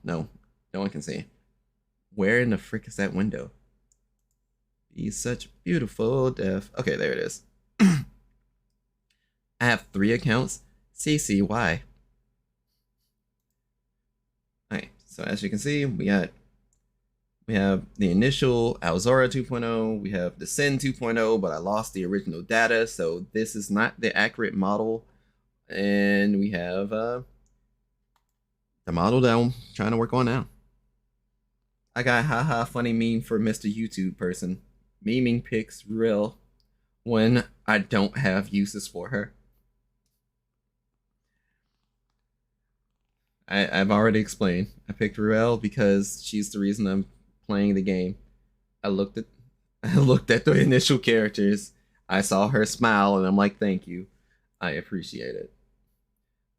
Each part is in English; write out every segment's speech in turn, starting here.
No, no one can see. Where in the frick is that window? Be such beautiful death. Okay, there it is. I have 3 accounts. CCY. Alright, so as you can see, we have the initial Alzora 2.0, we have the Sin 2.0, but I lost the original data, so this is not the accurate model. And we have the model that I'm trying to work on now. I got haha funny meme for Mr. YouTube person. Memeing pics real when I don't have uses for her. I've already explained. I picked Ruel because she's the reason I'm playing the game. I looked at I looked at the initial characters. I saw her smile and I'm like, thank you. I appreciate it.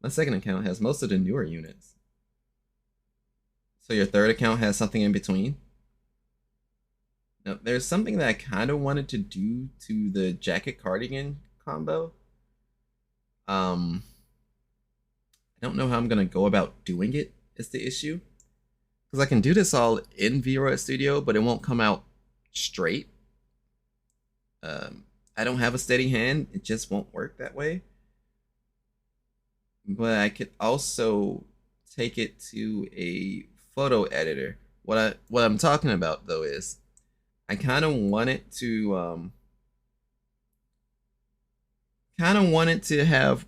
My second account has most of the newer units. So your third account has something in between? Now, there's something that I kind of wanted to do to the jacket cardigan combo. I don't know how I'm gonna go about doing it is the issue. Because I can do this all in Vroid Studio, but it won't come out straight. I don't have a steady hand. It just won't work that way. But I could also take it to a photo editor. What I'm talking about though is I kind of wanted to have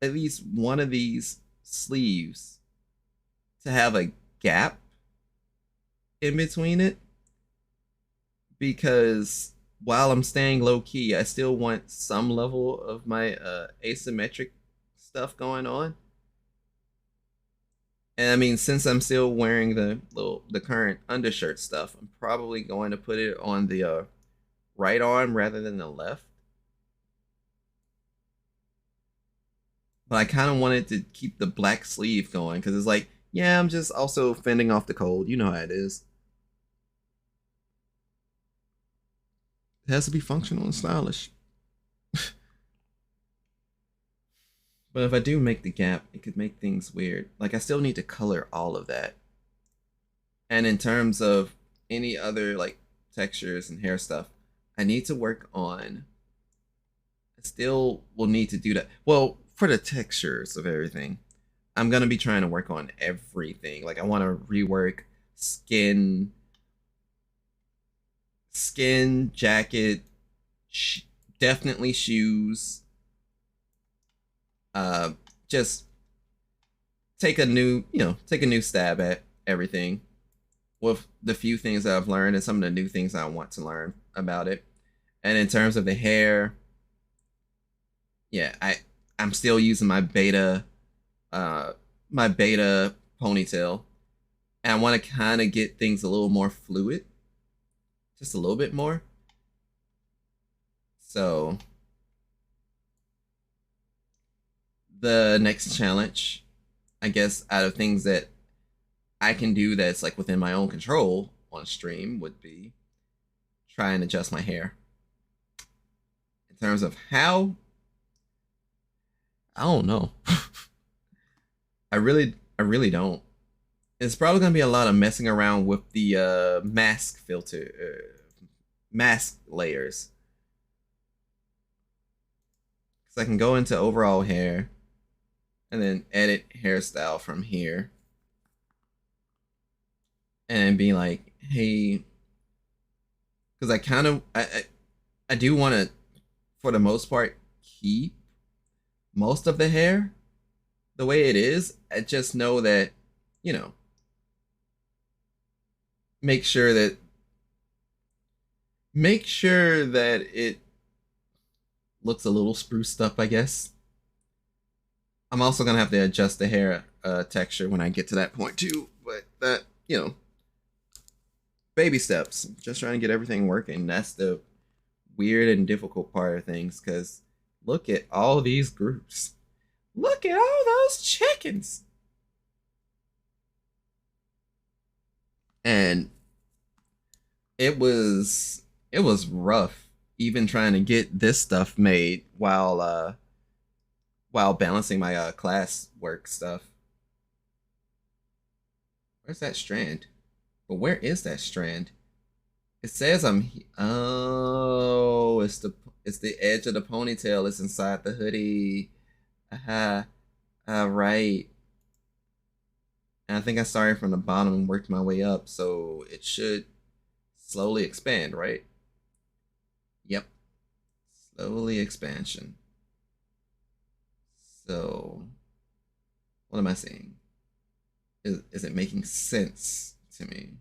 at least one of these sleeves to have a gap in between it, because while I'm staying low key, I still want some level of my asymmetric stuff going on. And I mean, since I'm still wearing the current undershirt stuff, I'm probably going to put it on the right arm rather than the left. But I kind of wanted to keep the black sleeve going because it's like, yeah, I'm just also fending off the cold. You know how it is. It has to be functional and stylish. But if I do make the gap, it could make things weird. Like I still need to color all of that. And in terms of any other like textures and hair stuff, I need to work on. I still will need to do that. Well, for the textures of everything, I'm gonna be trying to work on everything. Like I want to rework skin, jacket, definitely shoes. Just take a new stab at everything with the few things that I've learned and some of the new things I want to learn about it. And in terms of the hair, yeah, I'm still using my beta ponytail, and I want to kind of get things a little more fluid, just a little bit more. So the next challenge, I guess, out of things that I can do that's like within my own control on stream would be try and adjust my hair. In terms of how, I don't know. I really don't. It's probably gonna be a lot of messing around with the mask filter, mask layers. Because I can go into overall hair and then edit hairstyle from here and be like, hey, because I do want to, for the most part, keep most of the hair the way it is. I just know that, you know, make sure that it looks a little spruced up, I guess. I'm also gonna have to adjust the hair texture when I get to that point too, but that, you know, baby steps. Just trying to get everything working. That's the weird and difficult part of things, because look at all these groups. Look at all those chickens. And it was rough even trying to get this stuff made while balancing my class work stuff. Where's that strand? But where is that strand? It says oh, it's the edge of the ponytail. It's inside the hoodie. Aha. Right. And I think I started from the bottom and worked my way up, so it should slowly expand, right? Yep. Slowly expansion. So, what am I saying? Is it making sense to me?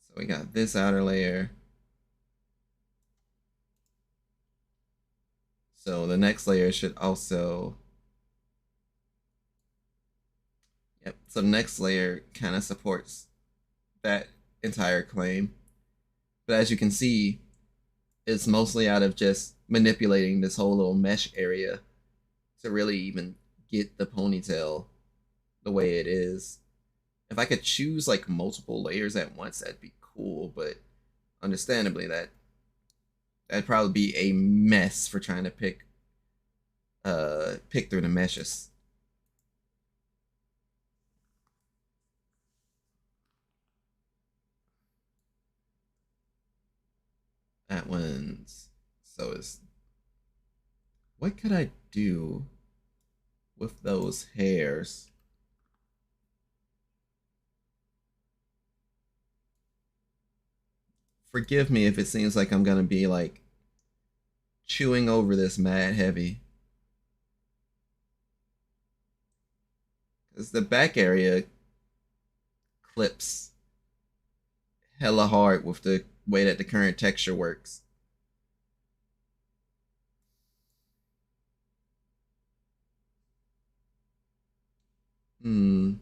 So we got this outer layer. So the next layer should also, yep. So the next layer kind of supports that entire claim. But as you can see, it's mostly out of just manipulating this whole little mesh area to really even get the ponytail the way it is. If I could choose like multiple layers at once, that'd be cool, but understandably that'd probably be a mess for trying to pick through the meshes. That one's so is what could I do with those hairs? Forgive me if it seems like I'm gonna be like chewing over this mad heavy. Because the back area clips hella hard with the way that the current texture works. Hmm.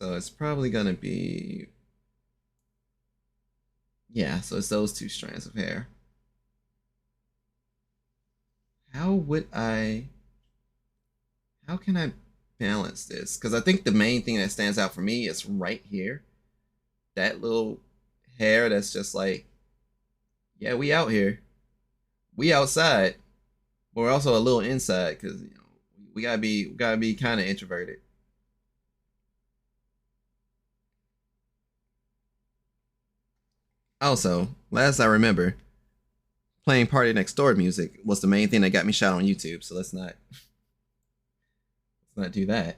So it's probably gonna be, yeah, so it's those two strands of hair. How would I, how can I balance this? Because I think the main thing that stands out for me is right here. That little hair that's just like, yeah, we out here. We outside. But we're also a little inside because we gotta be kind of introverted. Also, last I remember, playing Party Next Door music was the main thing that got me shot on YouTube. So let's not do that.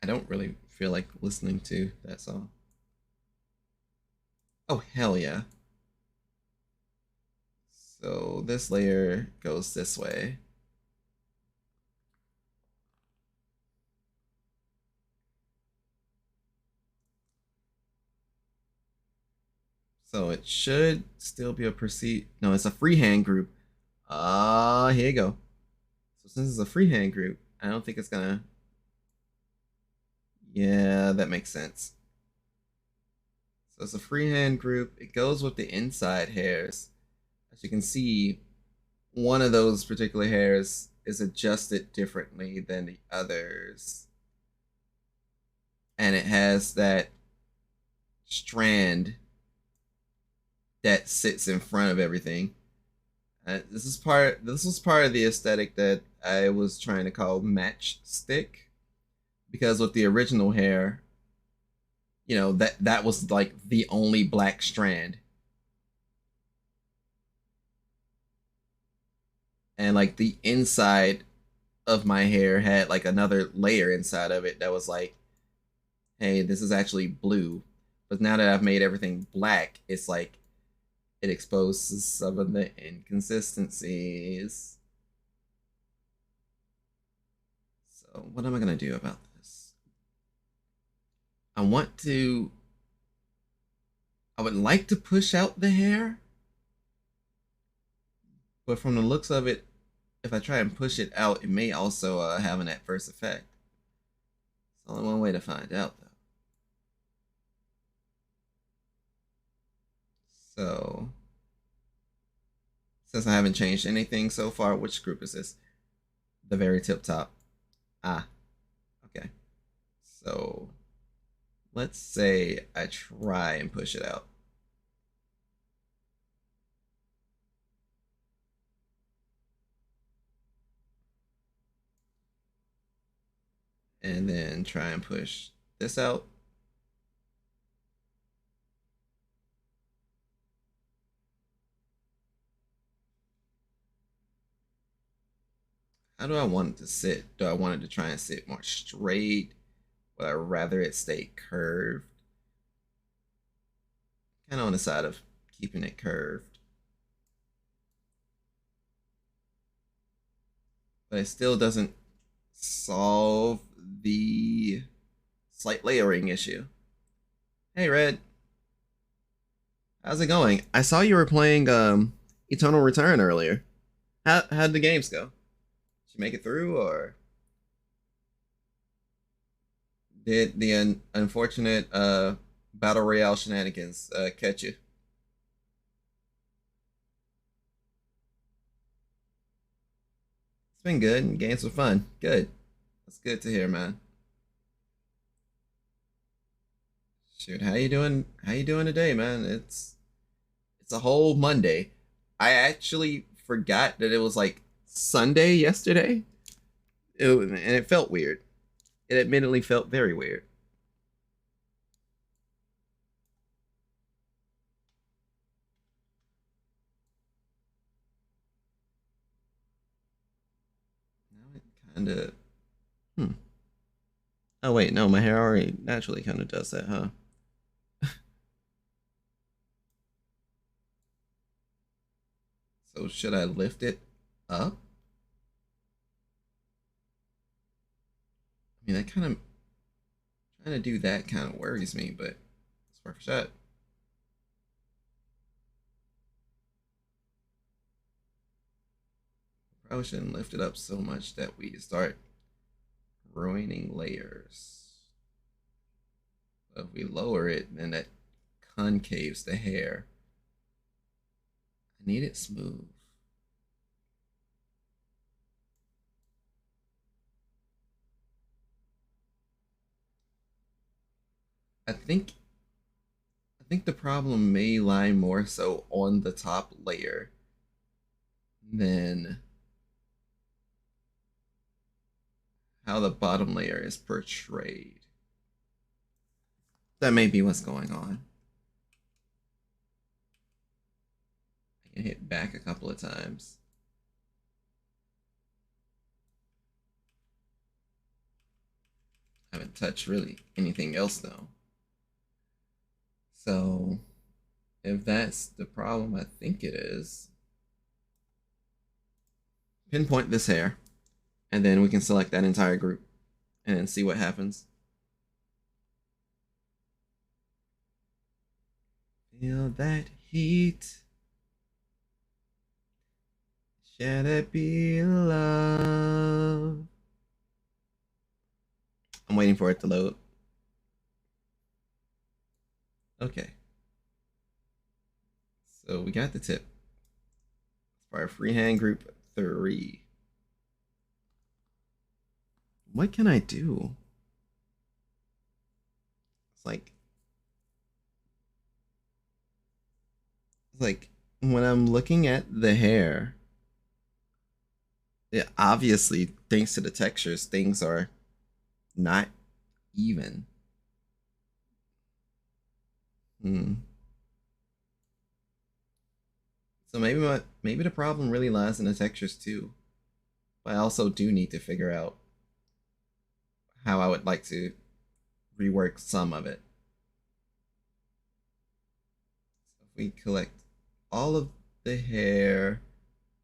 I don't really feel like listening to that song. Oh hell yeah! So this layer goes this way. So it should still be a proceed. No, it's a freehand group. Here you go. So since it's a freehand group, I don't think it's gonna. Yeah, that makes sense. So it's a freehand group. It goes with the inside hairs. As you can see, one of those particular hairs is adjusted differently than the others. And it has that strand that sits in front of everything. This was part of the aesthetic that I was trying to call matchstick, because with the original hair, that was like the only black strand, and like the inside of my hair had like another layer inside of it that was like, hey, this is actually blue. But now that I've made everything black, it's like it exposes some of the inconsistencies. So what am I gonna do about this? I want to I would like to push out the hair, but from the looks of it, if I try and push it out, it may also have an adverse effect. There's only one way to find out, though. So, since I haven't changed anything so far, which group is this? The very tip top. Ah, okay. So, let's say I try and push it out. And then try and push this out. How do I want it to sit? Do I want it to try and sit more straight? Would I rather it stay curved? Kind of on the side of keeping it curved. But it still doesn't solve the slight layering issue. Hey, Red. How's it going? I saw you were playing Eternal Return earlier. How'd the games go? Did you make it through, or did the unfortunate battle royale shenanigans catch you? It's been good. Games were fun. Good. That's good to hear, man. Shoot, how you doing? How you doing today, man? It's a whole Monday. I actually forgot that it was like Sunday yesterday. And it felt weird. It admittedly felt very weird. Now it kind of. Hmm. Oh wait, no, my hair already naturally kind of does that, huh? So should I lift it up? I mean, that kind of trying to do that kind of worries me, but it's worth a shot. Probably shouldn't lift it up so much that we start ruining layers. But if we lower it, then that concaves the hair. I need it smooth. I think I think the problem may lie more so on the top layer than how the bottom layer is portrayed. That may be what's going on. I can hit back a couple of times. I haven't touched really anything else though. So if that's the problem, I think it is. Pinpoint this hair, and then we can select that entire group and then see what happens. Feel that heat. Shall it be love? I'm waiting for it to load. Okay. So we got the tip. For our freehand group 3. What can I do? It's like when I'm looking at the hair, it obviously, thanks to the textures, things are not even. So maybe the problem really lies in the textures too. But I also do need to figure out how I would like to rework some of it. So if we collect all of the hair,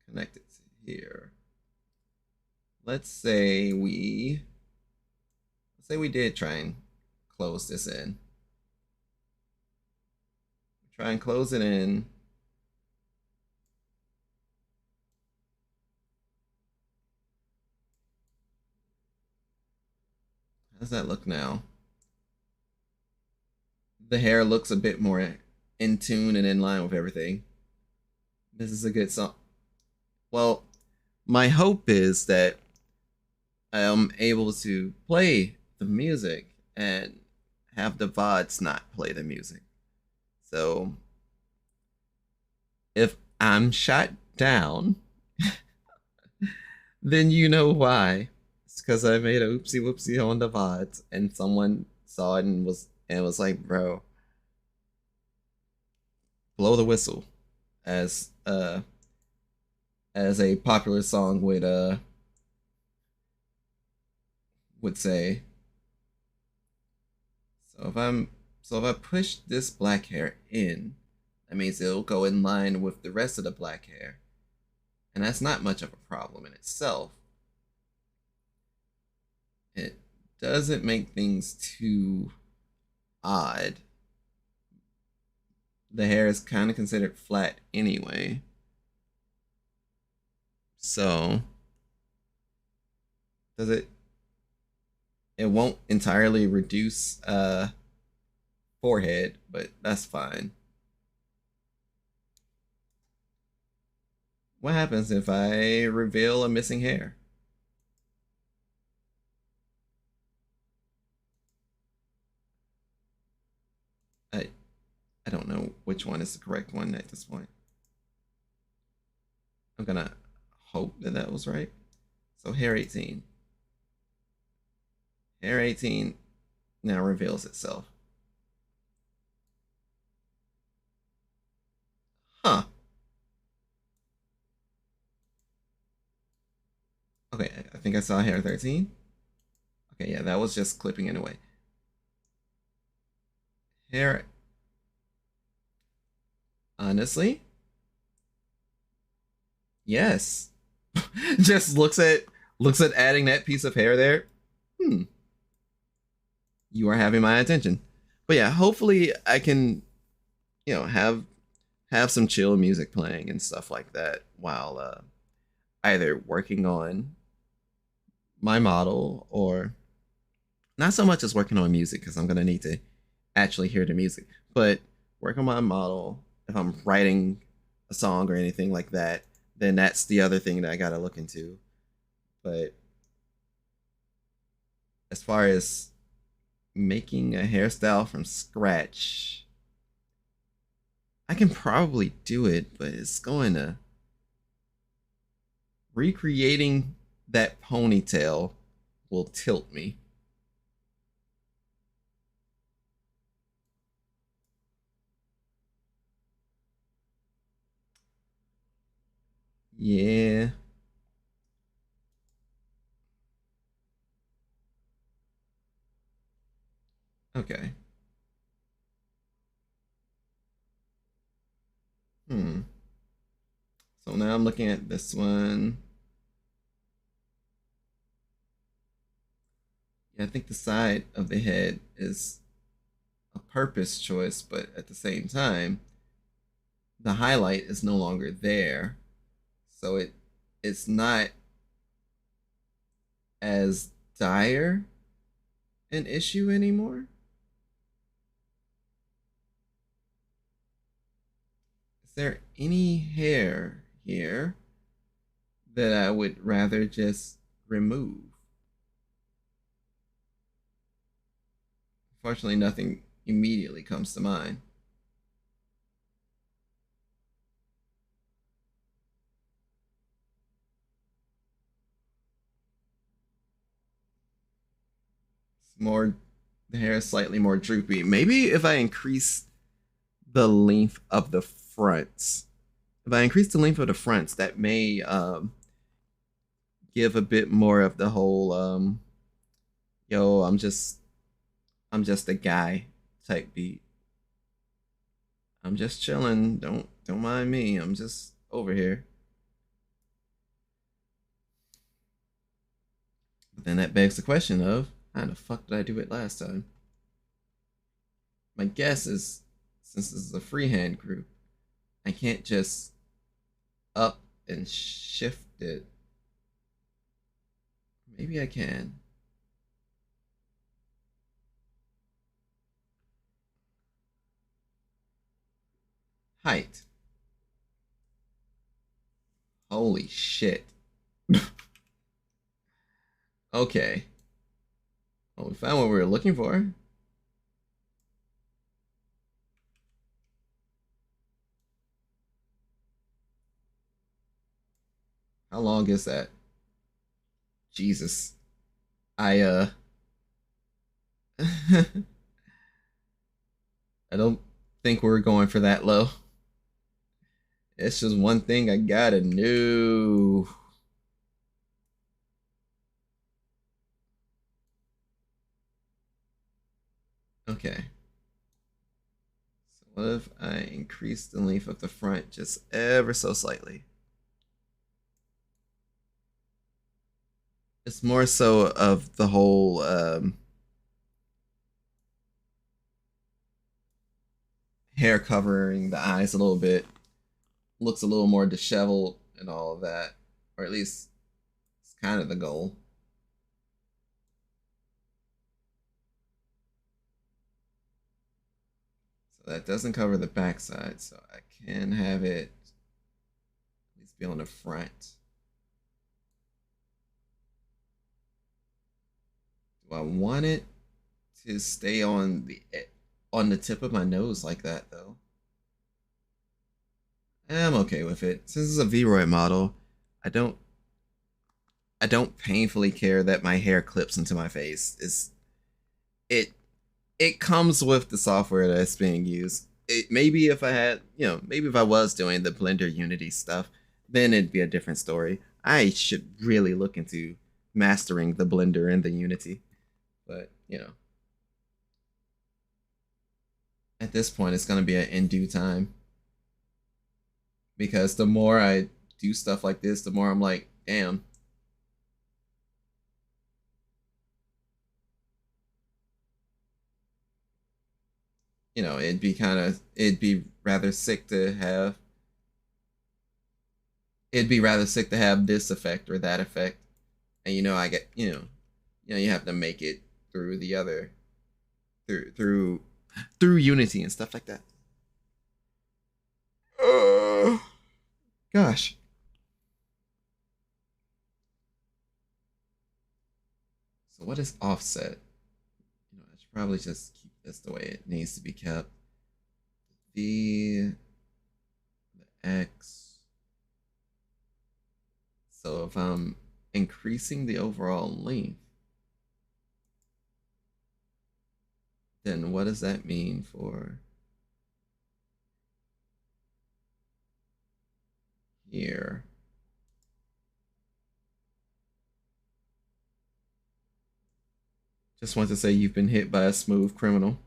connect it to here. Let's say we did try and close this in. Try and close it in. How does that look now? The hair looks a bit more in tune and in line with everything. This is a good song. Well, my hope is that I'm able to play the music and have the Vods not play the music. So if I'm shot down, then you know why. because I made a oopsie whoopsie on the Vods, and someone saw it and was like, "Bro, blow the whistle," as as a popular song would say. So if I push this black hair in, that means it'll go in line with the rest of the black hair, and that's not much of a problem in itself. It doesn't make things too odd. The hair is kind of considered flat anyway. So, does it it won't entirely reduce forehead, but that's fine. What happens if I reveal a missing hair? I I don't know which one is the correct one at this point. I'm gonna hope that that was right. So hair 18. Hair 18 now reveals itself. Huh. Okay, I think I saw hair 13. Okay, yeah, that was just clipping it away. Hair, honestly, yes. Just looks at adding that piece of hair there. Hmm. You are having my attention. But yeah, hopefully I can, have some chill music playing and stuff like that while either working on my model or not so much as working on music because I'm gonna need to actually hear the music, but work on my model. If I'm writing a song or anything like that, then that's the other thing that I gotta look into. But as far as making a hairstyle from scratch, I can probably do it, but it's going to recreating that ponytail will tilt me. Yeah. Okay. Hmm. So now I'm looking at this one. Yeah, I think the side of the head is a purpose choice, but at the same time, the highlight is no longer there. So it's not as dire an issue anymore. Is there any hair here that I would rather just remove? Fortunately, nothing immediately comes to mind. It's more, the hair is slightly more droopy. Maybe if I increase the length of the fronts, if I increase the length of the fronts, that may give a bit more of the whole yo, I'm just a guy type beat. I'm just chilling. Don't mind me. I'm just over here. But then that begs the question of how the fuck did I do it last time? My guess is since this is a freehand group, I can't just up and shift it. Maybe I can. Height. Holy shit. Okay. Well, we found what we were looking for. How long is that? Jesus. I I don't think we're going for that low. It's just one thing I gotta know. Okay. So what if I increase the length of the front just ever so slightly? It's more so of the whole hair covering the eyes a little bit. Looks a little more disheveled and all of that. Or at least it's kind of the goal. So that doesn't cover the backside, so I can have it at least be on the front. Do I want it to stay on the tip of my nose like that though? I'm okay with it. Since it's a Vroid model, I don't I don't painfully care that my hair clips into my face. It it comes with the software that's being used. Maybe if I had, maybe if I was doing the Blender Unity stuff, then it'd be a different story. I should really look into mastering the Blender and the Unity. But, at this point, it's going to be in due time. Because the more I do stuff like this, the more I'm like, damn. It'd be rather sick to have this effect or that effect. And I get, you have to make it through the other through through Unity and stuff like that. Gosh. So what is offset? I should probably just keep this the way it needs to be kept. The X. So if I'm increasing the overall length, then what does that mean for here? Just want to say you've been hit by a smooth criminal.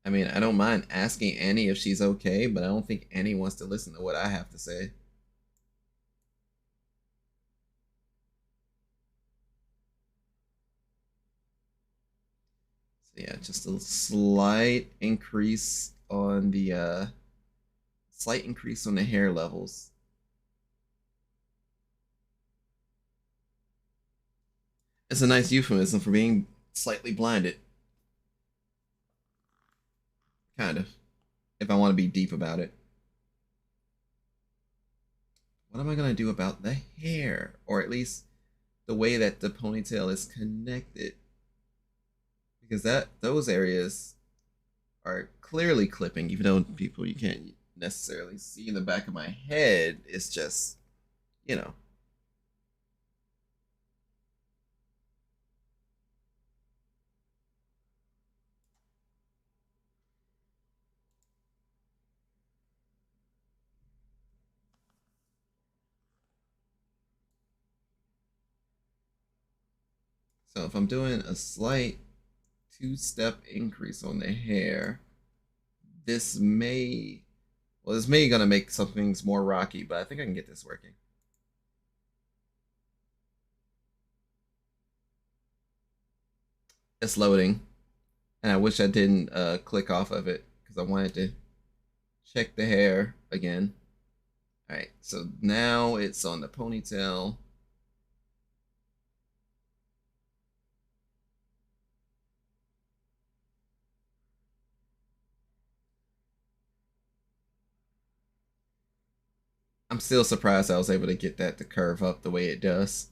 I mean, I don't mind asking Annie if she's okay, but I don't think Annie wants to listen to what I have to say. So yeah, just a slight increase on the hair levels. It's a nice euphemism for being slightly blinded. Kind of. If I want to be deep about it. What am I going to do about the hair? Or at least the way that the ponytail is connected. Because those areas are clearly clipping, even though you can't necessarily see in the back of my head. It's just, you know. So if I'm doing a slight two-step increase on the hair, this may this may gonna make some things more rocky, but I think I can get this working. It's loading, and I wish I didn't click off of it because I wanted to check the hair again. All right, so now it's on the ponytail. I'm still surprised I was able to get that to curve up the way it does.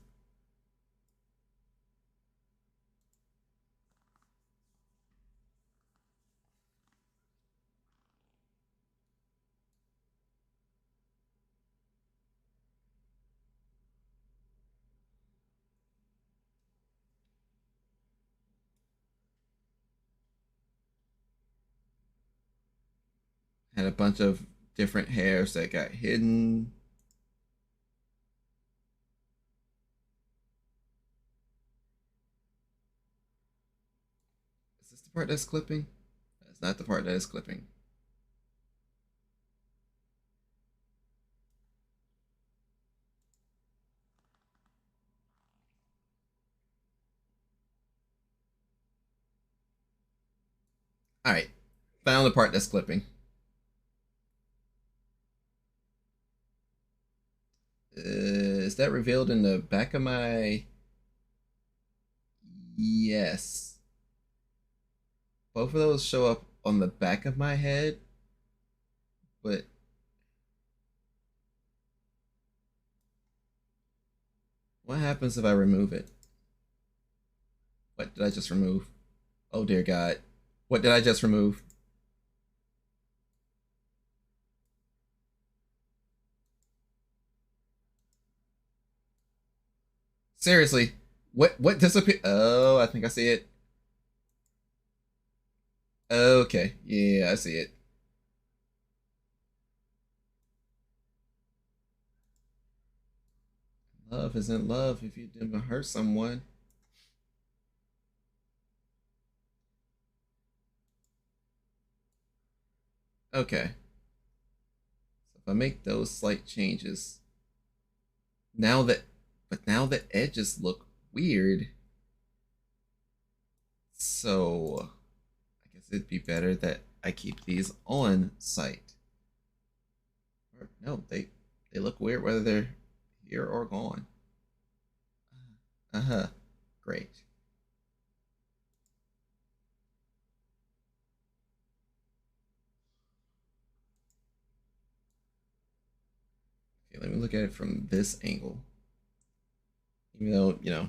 Had a bunch of different hairs that got hidden. Is this the part that's clipping? That's not the part that is clipping. All right, found the part that's clipping. Is that revealed in the back of my? Yes. Both of those show up on the back of my head, but what happens if I remove it? What did I just remove? Oh dear God. What did I just remove? Seriously, what disappeared? Oh, I think I see it. Okay, yeah, I see it. Love isn't love if you didn't hurt someone. Okay, so if I make those slight changes, now that, but now the edges look weird. So I guess it'd be better that I keep these on site. Or no, they look weird whether they're here or gone. Uh-huh. Great. Okay, let me look at it from this angle. Even though,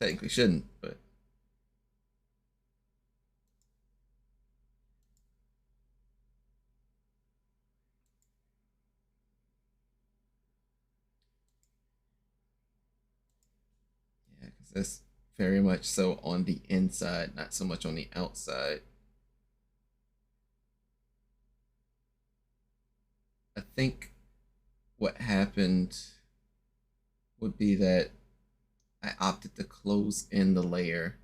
technically shouldn't, but yeah, because that's very much so on the inside, not so much on the outside. I think what happened would be that I opted to close in the layer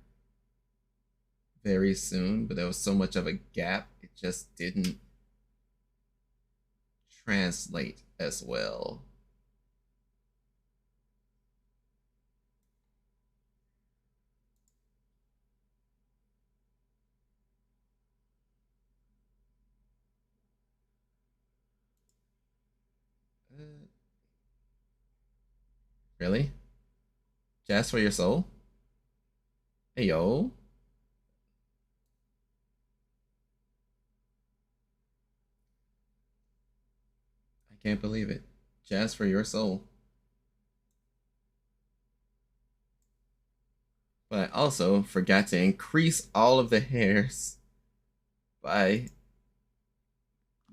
very soon, but there was so much of a gap, it just didn't translate as well. Uh, really? Just for your soul? Hey yo. I can't believe it. Just for your soul. But I also forgot to increase all of the hairs by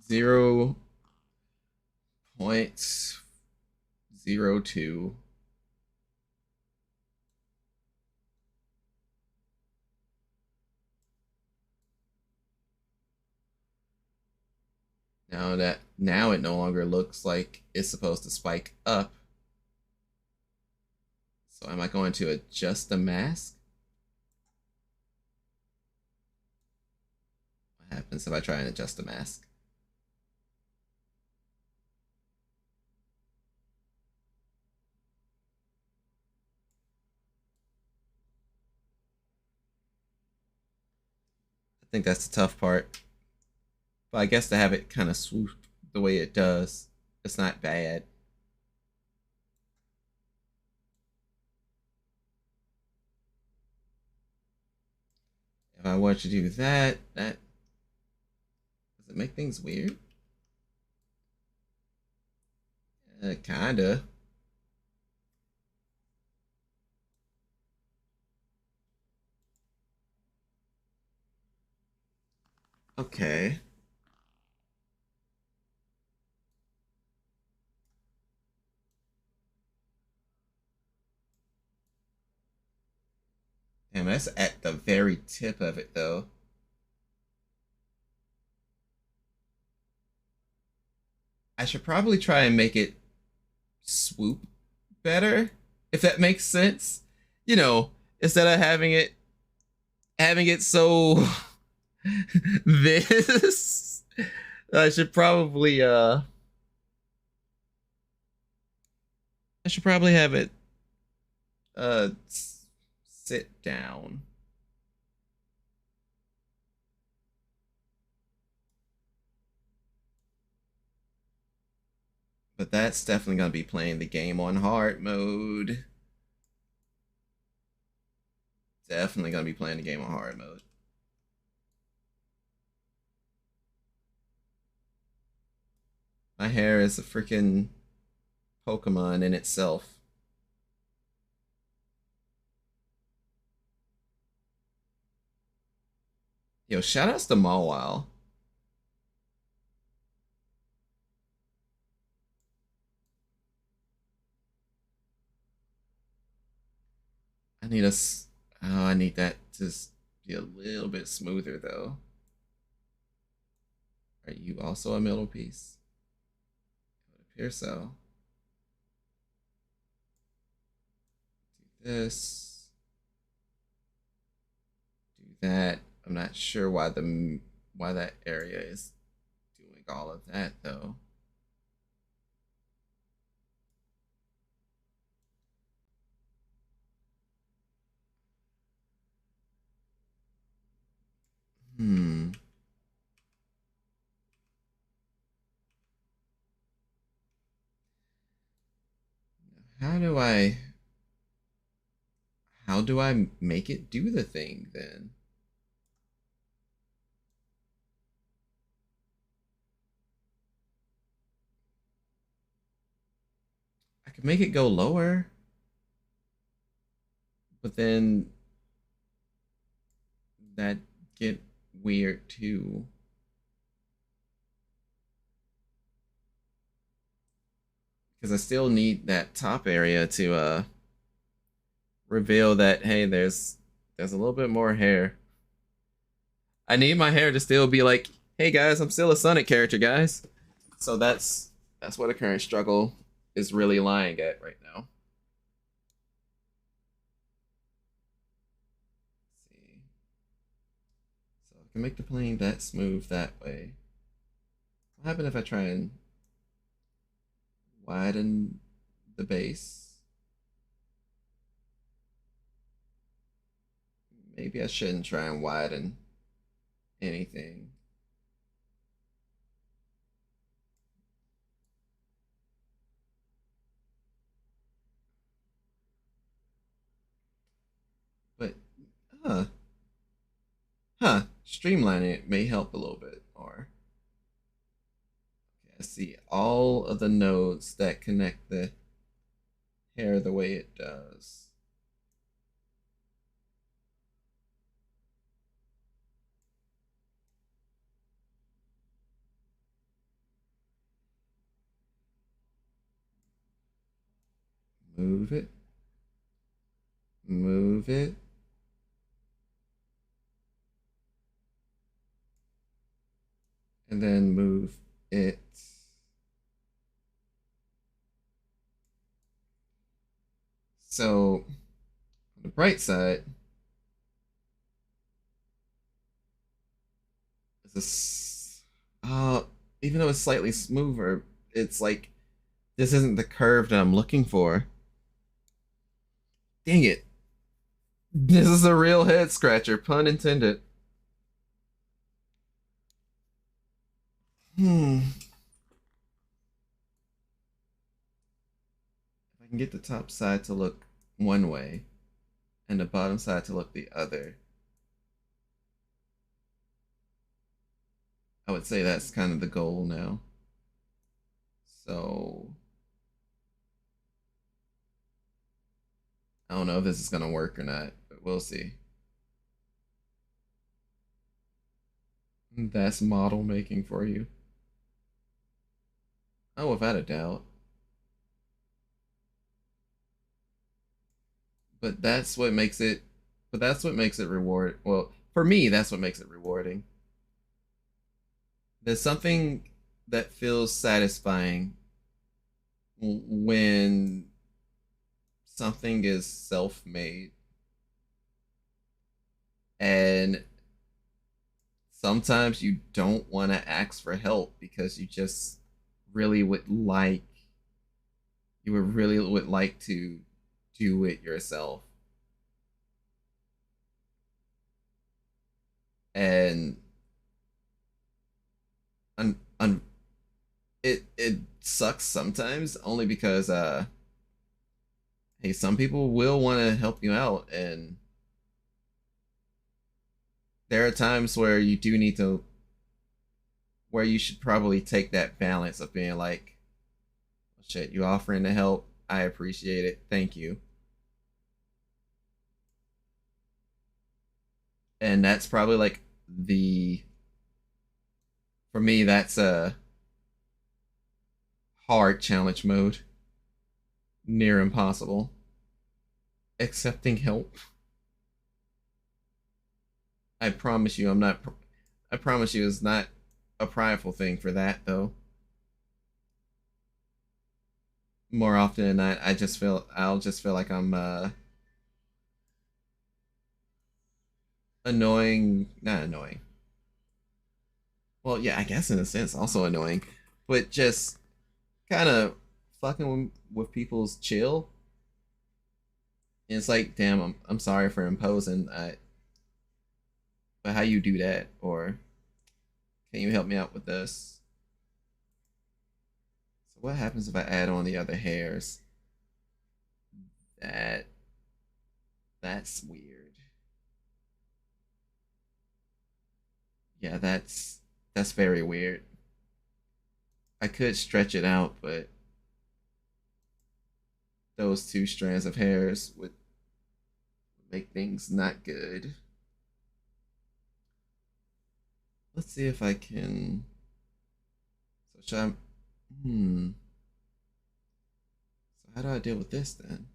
0.02. Now it no longer looks like it's supposed to spike up. So am I going to adjust the mask? What happens if I try and adjust the mask? I think that's the tough part. But I guess to have it kind of swoop the way it does, it's not bad. If I were to do that does it make things weird? Kinda. Okay. Damn, that's at the very tip of it though. I should probably try and make it swoop better, if that makes sense. You know, instead of having it so this I should probably have it sit down. But that's definitely gonna be playing the game on hard mode. Definitely gonna be playing the game on hard mode. My hair is a freaking Pokemon in itself. Yo, shoutouts to Mawile. I need a. Oh, I need that to be a little bit smoother though. Are you also a middle piece? It would appear so. Do this. Do that. I'm not sure why that area is doing all of that though. Hmm. How do I how do I make it do the thing then? I could make it go lower, but then that get weird too. Because I still need that top area to reveal that hey, there's a little bit more hair. I need my hair to still be like, hey guys, I'm still a Sonic character, guys. So that's what the current struggle is really lying at right now. Let's see. So I can make the plane that smooth that way. What happens if I try and widen the base? Maybe I shouldn't try and widen anything. But huh. Huh. Streamlining it may help a little bit. Or okay, I see all of the nodes that connect the hair the way it does. Move it. Move it. And then move it. So on the bright side, is this even though it's slightly smoother, it's like this isn't the curve that I'm looking for. Dang it. This is a real head scratcher, pun intended. If I can get the top side to look one way and the bottom side to look the other, I would say that's kind of the goal now. So I don't know if this is gonna work or not, but we'll see. That's model making for you. Oh, without a doubt. But that's what makes it reward. Well, for me, that's what makes it rewarding. There's something that feels satisfying when something is self-made, and sometimes you don't want to ask for help because you just really would like you would really would like to do it yourself. And un, un, it sucks sometimes, only because hey, some people will want to help you out, and there are times where you do need to where you should probably take that balance of being like, oh, shit, you offering to help, I appreciate it, thank you. And that's probably like the for me, that's a hard challenge mode, near impossible. Accepting help. I promise you, I'm not. I promise you, it's not a prideful thing for that though. More often than not, I'll just feel like I'm annoying. Not annoying. Well, yeah, I guess in a sense, also annoying, but just kind of fucking with people's chill. And it's like, damn, I'm sorry for imposing. But how you do that? Or can you help me out with this? So what happens if I add on the other hairs? That that's weird. Yeah, that's very weird. I could stretch it out, but those two strands of hairs would make things not good. Let's see if I can. So should I? Hmm. So how do I deal with this then?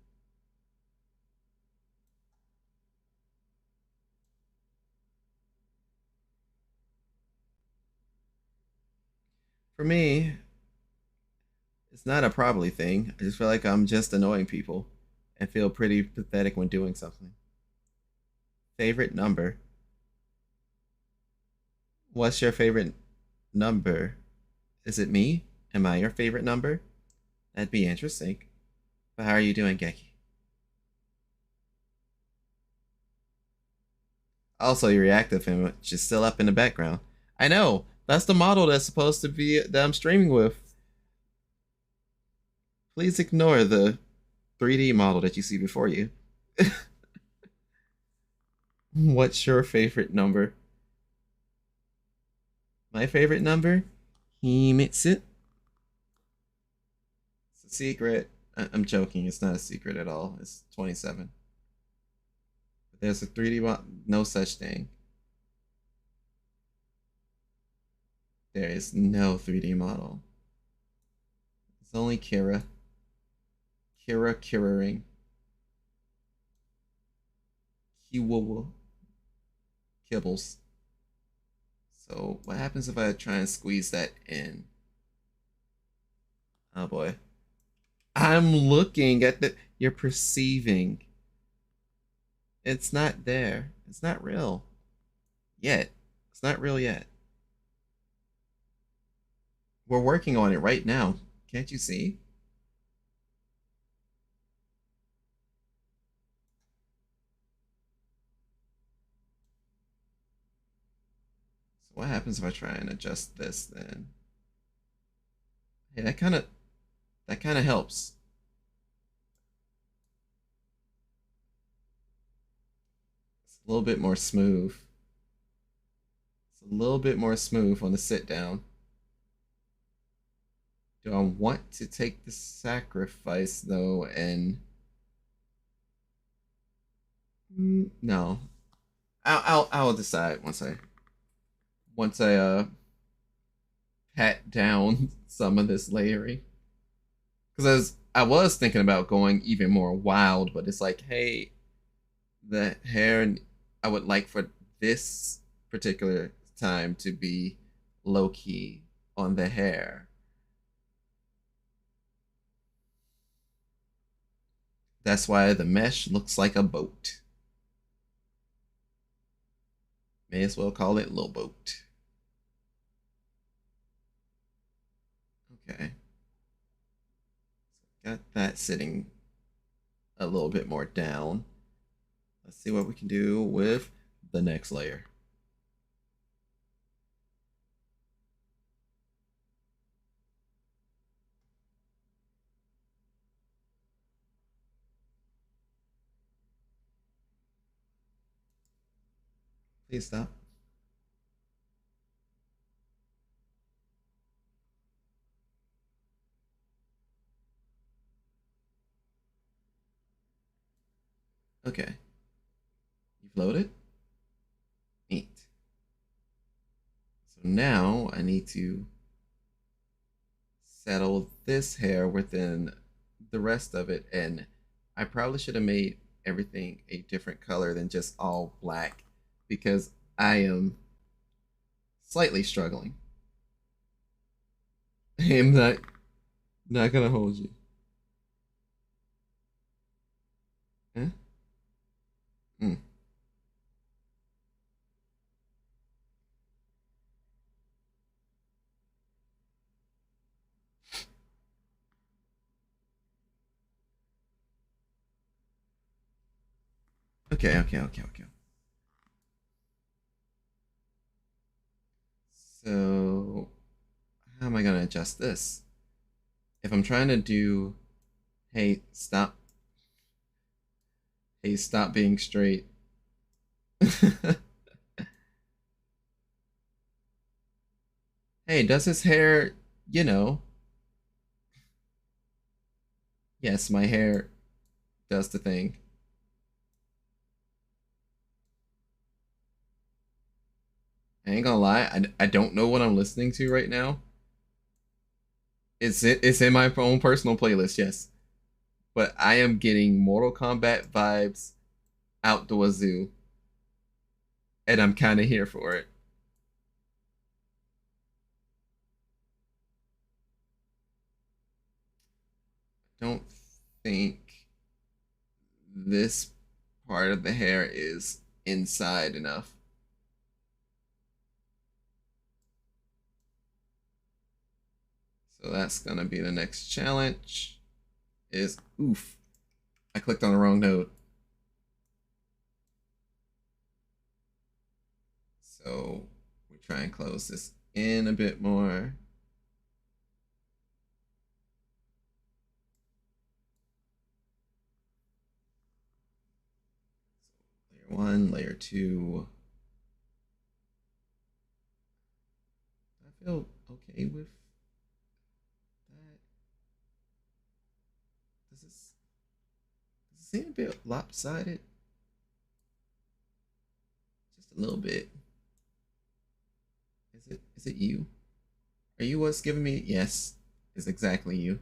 For me, it's not a probably thing. I just feel like I'm just annoying people and feel pretty pathetic when doing something. Favorite number? What's your favorite number? Is it me? Am I your favorite number? That'd be interesting. But how are you doing, Geki? Also, your reactive image is still up in the background. I know. That's the model that's supposed to be that I'm streaming with. Please ignore the 3D model that you see before you. What's your favorite number? My favorite number? Himitsu. It's a secret. I'm joking. It's not a secret at all. It's 27. But there's a 3D model. No such thing. There is no 3D model. It's only Kira. Kiraing. Kiwawa. Kibbles. So what happens if I try and squeeze that in? Oh boy. I'm looking at the you're perceiving. It's not there. It's not real. Yet. It's not real yet. We're working on it right now. Can't you see? So what happens if I try and adjust this then? Hey, that kind of helps. It's a little bit more smooth. It's a little bit more smooth on the sit down. Do I want to take the sacrifice though and no. I'll decide once I pat down some of this layering. Because as I was thinking about going even more wild, but it's like, hey, the hair I would like for this particular time to be low key. on the hair. That's why the mesh looks like a boat. May as well call it Lil Boat. Okay. Got that sitting a little bit more down. Let's see what we can do with the next layer. Please stop. Okay. You've loaded? Neat. So now I need to settle this hair within the rest of it, and I probably should have made everything a different color than just all black because I am slightly struggling. I am not gonna hold you. Huh? Mm. Okay. So how am I gonna adjust this? If I'm trying to do, hey, stop, hey, stop being straight. Hey, does his hair, you know, yes, my hair does the thing. I ain't gonna lie, I don't know what I'm listening to right now. It's in my own personal playlist, yes. But I am getting Mortal Kombat vibes out the wazoo, and I'm kind of here for it. Don't think this part of the hair is inside enough. So that's gonna be the next challenge. Is oof. I clicked on the wrong node. So we try and close this in a bit more. Layer 1, layer 2. I feel okay with that. Does it seem a bit lopsided? Just a little bit. Is it you? Are you what's giving me? Yes, it's exactly you.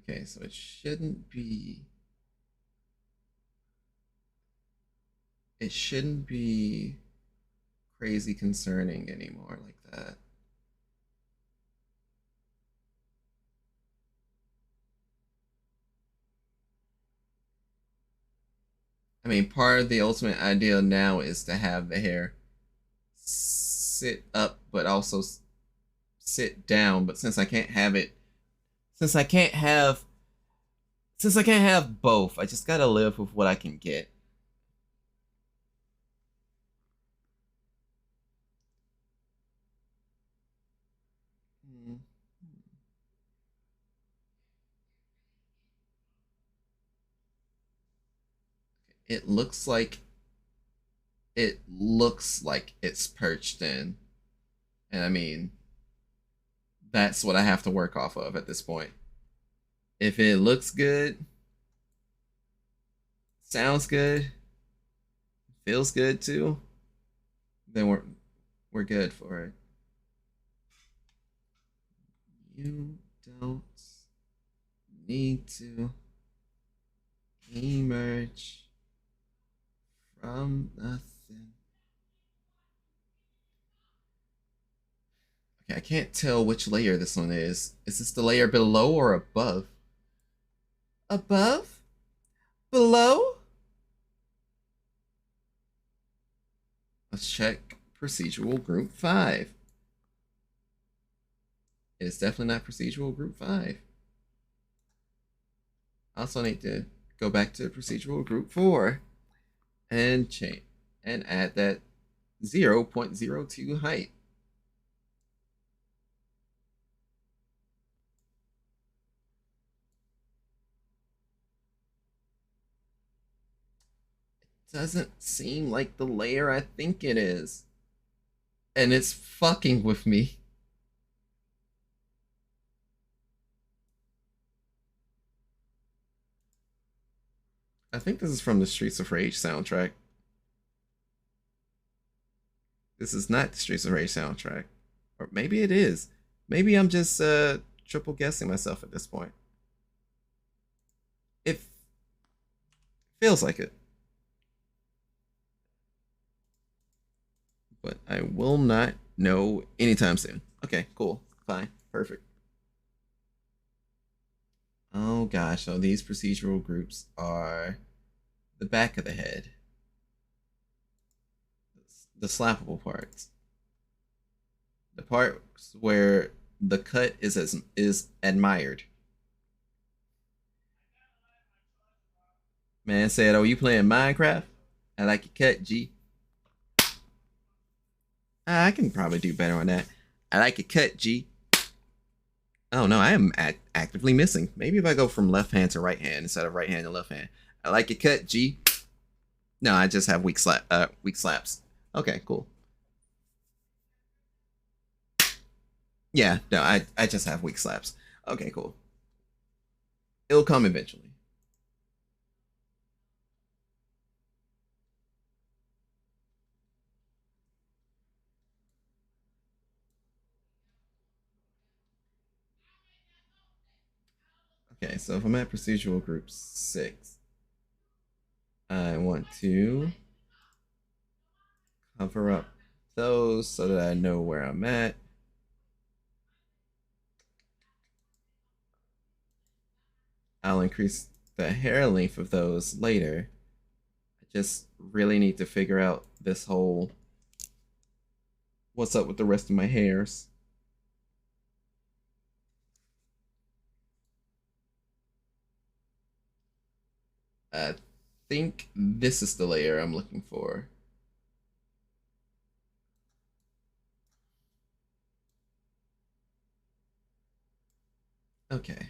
Okay, so it shouldn't be. It shouldn't be crazy concerning anymore like that. I mean, part of the ultimate ideal now is to have the hair sit up, but also sit down. But since I can't have it, since I can't have, since I can't have both, I just gotta live with what I can get. Hmm. It looks like it's perched in, and I mean that's what I have to work off of at this point. If it looks good, sounds good, feels good too, then we're good for it. You don't need to emerge from nothing. thin. Okay, I can't tell which layer this one is. Is this the layer below or above? Above? Below? Let's check procedural group 5. It is definitely not procedural group 5. I also need to go back to procedural group 4 and change and add that 0.02 height. Doesn't seem like the layer I think it is. And it's fucking with me. I think this is from the Streets of Rage soundtrack. This is not the Streets of Rage soundtrack. Or maybe it is. Maybe I'm just triple guessing myself at this point. It feels like it. But I will not know anytime soon. Okay, cool. Fine. Perfect. Oh gosh, so these procedural groups are the back of the head. The slappable parts. The parts where the cut is admired. Man said, "Oh, you playing Minecraft? I like your cut, G." I can probably do better on that. I like your cut, G. Oh no, I am actively missing. Maybe if I go from left hand to right hand instead of right hand to left hand. I like your cut, G. No, I just have weak slaps. Okay, cool. Yeah, no, I just have weak slaps. Okay, cool. It'll come eventually. Okay, so if I'm at procedural group 6, I want to cover up those so that I know where I'm at. I'll increase the hair length of those later. I just really need to figure out this whole what's up with the rest of my hairs. I think this is the layer I'm looking for. Okay.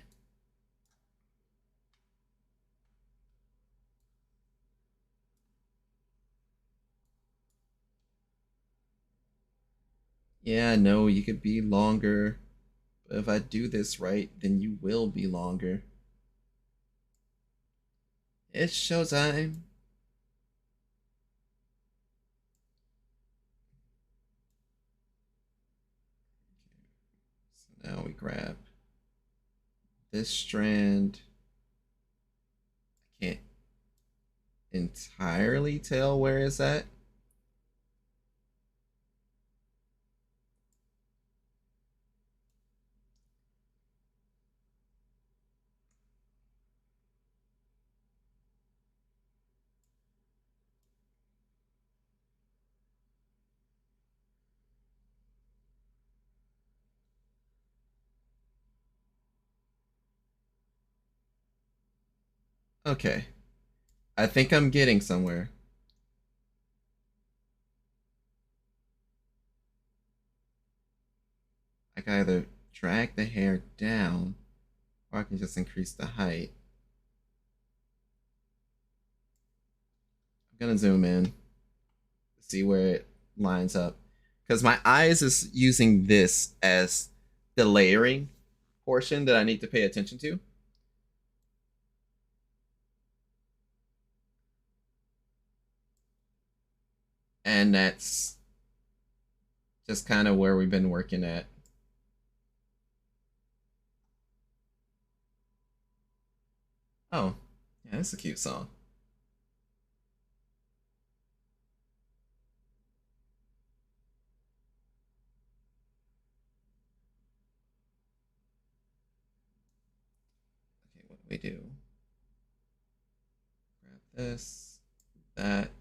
Yeah, I know you could be longer, but if I do this right, then you will be longer. It's showtime. So now we grab this strand. I can't entirely tell where it's at. Okay. I think I'm getting somewhere. I can either drag the hair down or I can just increase the height. I'm gonna zoom in, see where it lines up. Because my eyes is using this as the layering portion that I need to pay attention to. And that's just kind of where we've been working at. Oh, yeah, that's a cute song. we do? Grab this, that.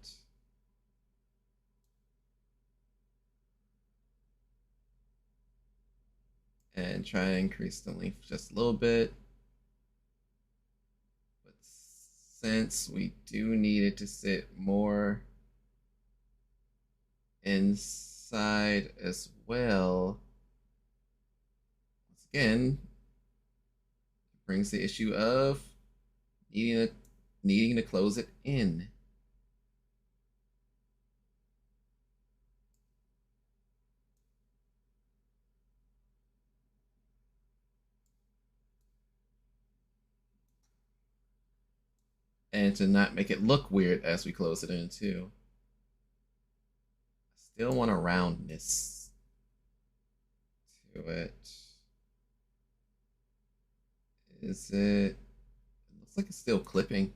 And try to increase the length just a little bit. But since we do need it to sit more inside as well, once again, it brings the issue of needing to close it in. And to not make it look weird as we close it in too. I still want a roundness to it. Is it? It looks like it's still clipping.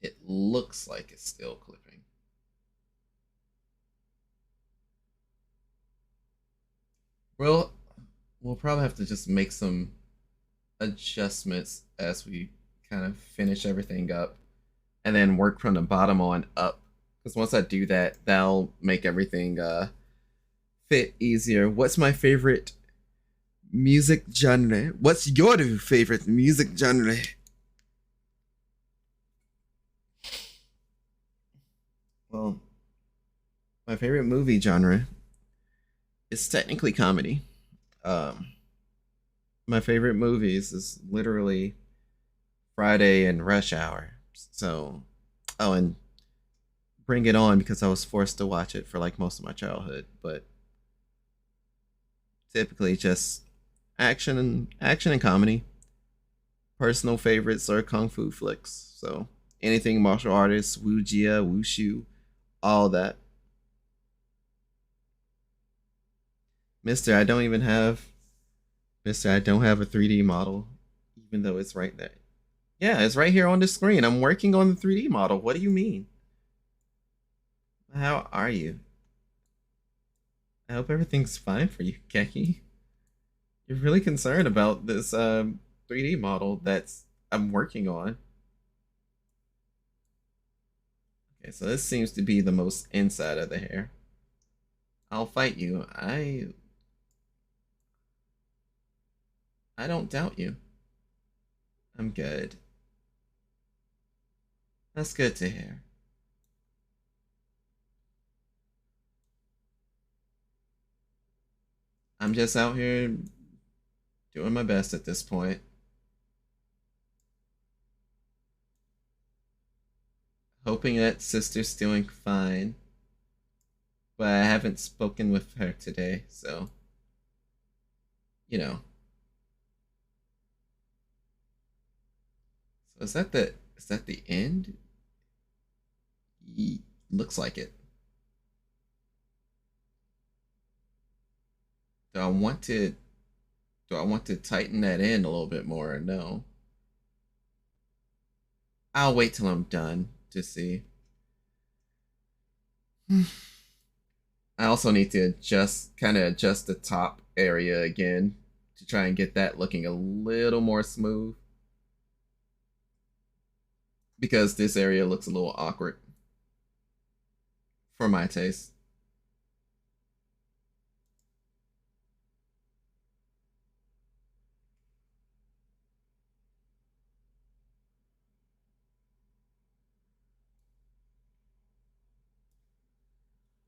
It looks like it's still clipping. Well, we'll probably have to just make some adjustments as we kind of finish everything up and then work from the bottom on up. Because once I do that, that'll make everything fit easier. What's my favorite music genre? What's your favorite music genre? Well, my favorite movie genre is technically comedy. My favorite movies is literally Friday and Rush Hour. So, oh, and Bring It On because I was forced to watch it for like most of my childhood. But typically just action and comedy. Personal favorites are kung fu flicks. So anything martial artists, wuxia, wushu, all that. Mister, I don't even have Mister, I don't have a 3D model, even though it's right there. Yeah, it's right here on the screen. I'm working on the 3D model. What do you mean? How are you? I hope everything's fine for you, Keki. You're really concerned about this 3D model that's I'm working on. Okay, so this seems to be the most inside of the hair. I'll fight you. I don't doubt you. I'm good. That's good to hear. I'm just out here doing my best at this point. Hoping that sister's doing fine. But I haven't spoken with her today, so you know. So is that the end? Looks like it. Do I want to tighten that in a little bit more or no? I'll wait till I'm done to see. I also need to kind of adjust the top area again to try and get that looking a little more smooth. Because this area looks a little awkward for my taste.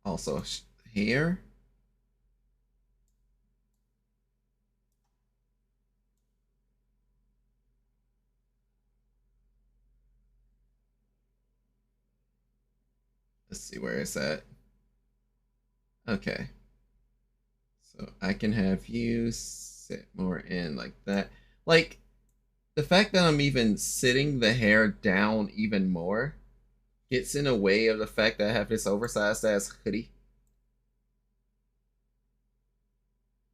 Also, here. Let's see where it's at. Okay. So I can have you sit more in like that. Like, the fact that I'm even sitting the hair down even more gets in the way of the fact that I have this oversized ass hoodie.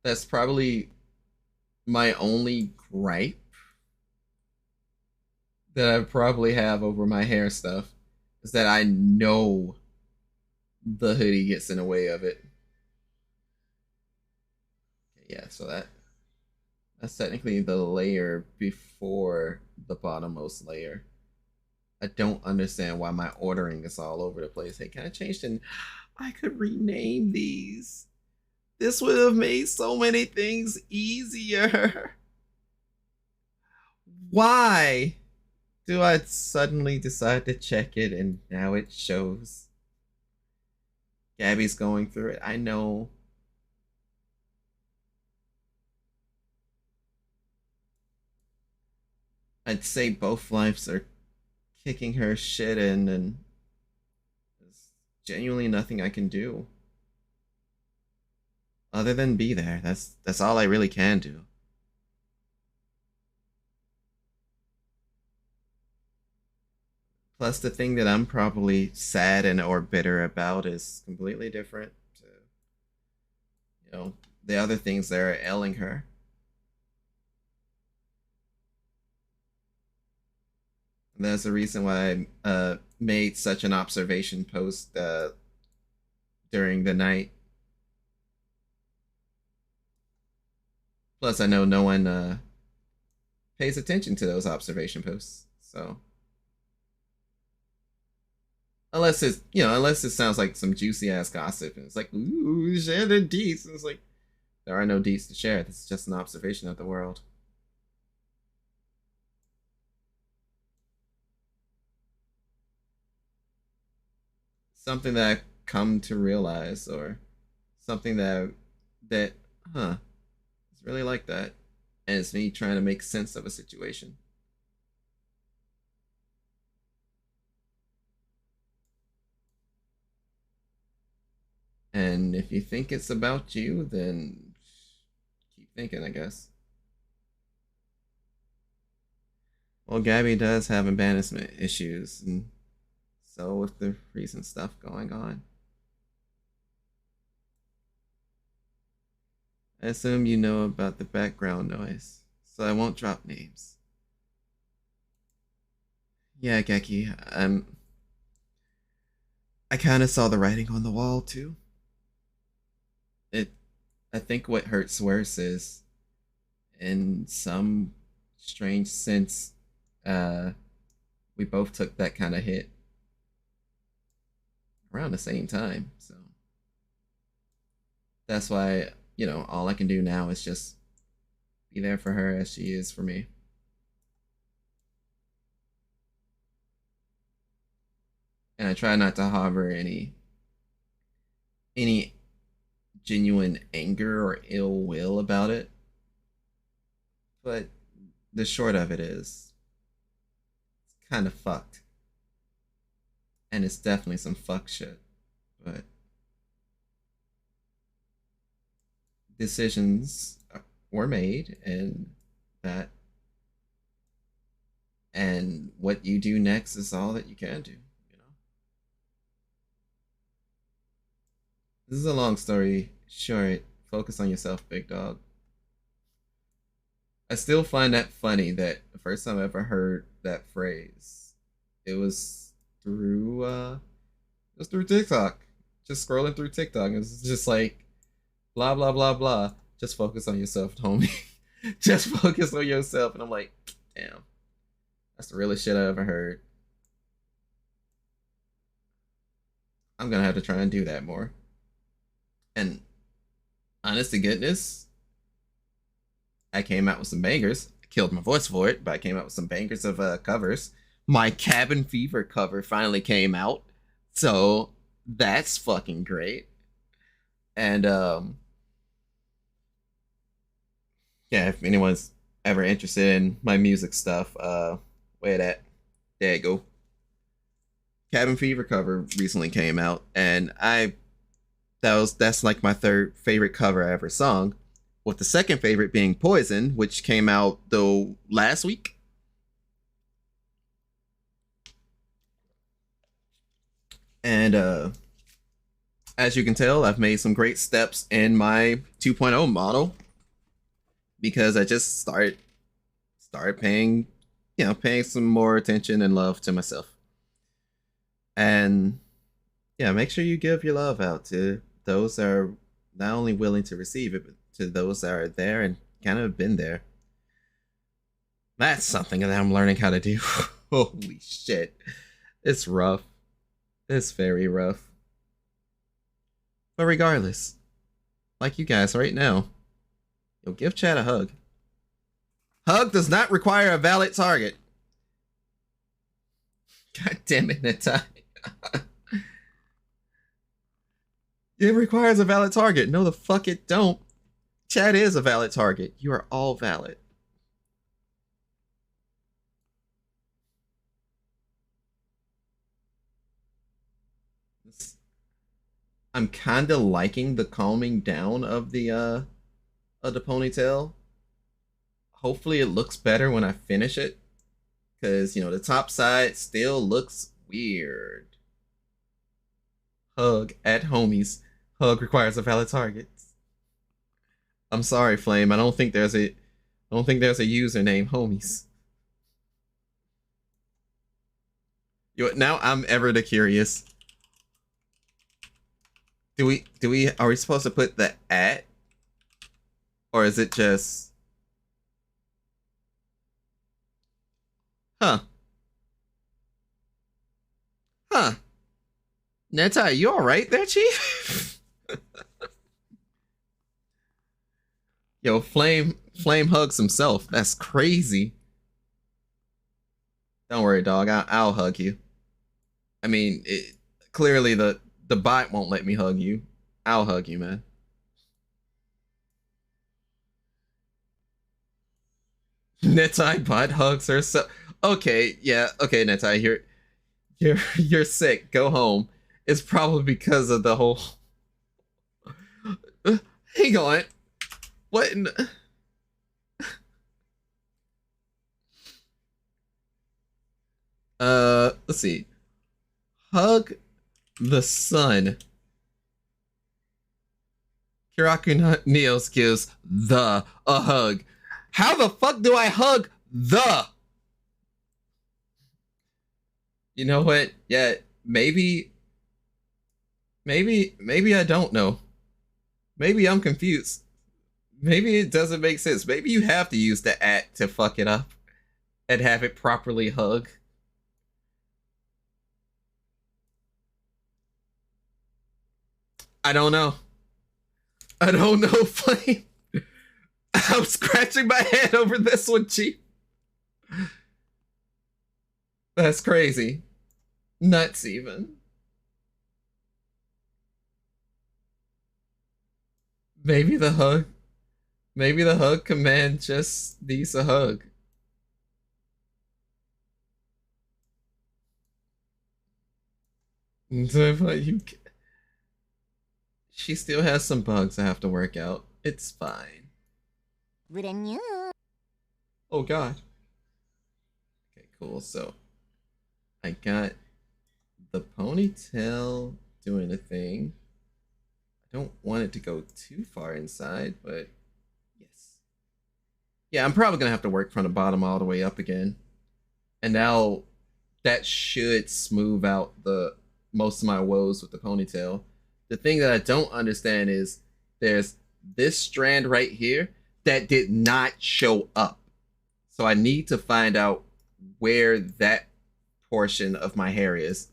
That's probably my only gripe that I probably have over my hair stuff is that I know the hoodie gets in the way of it. Okay, yeah, so That's technically the layer before the bottommost layer. I don't understand why my ordering is all over the place. Hey, can I change the... I could rename these. This would have made so many things easier. Why do I suddenly decide to check it and now it shows? Gabby's going through it. I know. I'd say both lives are kicking her shit in, and there's genuinely nothing I can do other than be there. That's all I really can do. Plus, the thing that I'm probably sad and or bitter about is completely different to, the other things that are ailing her. And that's the reason why I made such an observation post during the night. Plus, I know no one pays attention to those observation posts, so unless it sounds like some juicy ass gossip and it's like, ooh, share the deets. And it's like, there are no deets to share. This is just an observation of the world. Something that I've come to realize, or something that it's really like that. And it's me trying to make sense of a situation. And if you think it's about you, then keep thinking, I guess. Well, Gabby does have abandonment issues, and so with the recent stuff going on. I assume you know about the background noise, so I won't drop names. Yeah, Geki, I kind of saw the writing on the wall too. It, I think what hurts worse is, in some strange sense, uh, we both took that kind of hit around the same time. So that's why, all I can do now is just be there for her as she is for me. And I try not to harbor any genuine anger or ill will about it. But the short of it is, it's kind of fucked. And it's definitely some fuck shit. But decisions were made, that and what you do next is all that you can do. This is a long story short. Focus on yourself, big dog. I still find that funny that the first time I ever heard that phrase, it was through TikTok. Just scrolling through TikTok. It was just like blah blah blah blah. Just focus on yourself, homie. Just focus on yourself. And I'm like, damn. That's the realest shit I ever heard. I'm gonna have to try and do that more. And honest to goodness, I came out with some bangers. I killed my voice for it, but I came out with some bangers of covers. My Cabin Fever cover finally came out, so that's fucking great. And yeah, if anyone's ever interested in my music stuff, where that? There you go. Cabin Fever cover recently came out, and that's like my third favorite cover I ever sung, with the second favorite being Poison, which came out though last week. And as you can tell, I've made some great steps in my 2.0 model, because I just started paying some more attention and love to myself. And yeah, make sure you give your love out to those that are not only willing to receive it, but to those that are there and kind of been there. That's something that I'm learning how to do. Holy shit. It's rough. It's very rough. But regardless, like you guys right now, you'll give Chad a hug. Hug does not require a valid target. God damn it, Netai. It requires a valid target. No, the fuck it don't. Chad is a valid target. You are all valid. I'm kind of liking the calming down of the ponytail. Hopefully it looks better when I finish it, because, you know, the top side still looks weird. Hug at homies. Hug requires a valid target. I'm sorry, Flame. I don't think there's a user named homies. Now I'm ever the curious. Are we supposed to put the at? Or is it just... Huh. Huh. Netai, you alright there, Chief? Yo, Flame hugs himself. That's crazy. Don't worry, dog. I'll hug you. I mean, clearly the bot won't let me hug you. I'll hug you, man. Netai bot hugs herself. Okay, yeah, okay, Netai, you're sick. Go home. It's probably because of the whole. Hang on. What? Let's see. Hug the sun. Kiraku Neos gives a hug. How the fuck do I hug the? You know what? Yeah, maybe I don't know. Maybe I'm confused. Maybe it doesn't make sense. Maybe you have to use the at to fuck it up and have it properly hug. I don't know. I don't know, Flame. I'm scratching my head over this one, Chief. That's crazy. Nuts, even. Maybe the hug command just needs a hug. She still has some bugs I have to work out. It's fine. Oh god. Okay, cool. So I got the ponytail doing a thing. I don't want it to go too far inside, but yes. Yeah, I'm probably gonna have to work from the bottom all the way up again. And now that should smooth out the most of my woes with the ponytail. The thing that I don't understand is there's this strand right here that did not show up. So I need to find out where that portion of my hair is.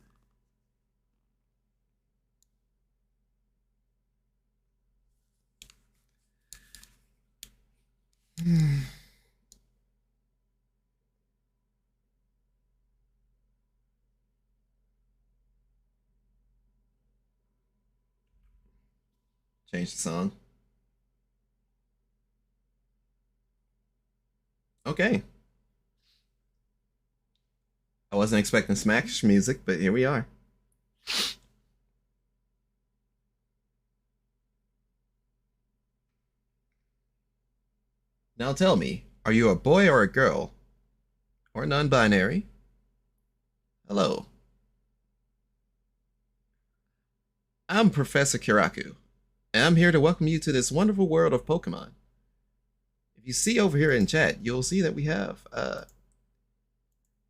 Change the song. Okay. I wasn't expecting Smash music, but here we are. Now tell me, are you a boy or a girl? Or non-binary? Hello. I'm Professor Kiraku, and I'm here to welcome you to this wonderful world of Pokemon. If you see over here in chat, you'll see that we have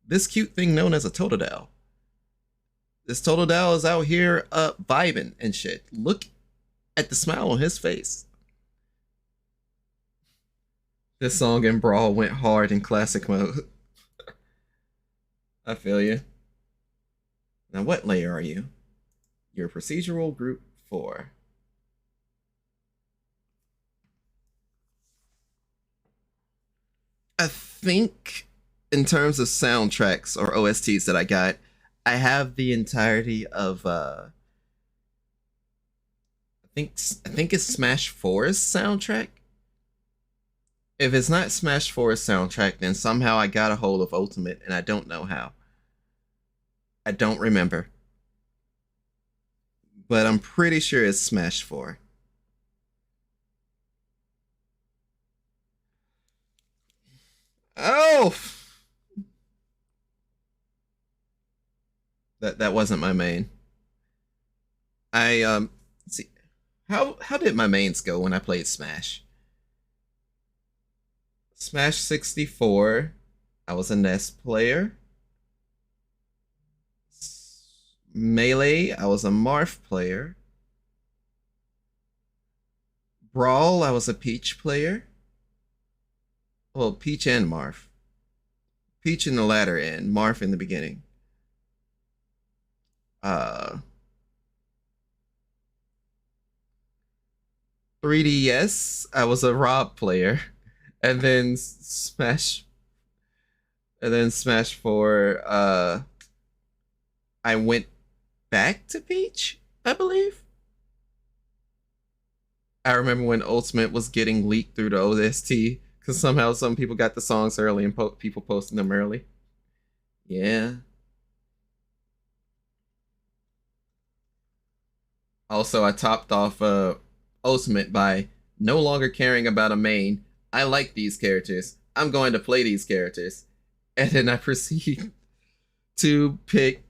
this cute thing known as a Totodile. This Totodile is out here vibing and shit. Look at the smile on his face. This song in Brawl went hard in classic mode. I feel you. Now, what layer are you? You're procedural group 4. I think in terms of soundtracks or OSTs that I got, I have the entirety of I think it's Smash 4's soundtrack. If it's not Smash 4's soundtrack, then somehow I got a hold of Ultimate and I don't know how. I don't remember. But I'm pretty sure it's Smash 4. Oh! That wasn't my main. I see how did my mains go when I played Smash? Smash 64, I was a NES player. Melee, I was a Marth player. Brawl, I was a Peach player. Well, Peach and Marth. Peach in the latter end, Marth in the beginning. 3DS, I was a Rob player. And then Smash 4, I went back to Peach, I believe. I remember when Ultimate was getting leaked through the OST because somehow some people got the songs early and people posting them early. Yeah. Also, I topped off Ultimate by no longer caring about a main. I like these characters. I'm going to play these characters. And then I proceed to pick,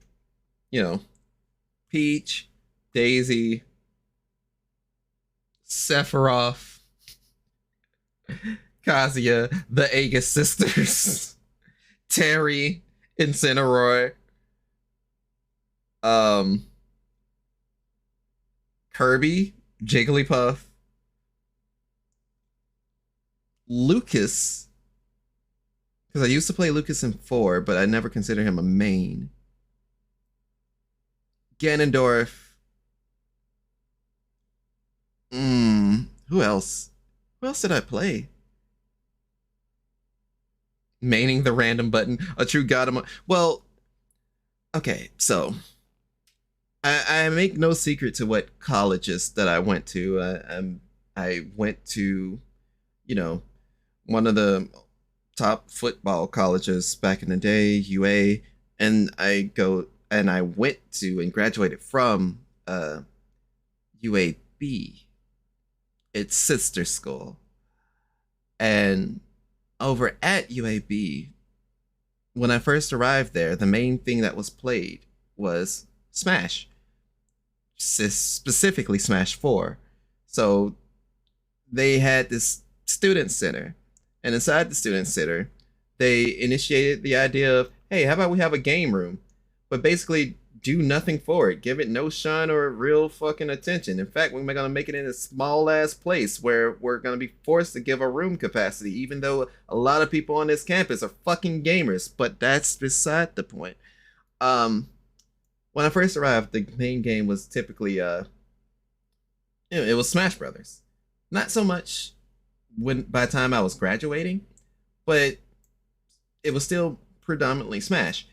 Peach, Daisy, Sephiroth, Kazuya, the Aegis sisters, Terry, Incineroar, Kirby, Jigglypuff, Lucas, because I used to play Lucas in 4, but I never considered him a main. Ganondorf. Who else? Who else did I play? Maining the random button, a true god among. Well, okay, so I make no secret to what colleges that I went to. I went to, one of the top football colleges back in the day, UA, and I went to and graduated from UAB, its sister school. And over at UAB, when I first arrived there, the main thing that was played was Smash, specifically Smash 4. So they had this student center, and inside the student center, they initiated the idea of, hey, how about we have a game room, but basically do nothing for it, give it no shine or real fucking attention. In fact, we're gonna make it in a small ass place where we're gonna be forced to give a room capacity, even though a lot of people on this campus are fucking gamers. But that's beside the point. When I first arrived, the main game was typically it was Smash Brothers. Not so much by the time I was graduating, but it was still predominantly Smash.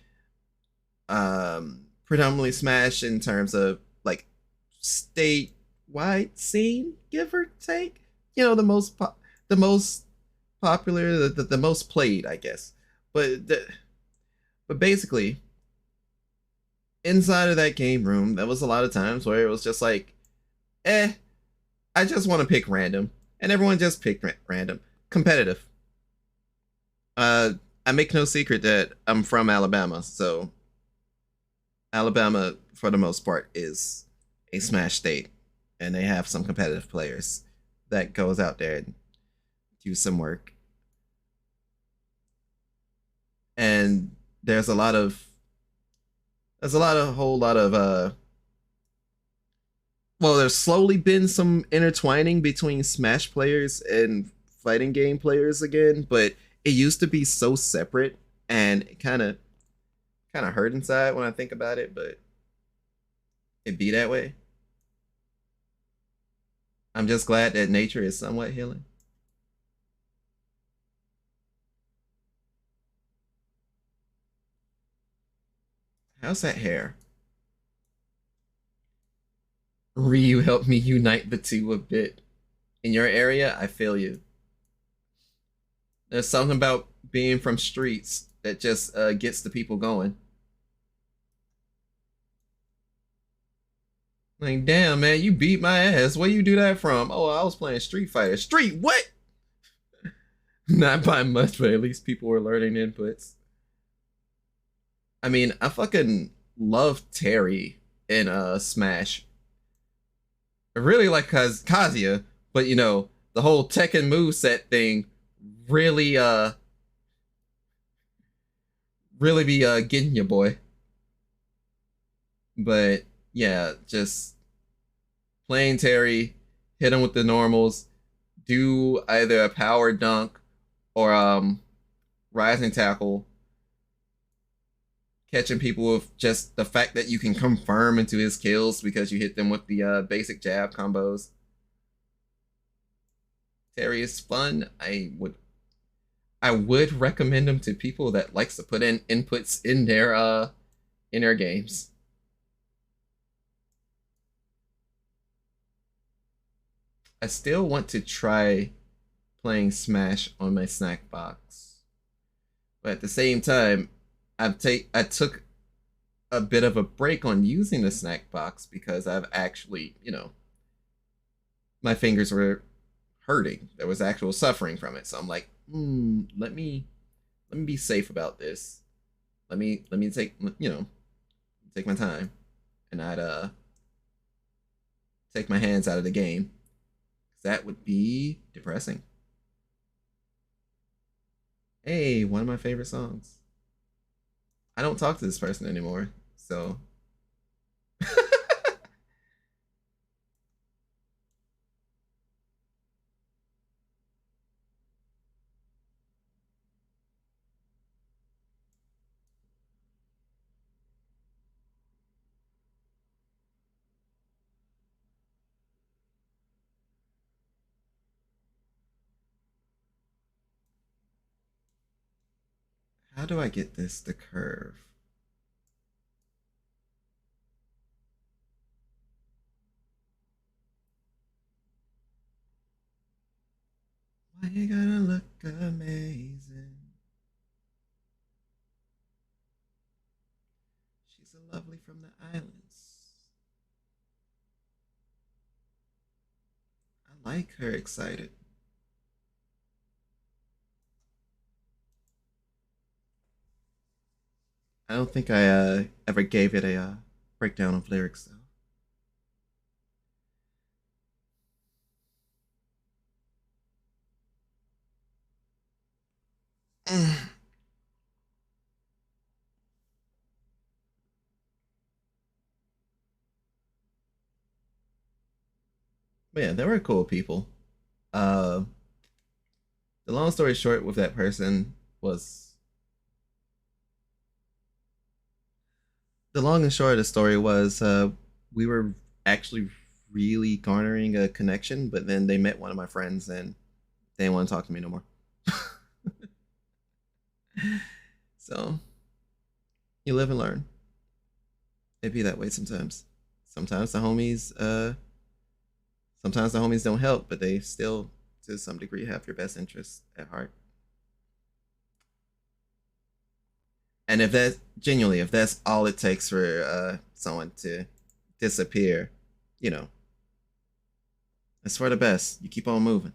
Predominantly Smash in terms of like statewide scene, give or take. The most popular, the most played, I guess. But basically, inside of that game room, there was a lot of times where it was just like, I just want to pick random, and everyone just picked random. Competitive. I make no secret that I'm from Alabama, so Alabama, for the most part, is a Smash state, and they have some competitive players that goes out there and do some work. And there's a whole lot of well, there's slowly been some intertwining between Smash players and fighting game players again, but it used to be so separate and it kind of hurt inside when I think about it, but it be that way. I'm just glad that nature is somewhat healing. How's that hair? Ryu helped me unite the two a bit. In your area, I feel you. There's something about being from streets that just gets the people going. Like, damn, man, you beat my ass. Where you do that from? Oh, I was playing Street Fighter. Street what? Not by much, but at least people were learning inputs. I mean, I fucking love Terry in Smash. I really like Kazuya, but you know, the whole Tekken moveset thing really really be getting you, boy. But yeah, just playing Terry, hit him with the normals, do either a power dunk or rising tackle, catching people with just the fact that you can confirm into his kills because you hit them with the basic jab combos. Terry is fun. I would recommend him to people that likes to put in inputs in their games. I still want to try playing Smash on my snack box. But at the same time, I took a bit of a break on using the snack box because I've actually, you know, my fingers were hurting. There was actual suffering from it. So I'm like, let me be safe about this. Let me take, you know, take my time and not take my hands out of the game. That would be depressing. Hey, one of my favorite songs. I don't talk to this person anymore, so. How do I get this to curve? Why you gotta look amazing? She's a lovely from the islands. I like her excited. I don't think I ever gave it a breakdown of lyrics though. But yeah, they were cool people. Uh, the long story short with that person was the long and short of the story was we were actually really garnering a connection, but then they met one of my friends and they didn't want to talk to me no more. So you live and learn. It be that way sometimes. Sometimes the homies don't help, but they still to some degree have your best interests at heart. And if that's genuinely, if that's all it takes for someone to disappear, you know, it's for the best. You keep on moving.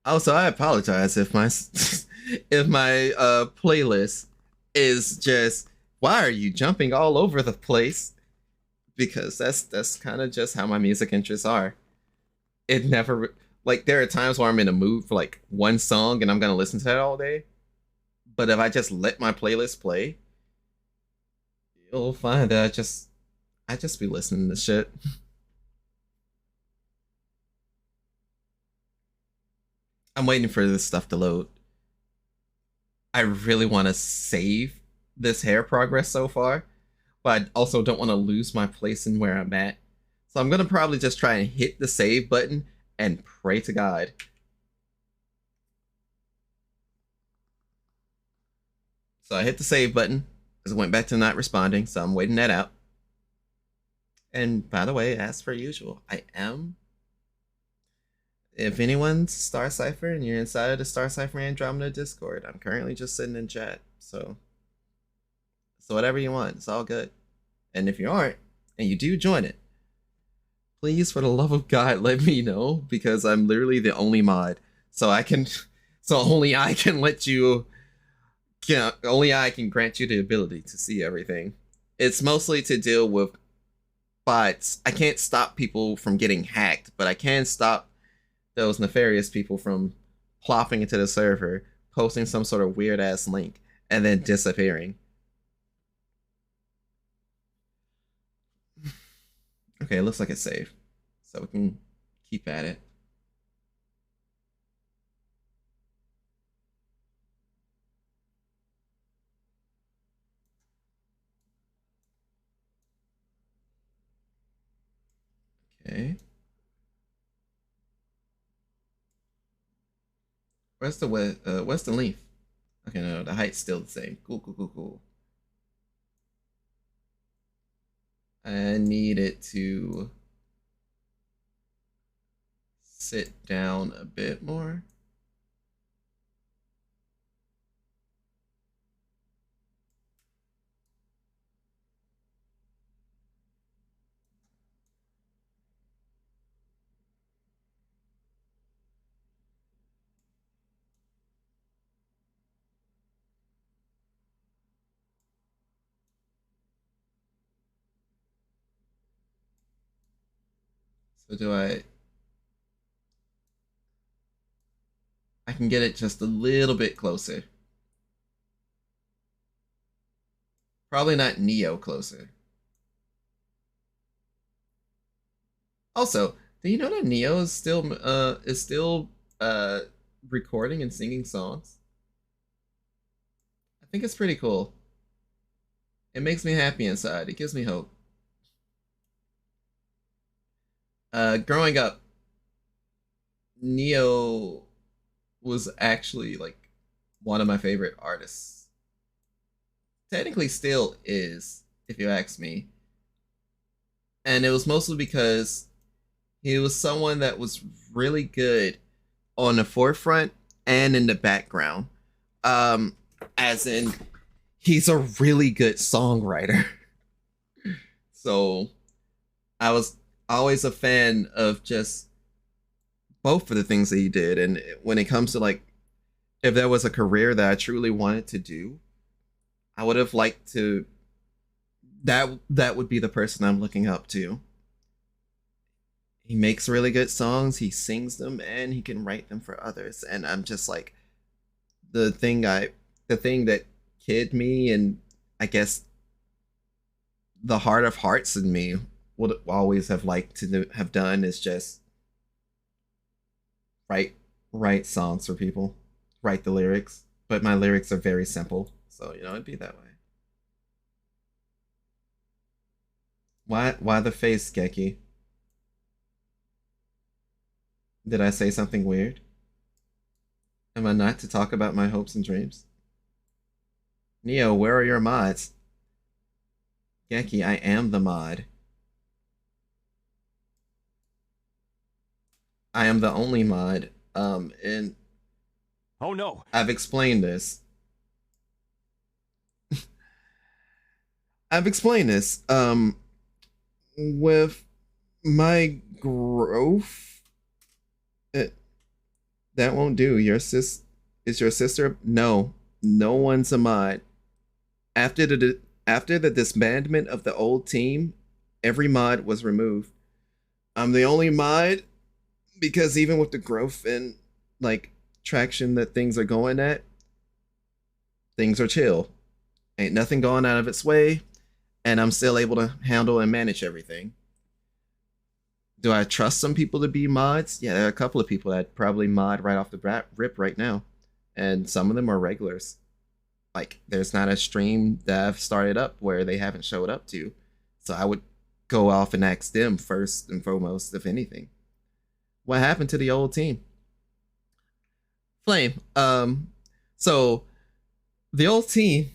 Also, I apologize if my if my playlist is just why are you jumping all over the place? Because that's kind of just how my music interests are. It never like there are times where I'm in a mood for like one song and I'm gonna listen to that all day. But if I just let my playlist play, you'll find that I just be listening to shit. I'm waiting for this stuff to load. I really want to save this hair progress so far, but I also don't want to lose my place in where I'm at. So I'm gonna probably just try and hit the save button and pray to God. So I hit the save button because it went back to not responding, so I'm waiting that out. And by the way, as per usual, I am. If anyone's Star Cipher and you're inside of the Star Cipher Andromeda Discord, I'm currently just sitting in chat. So whatever you want, it's all good. And if you aren't, and you do join it, please, for the love of God, let me know, because I'm literally the only mod. So only I can let you, only I can grant you the ability to see everything. It's mostly to deal with bots. I can't stop people from getting hacked, but I can stop those nefarious people from plopping into the server, posting some sort of weird ass link, and then disappearing. Okay, it looks like it's safe. So we can keep at it. Okay. Where's the length? Okay, no, the height's still the same. Cool. I need it to sit down a bit more. So I can get it just a little bit closer. Probably not Neo closer. Also, do you know that Neo is still recording and singing songs? I think it's pretty cool. It makes me happy inside. It gives me hope. Growing up, Neo was actually like one of my favorite artists. Technically still is, if you ask me. And it was mostly because he was someone that was really good on the forefront and in the background. As in, he's a really good songwriter. So I was always a fan of just both of the things that he did. And when it comes to like, if there was a career that I truly wanted to do, I would have liked to. That would be the person I'm looking up to. He makes really good songs, he sings them, and he can write them for others. And I'm just like, the thing that kid me, and I guess the heart of hearts in me would always have liked to have done is just write write songs for people, write the lyrics. But my lyrics are very simple, so it'd be that way. Why the face, Geki? Did I say something weird? Am I not to talk about my hopes and dreams? Neo, where are your mods? Geki, I am the mod. I am the only mod. And oh no, I've explained this. I've explained this. With my growth, that won't do. Is your sister? No, no one's a mod. After the disbandment of the old team, every mod was removed. I'm the only mod because even with the growth and like traction that things are going at, things are chill. Ain't nothing going out of its way, and I'm still able to handle and manage everything. Do I trust some people to be mods? Yeah, there are a couple of people that probably mod right off the bat rip right now, and some of them are regulars. Like, there's not a stream that I've started up where they haven't showed up to, so I would go off and ask them first and foremost, if anything. What happened to the old team? Flame. So the old team.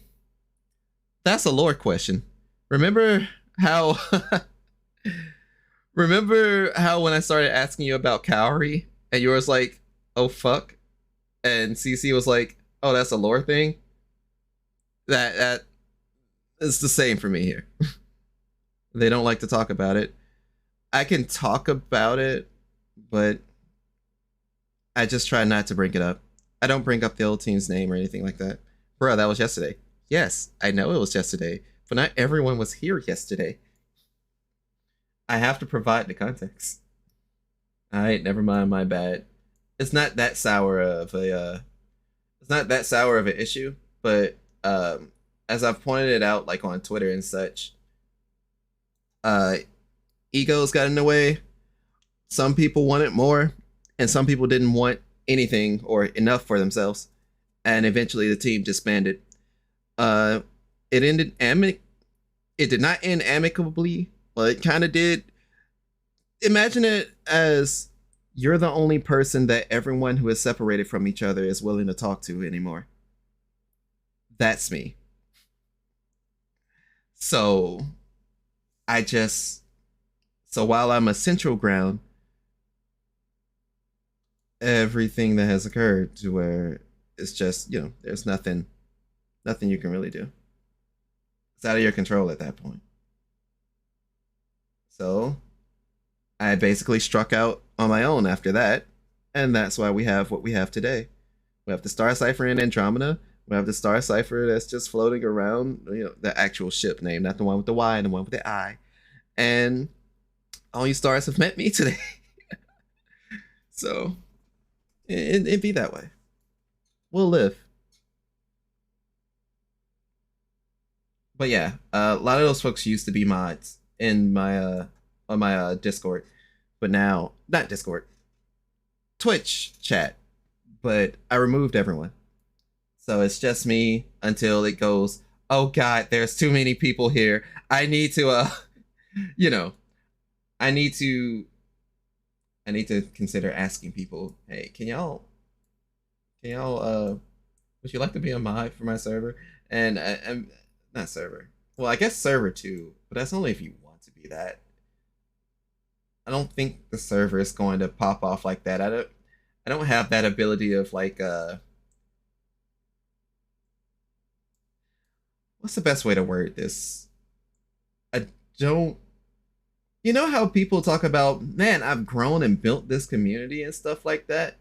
That's a lore question. Remember how? Remember how when I started asking you about Cowrie and you was like, "Oh fuck," and CC was like, "Oh, that's a lore thing." That is the same for me here. They don't like to talk about it. I can talk about it, but I just try not to bring it up. I don't bring up the old team's name or anything like that. Bro, that was yesterday. Yes, I know it was yesterday, but not everyone was here yesterday. I have to provide the context. Alright, never mind, my bad. It's not that sour of a it's not that sour of an issue, but as I've pointed it out like on Twitter and such, uh egos got in the way. Some people wanted more, and some people didn't want anything or enough for themselves. And eventually the team disbanded. Uh it it did not end amicably. Well, it kind of did. Imagine it as you're the only person that everyone who is separated from each other is willing to talk to anymore. That's me. So I just so while I'm a central ground, everything that has occurred to where it's just, there's nothing you can really do. It's out of your control at that point. So I basically struck out on my own after that, and that's why we have what we have today. We have the Star Cipher in Andromeda. We have the Star Cipher that's just floating around, the actual ship name, not the one with the Y and the one with the I. And all you stars have met me today. So it be that way. We'll live. But yeah, a lot of those folks used to be mods in my on my Discord, but now not Discord, Twitch chat. But I removed everyone, so it's just me until it goes. Oh God, there's too many people here. I need to you know, I need to consider asking people, hey, would you like to be a mod for my server? And I'm not server. Well, I guess server too, but that's only if you want to be that. I don't think the server is going to pop off like that. I don't have that ability of like what's the best way to word this? I don't You know how people talk about, man, I've grown and built this community and stuff like that?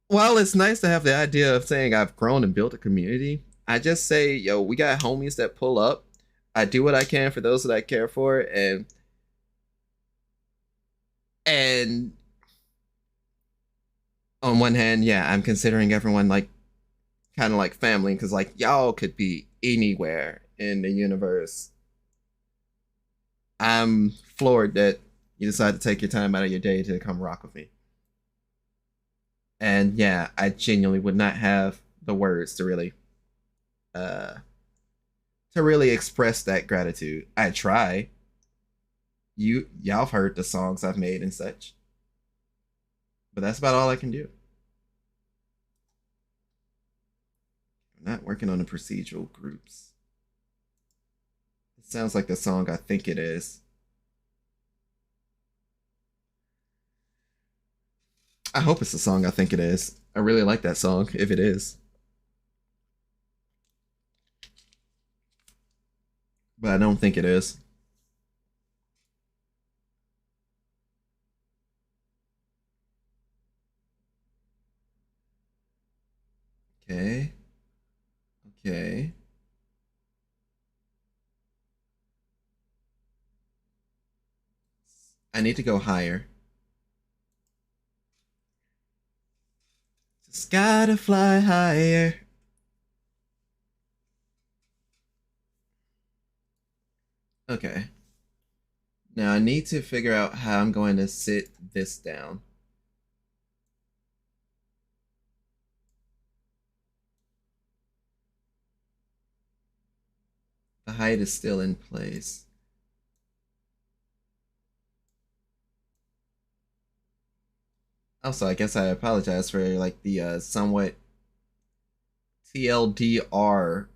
While it's nice to have the idea of saying I've grown and built a community, I just say, yo, we got homies that pull up. I do what I can for those that I care for, and on one hand, yeah, I'm considering everyone like kind of like family because like y'all could be anywhere in the universe. I'm floored that you decided to take your time out of your day to come rock with me. And yeah, I genuinely would not have the words uh to really express that gratitude. I try. Y'all have heard the songs I've made and such. But that's about all I can do. I'm not working on the procedural groups. It sounds like the song I think it is. I hope it's the song I think it is. I really like that song, if it is. But I don't think it is. Okay. Okay. I need to go higher. Just gotta fly higher. Okay. Now I need to figure out how I'm going to sit this down. The height is still in place. Also, I guess I apologize for like the somewhat TLDR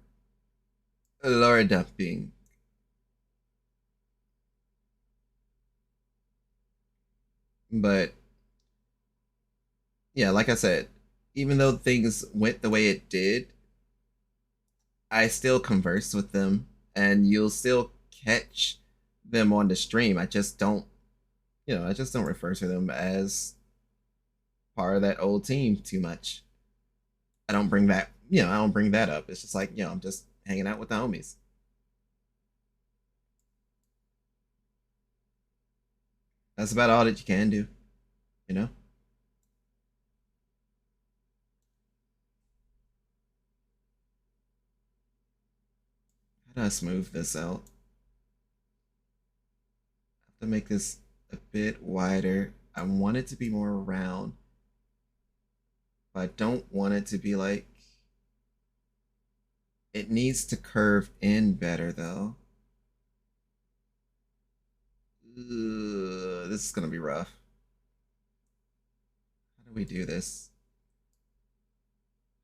lower dumping. But yeah, like I said, even though things went the way it did, I still converse with them and you'll still catch them on the stream. I just don't, I just don't refer to them as part of that old team too much. I don't bring that, I don't bring that up. It's just like, I'm just hanging out with the homies. That's about all that you can do, you know? How do I smooth this out? I have to make this a bit wider. I want it to be more round, but I don't want it to be like, it needs to curve in better though. Ugh, this is gonna be rough. How do we do this?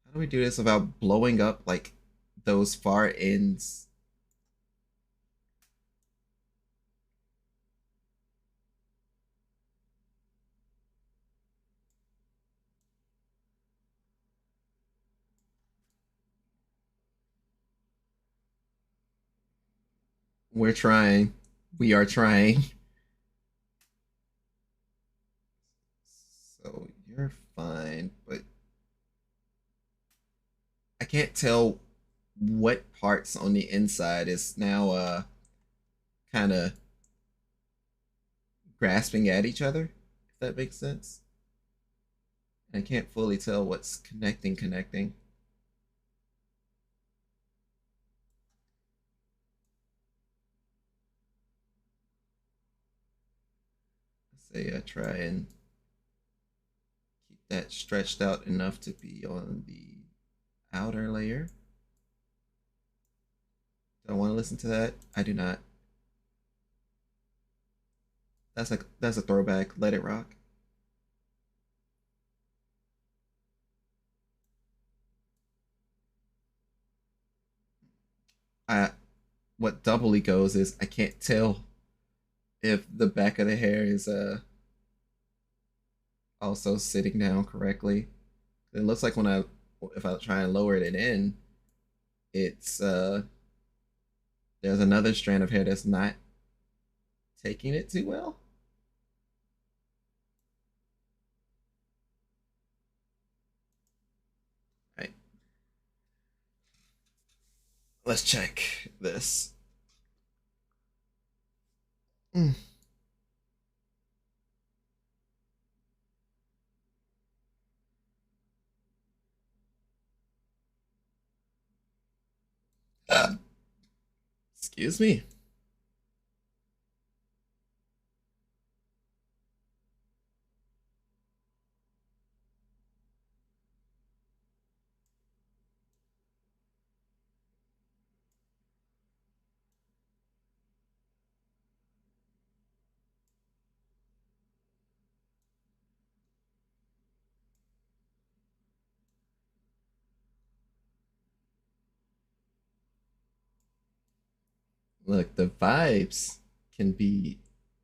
How do we do this without blowing up like those far ends? We're trying. We are trying. So you're fine, but I can't tell what parts on the inside is now kind of grasping at each other, if that makes sense. I can't fully tell what's connecting. Let's say I try and keep that stretched out enough to be on the outer layer. Do I want to listen to that? I do not. That's a throwback. Let it rock. I what doubly goes is I can't tell if the back of the hair is also sitting down correctly. It looks like when I if I try and lower it in, it's there's another strand of hair that's not taking it too well. All right, let's check this. Mm. Uh, excuse me. Look, the vibes can be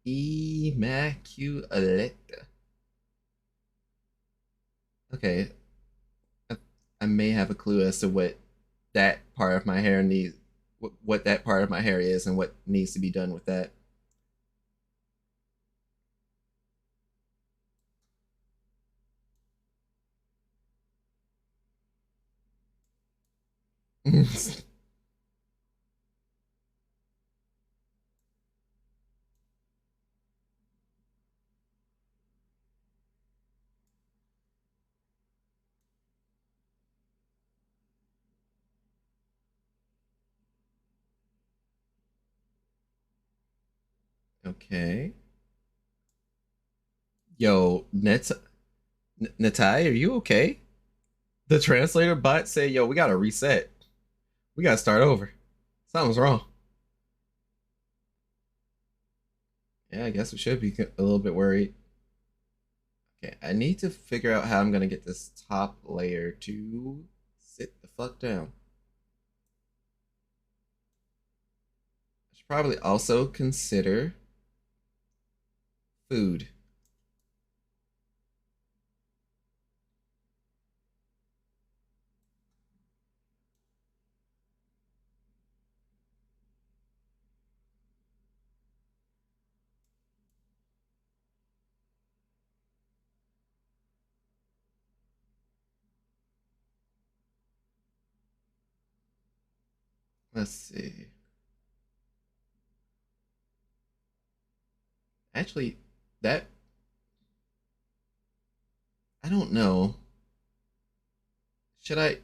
immaculate. Okay, I, I may have a clue as to what that part of my hair needs, what that part of my hair is, and what needs to be done with that. Okay. Yo, Natai, are you okay? The translator bot said, yo, we gotta reset. We gotta start over. Something's wrong. Yeah, I guess we should be a little bit worried. Okay, I need to figure out how I'm gonna get this top layer to sit the fuck down. I should probably also consider food. Let's see. Actually, that I don't know. Should I?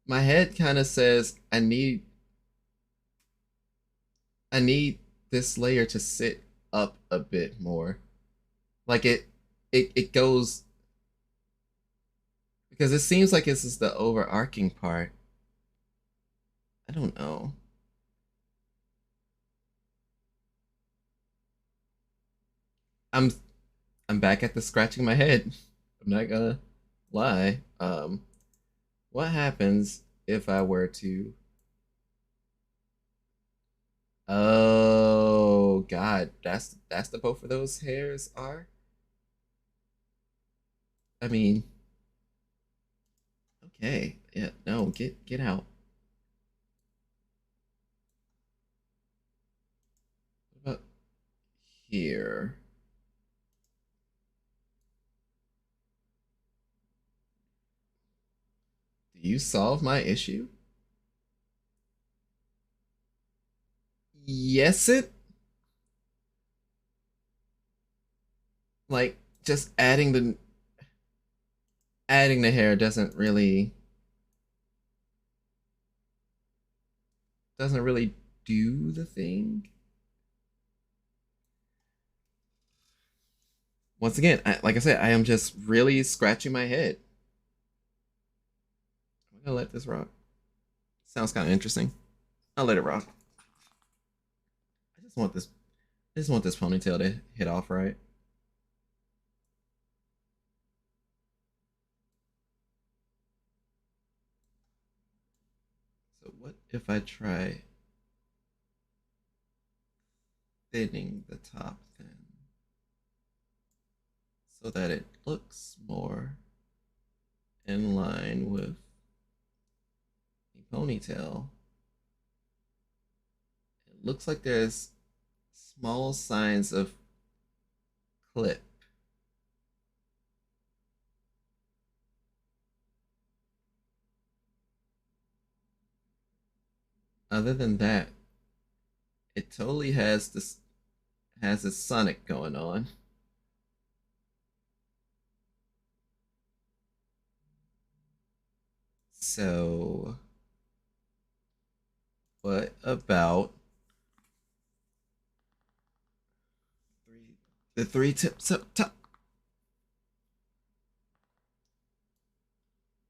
My head kind of says I need this layer to sit up a bit more. Like it goes because it seems like this is the overarching part. I don't know. I'm I'm back at the scratching my head. I'm not gonna lie. What happens if I were to? Oh God, that's the both of those hairs are. I mean, okay, yeah, no, get out. What about here? Do you solve my issue? Yes, it like just adding the hair doesn't really do the thing. Once again, like I said, I am just really scratching my head. I'm gonna let this rock. Sounds kind of interesting. I'll let it rock. I just want this. I just want this ponytail to hit off right. So what if I try thinning the top thin so that it looks more in line with the ponytail? It looks like there's small signs of clip. Other than that, it totally has this Sonic going on. So what about the three tips up top?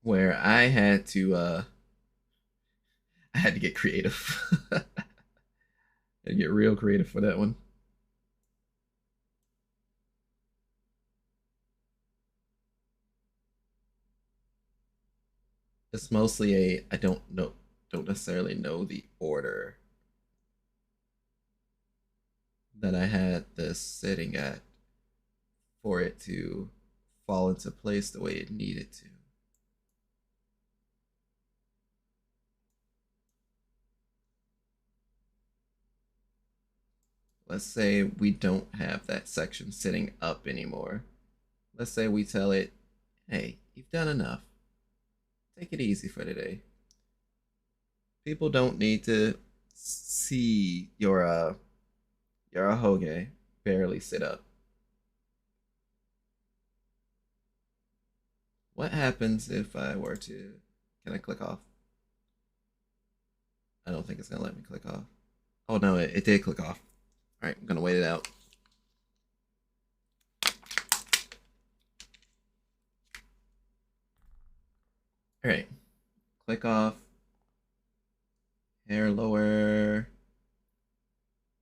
Where I had to get creative. And get real creative for that one. It's mostly I don't necessarily know the order that I had this sitting at for it to fall into place the way it needed to. Let's say we don't have that section sitting up anymore. Let's say we tell it, hey, you've done enough. Take it easy for today. People don't need to see your ahoge barely sit up. What happens if I were to? Can I click off? I don't think it's gonna let me click off. Oh no, it did click off. All right, I'm gonna wait it out. All right, click off. Hair lower.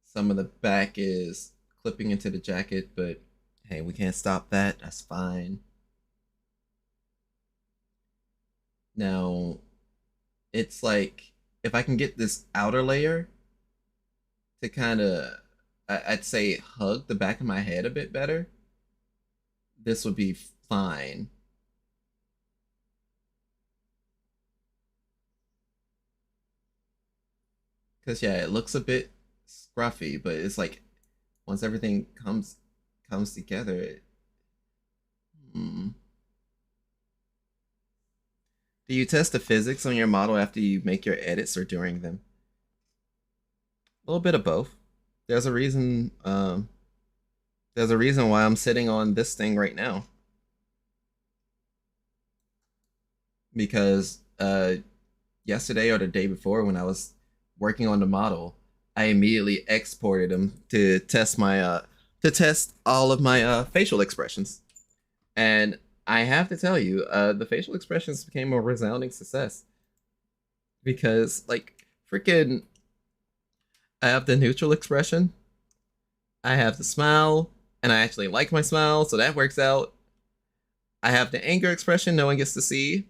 Some of the back is clipping into the jacket, but hey, we can't stop that. That's fine. Now, it's like if I can get this outer layer to kind of, I'd say, hug the back of my head a bit better, this would be fine. Because yeah, it looks a bit scruffy, but it's like once everything comes together, hmm. Do you test the physics on your model after you make your edits or during them? A little bit of both. There's a reason. There's a reason why I'm sitting on this thing right now. Because yesterday or the day before, when I was working on the model, I immediately exported them to test all of my facial expressions, and I have to tell you, the facial expressions became a resounding success because, like, freaking, I have the neutral expression, I have the smile, and I actually like my smile, so that works out. I have the anger expression, no one gets to see,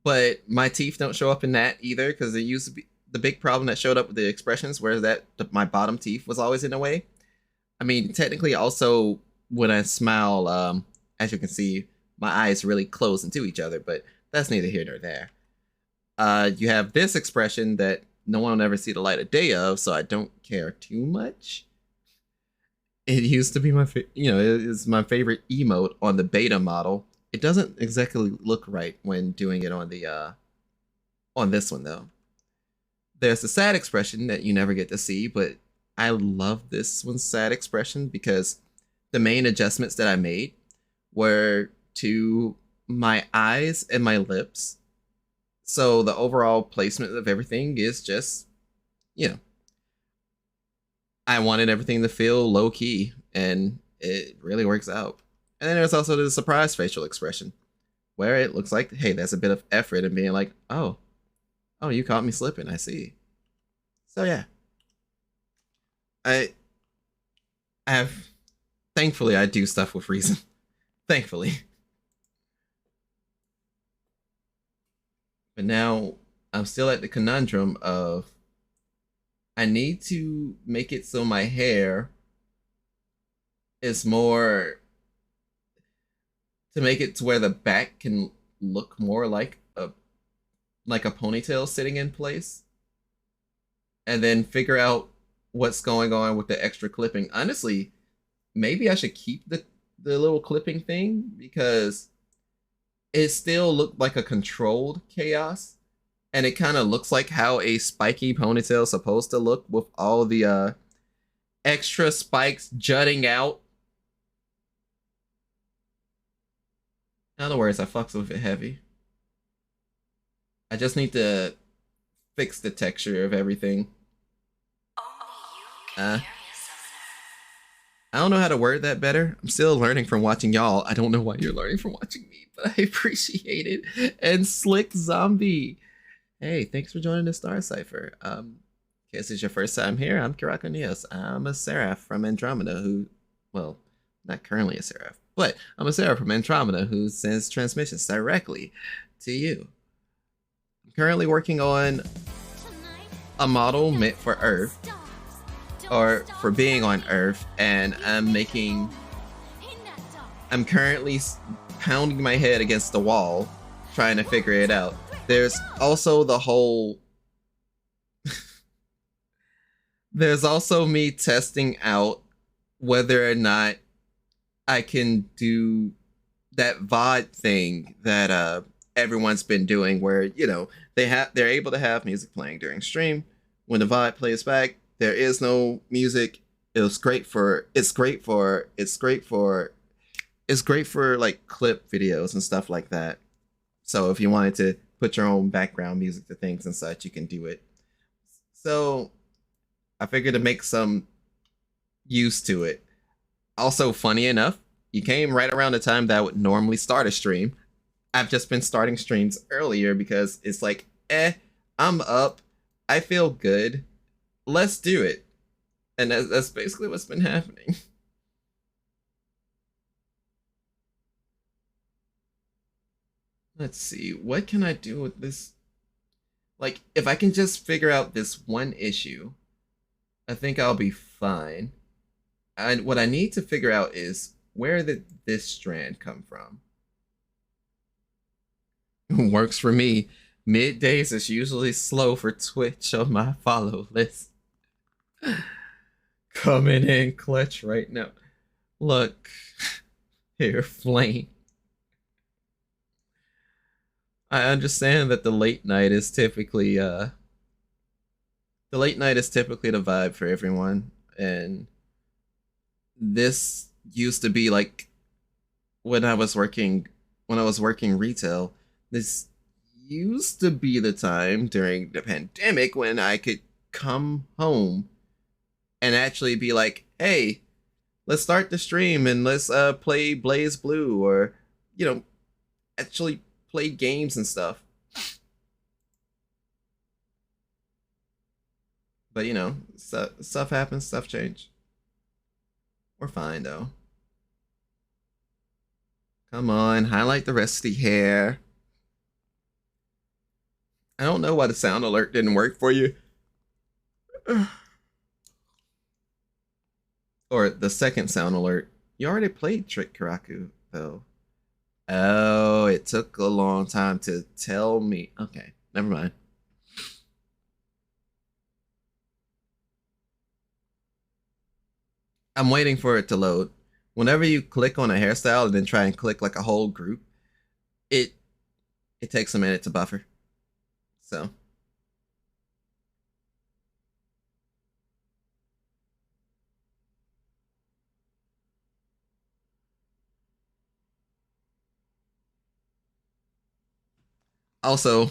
but my teeth don't show up in that either because it used to be the big problem that showed up with the expressions, whereas my bottom teeth was always in the way. I mean, technically, also when I smile, as you can see, my eyes really close into each other, but that's neither here nor there. You have this expression that no one will ever see the light of day of, so I don't care too much. It used to be it's my favorite emote on the beta model. It doesn't exactly look right when doing it on the on this one though. There's the sad expression that you never get to see, but I love this one's sad expression because the main adjustments that I made were to my eyes and my lips. So the overall placement of everything is just, you know, I wanted everything to feel low key, and it really works out. And then there's also the surprise facial expression, where it looks like, hey, there's a bit of effort in being like, oh, you caught me slipping, I see. So yeah, I have, thankfully, I do stuff with reason. Thankfully. But now I'm still at the conundrum of I need to make it so my hair is more, to make it to where the back can look more like a ponytail sitting in place, and then figure out what's going on with the extra clipping. Honestly, maybe I should keep the little clipping thing because it still looked like a controlled chaos, and it kind of looks like how a spiky ponytail is supposed to look with all the extra spikes jutting out. In other words, I fucks with it heavy. I just need to fix the texture of everything. I don't know how to word that better. I'm still learning from watching y'all. I don't know why you're learning from watching me, but I appreciate it. And Slick Zombie, hey, thanks for joining the Star Cipher. In case it's your first time here, I'm Kirako Neos. I'm a Seraph from Andromeda who, well, not currently a Seraph, but I'm a Seraph from Andromeda who sends transmissions directly to you. I'm currently working on a model meant for Earth, or for being on Earth, and I'm currently pounding my head against the wall trying to figure it out. There's also the whole there's also me testing out whether or not I can do that VOD thing that everyone's been doing, where, you know, they're able to have music playing during stream. When the VOD plays back, there is no music. It's great for like clip videos and stuff like that. So if you wanted to put your own background music to things and such, you can do it. So I figured to make some use to it. Also, funny enough, you came right around the time that I would normally start a stream. I've just been starting streams earlier because it's like, I'm up. I feel good. Let's do it. And that's basically what's been happening. Let's see. What can I do with this? Like, if I can just figure out this one issue, I think I'll be fine. And what I need to figure out is where did this strand come from? Works for me. Middays is usually slow for Twitch on my follow list. Coming in clutch right now. Look, here, Flame. I understand that the late night is typically the vibe for everyone, and this used to be like when I was working retail. This used to be the time during the pandemic when I could come home and actually be like, hey, let's start the stream and let's play Blaze Blue, or actually play games and stuff. But stuff happens, stuff change. We're fine though. Come on, highlight the rest of the hair. I don't know why the sound alert didn't work for you. Or the second sound alert. You already played Trick Karaku, though. Oh, it took a long time to tell me. Okay, never mind. I'm waiting for it to load. Whenever you click on a hairstyle and then try and click like a whole group, it takes a minute to buffer. So. Also,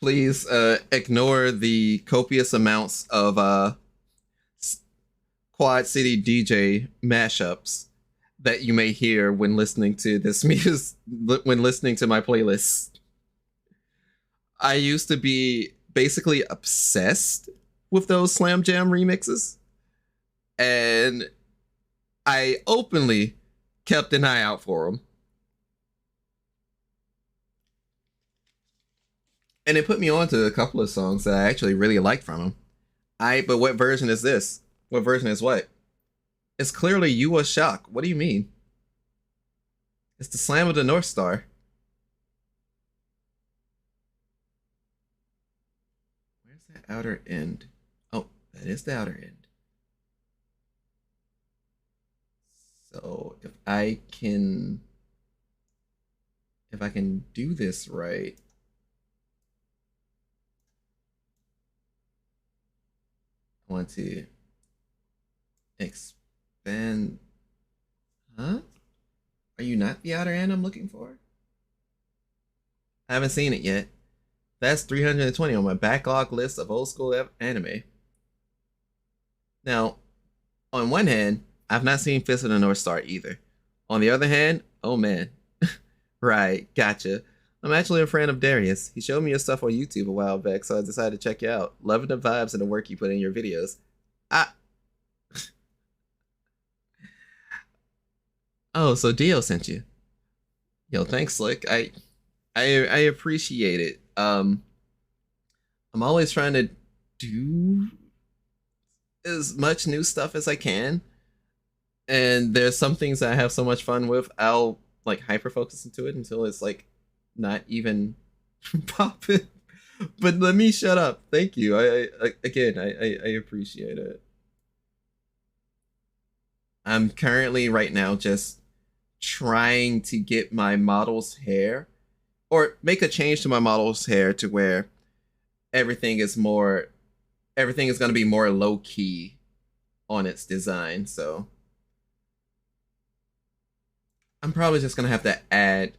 please ignore the copious amounts of Quad City DJ mashups that you may hear when listening to this music, when listening to my playlists. I used to be basically obsessed with those Slam Jam remixes, and I openly kept an eye out for them. And it put me on to a couple of songs that I actually really liked from him. But what version is this? What version is what? It's clearly You Was Shock. What do you mean? It's the Slam of the North Star. Where's that outer end? Oh, that is the outer end. So if I can do this right. I want to expand. Huh? Are you not the outer end I'm looking for? I haven't seen it yet. That's 320 on my backlog list of old school anime. Now, on one hand, I've not seen Fist of the North Star either. On the other hand, oh man. Right, gotcha. I'm actually a friend of Darius. He showed me your stuff on YouTube a while back, so I decided to check you out. Loving the vibes and the work you put in your videos. Oh, so Dio sent you. Yo, thanks, Slick. I appreciate it. I'm always trying to do as much new stuff as I can. And there's some things that I have so much fun with, I'll like hyper focus into it until it's like not even popping. But let me shut up. Thank you. I appreciate it. I'm currently right now just trying to get my model's hair, or make a change to my model's hair to where everything is going to be more low key on its design. So I'm probably just going to have to add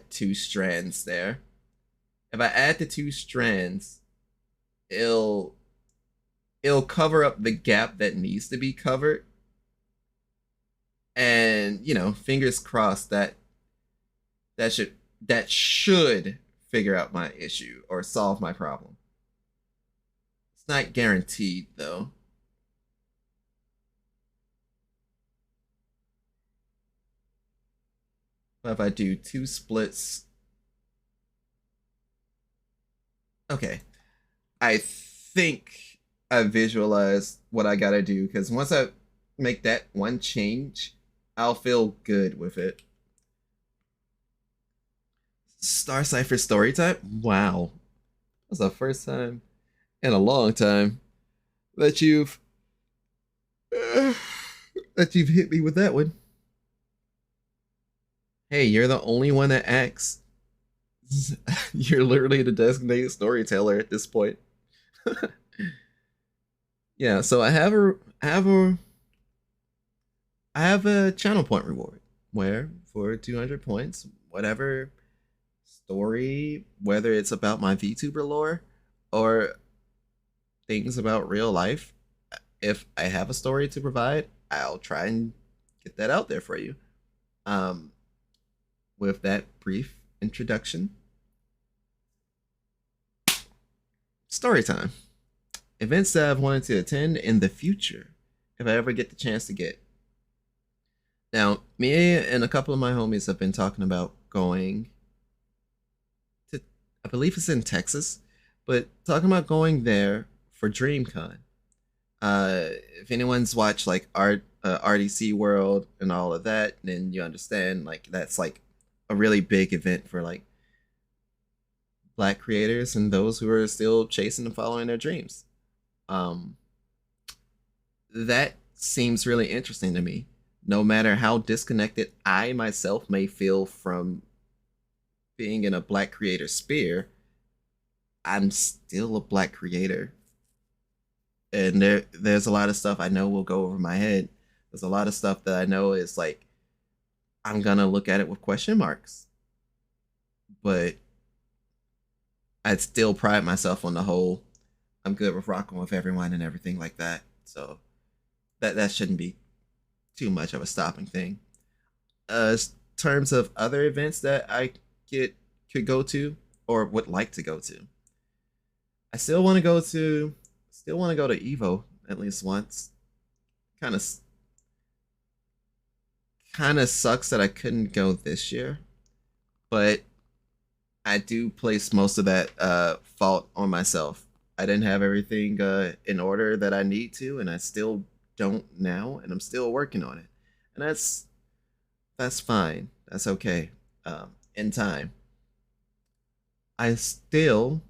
2 strands there. If I add the 2 strands, it'll it'll cover up the gap that needs to be covered, and fingers crossed that should that should figure out my issue or solve my problem. It's not guaranteed though. But if I do two splits, okay, I think I visualized what I gotta do, because once I make that one change, I'll feel good with it. Star Cipher story time? Wow. That's the first time in a long time that you've hit me with that one. Hey, you're the only one that acts. You're literally the designated storyteller at this point. Yeah, so I have a channel point reward where for 200 points, whatever story, whether it's about my VTuber lore or things about real life, if I have a story to provide, I'll try and get that out there for you. With that brief introduction, story time. Events that I've wanted to attend in the future, if I ever get the chance to get. Now, me and a couple of my homies have been talking about going to, I believe it's in Texas, but talking about going there for DreamCon. If anyone's watched like RDC World and all of that, then you understand like that's like a really big event for like Black creators and those who are still chasing and following their dreams. Um, that seems really interesting to me. No matter how disconnected I myself may feel from being in a Black creator sphere, I'm still a Black creator. And there's a lot of stuff I know will go over my head. There's a lot of stuff that I know is like I'm gonna look at it with question marks. But I'd still pride myself on the whole. I'm good with rocking with everyone and everything like that. So that shouldn't be too much of a stopping thing. Terms of other events that I could go to or would like to go to, I still want to go to Evo at least once. Kind of sucks that I couldn't go this year, but I do place most of that fault on myself. I didn't have everything in order that I need to, and I still don't now, and I'm still working on it. And that's fine. That's okay. In time. I still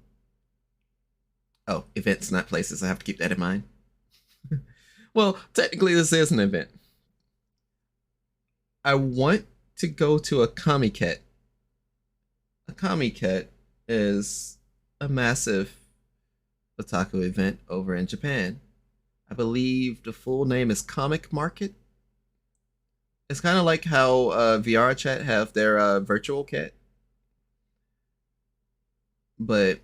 events, not places. I have to keep that in mind. Well, technically this is an event. I want to go to a Kamiket. A Kamiket is a massive otaku event over in Japan. I believe the full name is Comic Market. It's kind of like how VR Chat have their virtual cat. But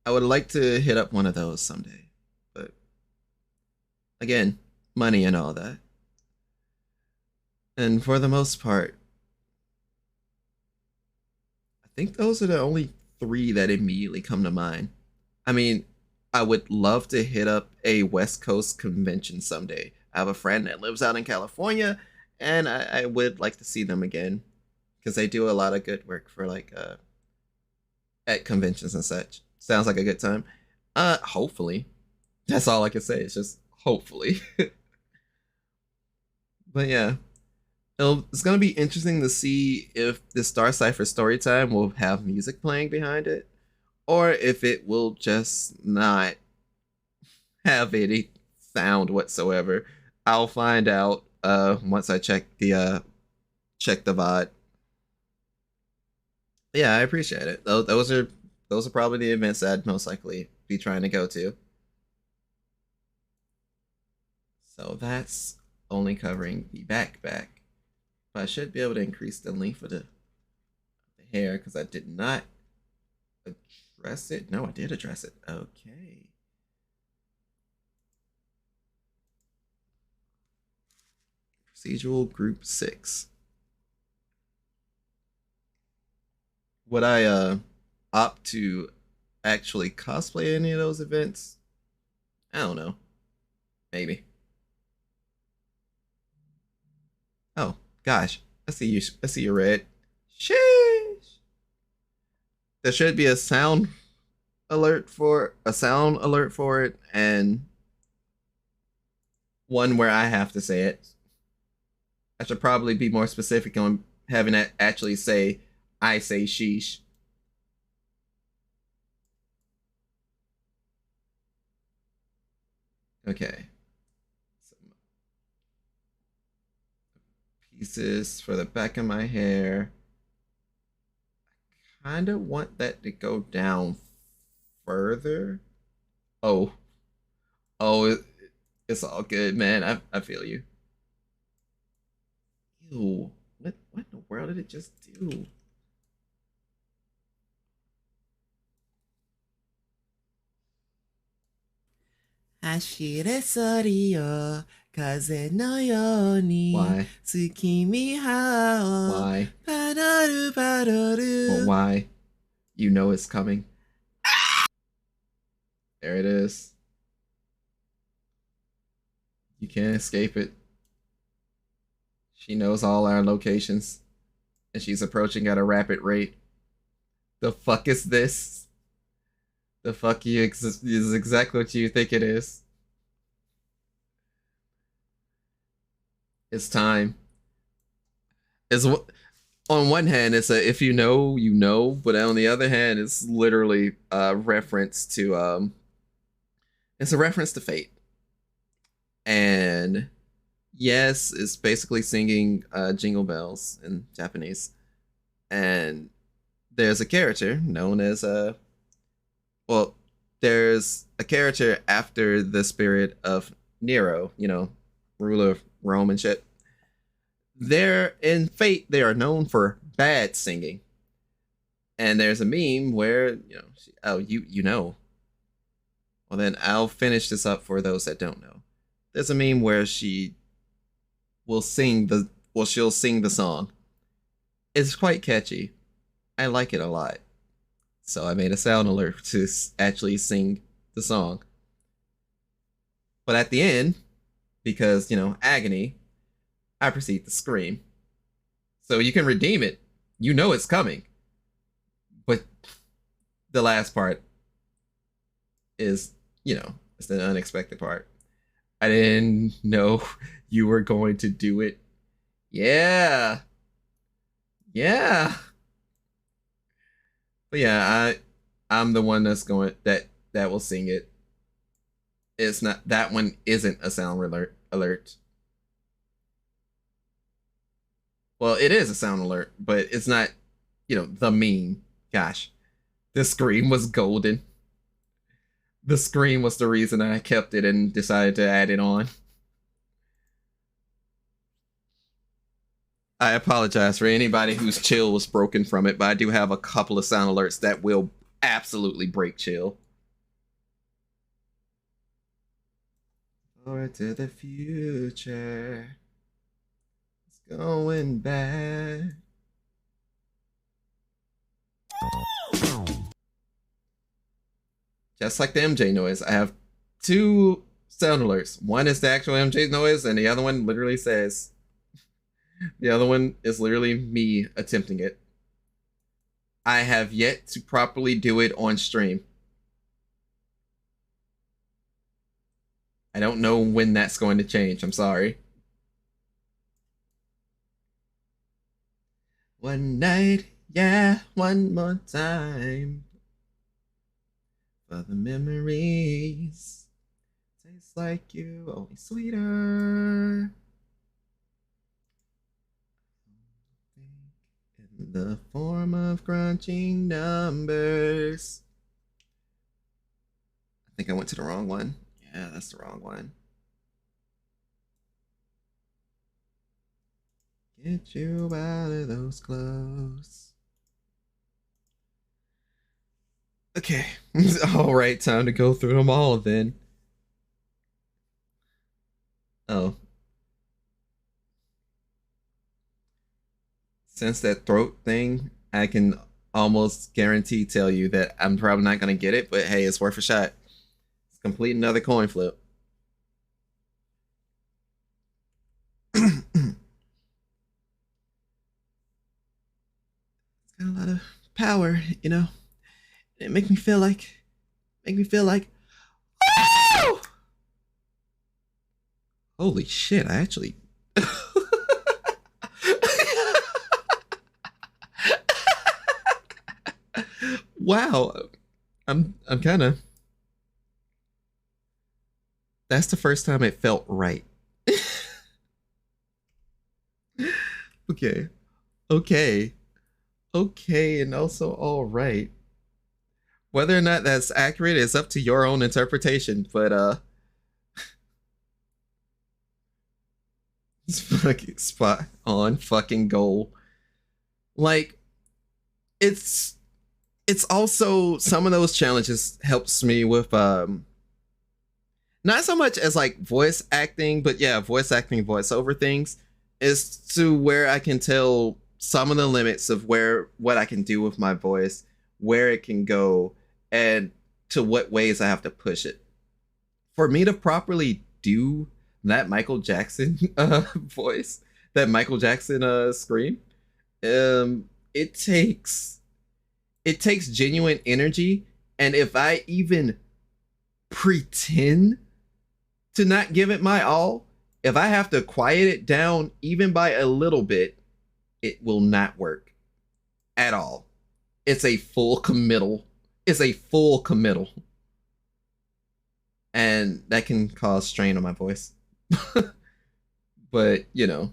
I would like to hit up one of those someday. But again, money and all that. And for the most part, I think those are the only three that immediately come to mind. I mean, I would love to hit up a West Coast convention someday. I have a friend that lives out in California, and I would like to see them again because they do a lot of good work for like at conventions and such. Sounds like a good time. Hopefully. That's all I can say. It's just hopefully. But yeah, it's gonna be interesting to see if the Star Cipher Storytime will have music playing behind it, or if it will just not have any sound whatsoever. I'll find out once I check the VOD. Yeah, I appreciate it. Those are probably the events I'd most likely be trying to go to. So that's only covering the backpack. But I should be able to increase the length of the hair because I did not address it. No, I did address it. Okay. Procedural Group 6. Would I opt to actually cosplay any of those events? I don't know. Maybe. Oh gosh, I see you. I see you, Red. Sheesh. There should be a sound alert for it, and one where I have to say it. I should probably be more specific on having it actually say, "I say sheesh." Okay. Some pieces for the back of my hair. Kind of want that to go down further. Oh, oh, it's all good, man. I feel you. Ew, what in the world did it just do? Why? Why? Well, why? You know it's coming. There it is. You can't escape it. She knows all our locations, and she's approaching at a rapid rate. The fuck is this? The fuck is exactly what you think it is. It's time. It's on one hand, it's a if you know, you know, but on the other hand, it's literally a reference to it's a reference to fate. And yes, it's basically singing jingle bells in Japanese. And there's a character known as well, there's a character after the spirit of Nero, you know, ruler of Rome and shit. They're in Fate, they are known for bad singing. And there's a meme where, you know, oh, you know. Well, then I'll finish this up for those that don't know. There's a meme where she'll sing the song. It's quite catchy. I like it a lot. So I made a sound alert to actually sing the song. But at the end, because, you know, agony, I proceed to scream. So you can redeem it. You know it's coming. But the last part is, you know, it's the unexpected part. I didn't know you were going to do it. Yeah. Yeah. But yeah, I'm the one that's going that will sing it. It's not that one isn't a sound alert. Well, it is a sound alert, but it's not, you know, the meme. Gosh. The scream was golden. The scream was the reason I kept it and decided to add it on. I apologize for anybody whose chill was broken from it, but I do have a couple of sound alerts that will absolutely break chill. Forward to the future. It's going bad. Just like the MJ noise, I have two sound alerts. One is the actual MJ noise, and the other one literally says, the other one is literally me attempting it. I have yet to properly do it on stream. I don't know when that's going to change. I'm sorry. One night, yeah, one more time. For the memories. Tastes like you, only sweeter. In the form of crunching numbers. I think I went to the wrong one. Yeah, that's the wrong one. Get you out of those clothes. Okay. All right, time to go through them all then. Oh. since that throat thing, I can almost guarantee tell you that I'm probably not gonna get it, but hey, it's worth a shot. Let's complete another coin flip. It's got a lot of power, you know. It make me feel like, oh! Holy shit! I actually. Wow, I'm kind of. That's the first time it felt right. Okay, okay, okay, and also all right. Whether or not that's accurate is up to your own interpretation, but it's fucking spot on fucking goal. Like it's it's also some of those challenges helps me with not so much as like voice acting, but yeah, voice acting, voiceover things is to where I can tell some of the limits of where what I can do with my voice, where it can go, and to what ways I have to push it. For me to properly do that Michael Jackson voice, that Michael Jackson scream, it takes genuine energy, and if I even pretend to not give it my all, if I have to quiet it down even by a little bit, it will not work at all. It's a full committal. It's a full committal. And that can cause strain on my voice. But, you know,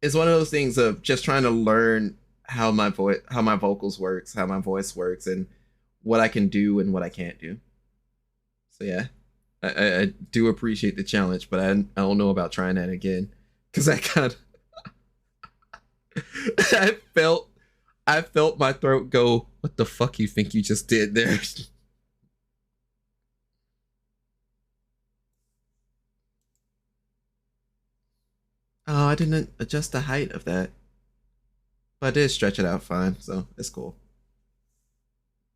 it's one of those things of just trying to learn how my voice, how my vocals works, how my voice works, and what I can do and what I can't do. So yeah, I do appreciate the challenge, but I don't know about trying that again because I kind of I felt my throat go. What the fuck you think you just did there? Oh, I didn't adjust the height of that. But I did stretch it out fine, so it's cool.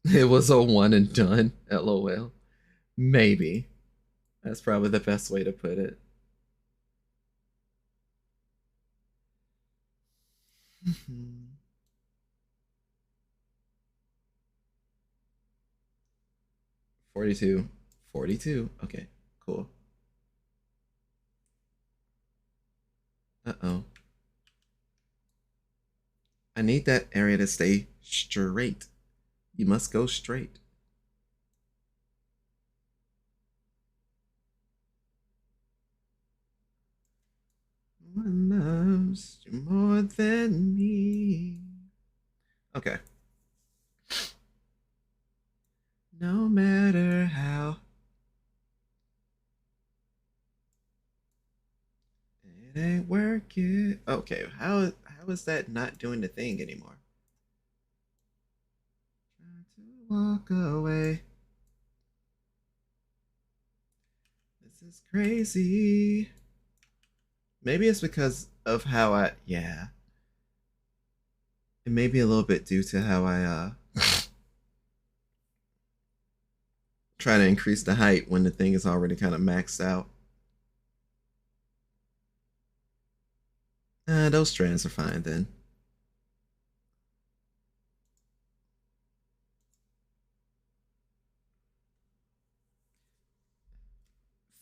It was a one and done, lol. Maybe. That's probably the best way to put it. 42. 42. Okay, cool. Uh-oh. I need that area to stay straight. You must go straight. One loves you more than me. Okay. No matter how it ain't working. Okay, how is that not doing the thing anymore? Try to walk away. This is crazy. Maybe it's because of how yeah. It may be a little bit due to how I try to increase the height when the thing is already kind of maxed out. Those strands are fine then.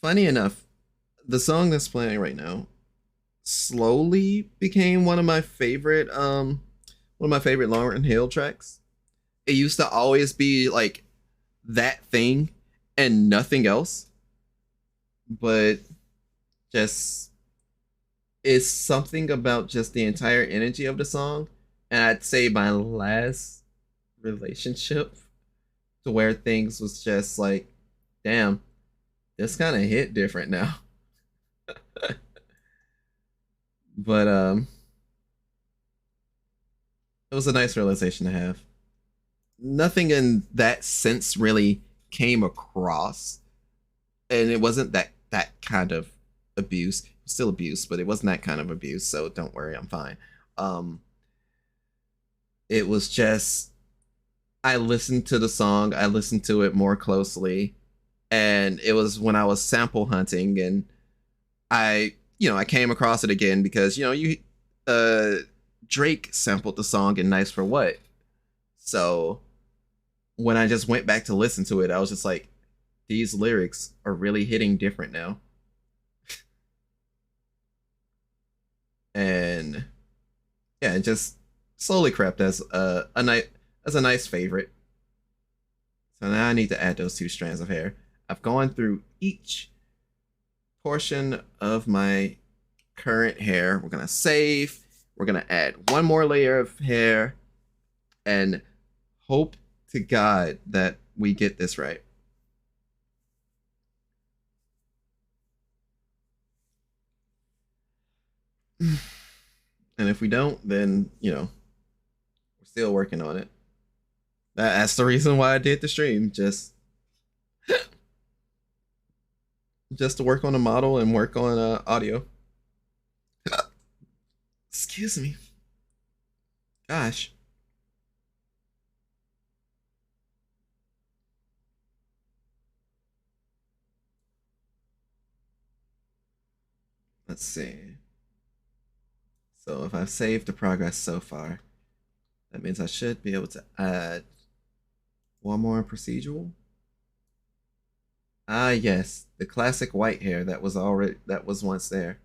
Funny enough, the song that's playing right now slowly became one of my favorite Lauryn Hill tracks. It used to always be like that thing and nothing else. But just it's something about just the entire energy of the song. And I'd say my last relationship to where things was just like, damn, this kind of hit different now. But it was a nice realization to have. Nothing in that sense really came across, and it wasn't that kind of abuse. Still abuse, but it wasn't that kind of abuse. So don't worry, I'm fine. Um, it was just I listened to the song, I listened to it more closely, and it was when I was sample hunting, and I came across it again because you uh Drake sampled the song in Nice for What. So when I just went back to listen to it, I was just like, these lyrics are really hitting different now. And yeah, it just slowly crept as a nice favorite. So now I need to add those two strands of hair. I've gone through each portion of my current hair. We're gonna save. We're gonna add one more layer of hair and hope to God that we get this right. And if we don't, then we're still working on it. That's the reason why I did the stream, just to work on the model and work on audio. Excuse me. Gosh. Let's see. So if I've saved the progress so far, that means I should be able to add one more procedural. Ah, yes, the classic white hair that was once there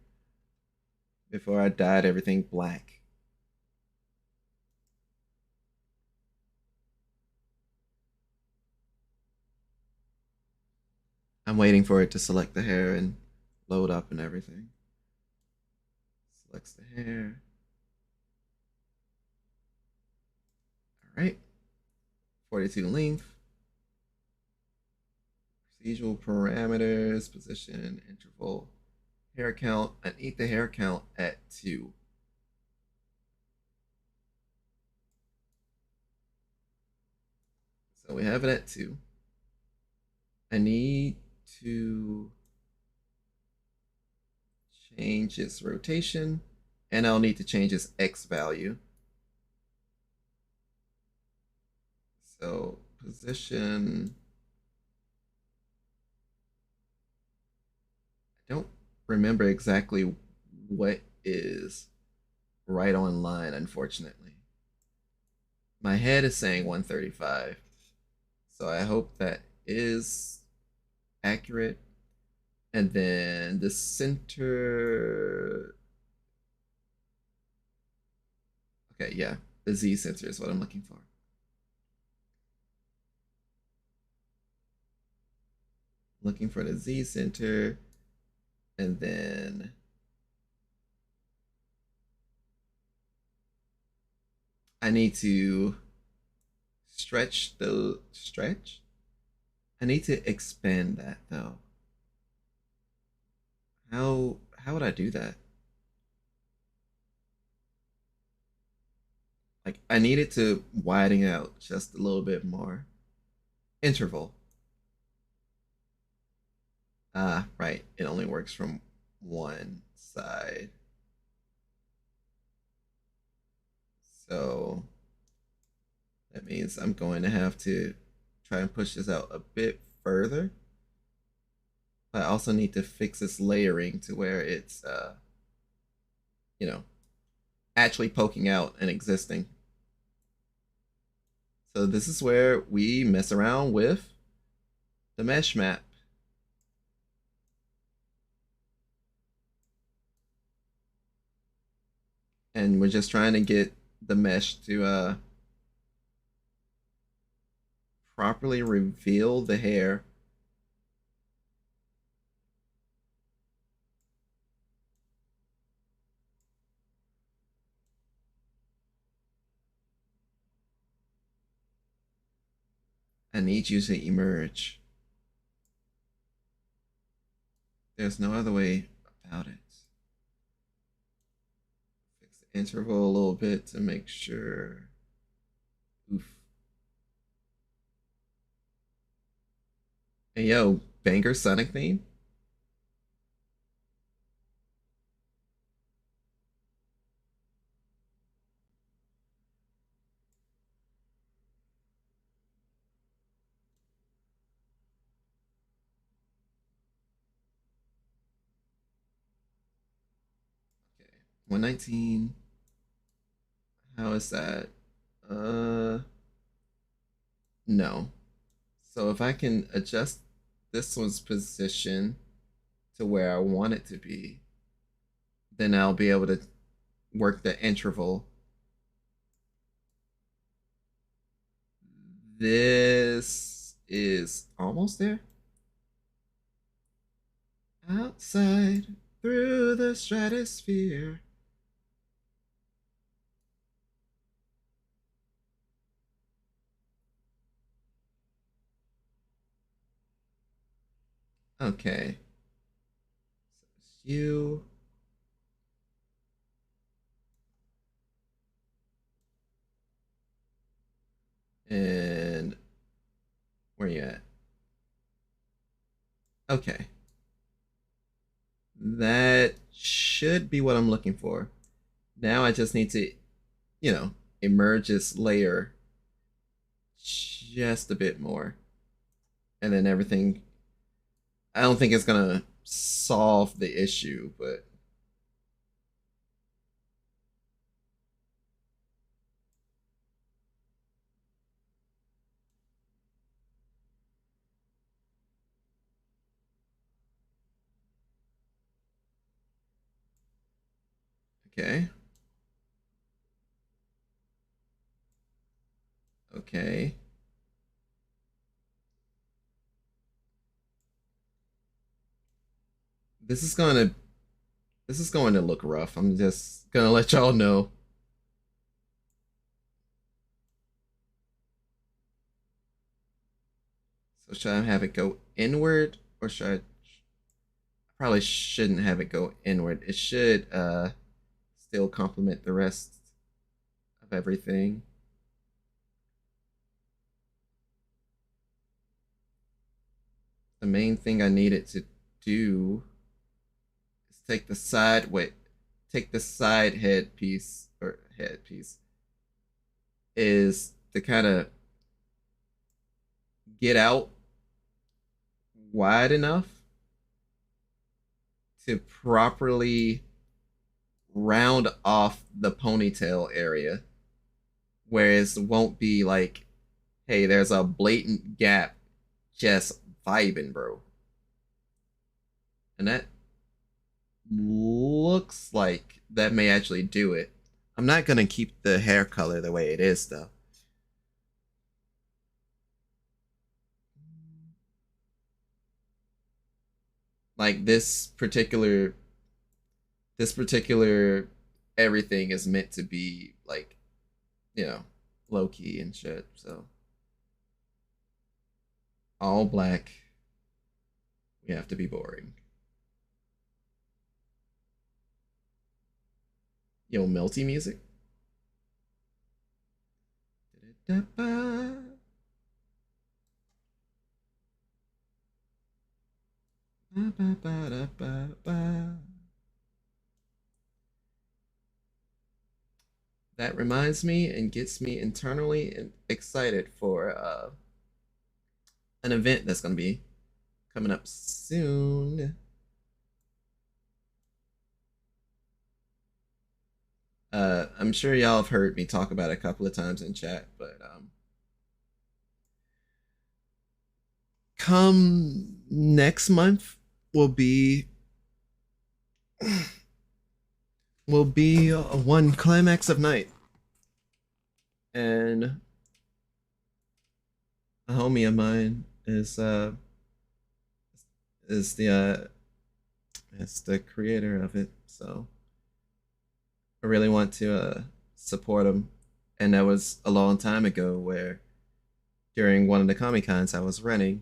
before I dyed everything black. I'm waiting for it to select the hair and load up and everything. Selects the hair. All right. 42 length. Procedural parameters, position, interval, hair count. I need the hair count at 2. So we have it at 2. I need to change its rotation, and I'll need to change its X value. So position, I don't remember exactly what is right on line, unfortunately. My head is saying 135, so I hope that is accurate. And then the center. Okay, yeah, the Z center is what I'm looking for. Looking for the Z center, and then I need to stretch. I need to expand that though. How would I do that? Like I need it to widen out just a little bit more. Interval. Ah, right. It only works from one side. So that means I'm going to have to try and push this out a bit further. But I also need to fix this layering to where it's you know, actually poking out and existing. So this is where we mess around with the mesh map. And we're just trying to get the mesh to properly reveal the hair. I need you to emerge. There's no other way about it. Fix the interval a little bit to make sure. Oof. Hey yo, banger Sonic theme? 119. How is that? No. So if I can adjust this one's position to where I want it to be, then I'll be able to work the interval. This is almost there. Outside through the stratosphere. Okay. So it's you. And where you at? Okay. That should be what I'm looking for. Now I just need to, emerge this layer just a bit more. And then everything, I don't think it's gonna solve the issue, but okay. Okay. This is gonna this is going to look rough. I'm just gonna let y'all know. So should I have it go inward or should I probably shouldn't have it go inward. It should still complement the rest of everything. The main thing I needed to do is take the side headpiece or headpiece is to kind of get out wide enough to properly round off the ponytail area, whereas it won't be like, hey, there's a blatant gap just vibing, bro. And that looks like that may actually do it. I'm not gonna keep the hair color the way it is though. Like this particular everything is meant to be like, you know, low key and shit. So all black. We have to be boring. Yo, melty music. That reminds me and gets me internally excited for an event that's going to be coming up soon. I'm sure y'all have heard me talk about it a couple of times in chat, but come next month will be one climax of night, and a homie of mine is the creator of it, so I really want to support him. And that was a long time ago where during one of the Comic Cons I was running,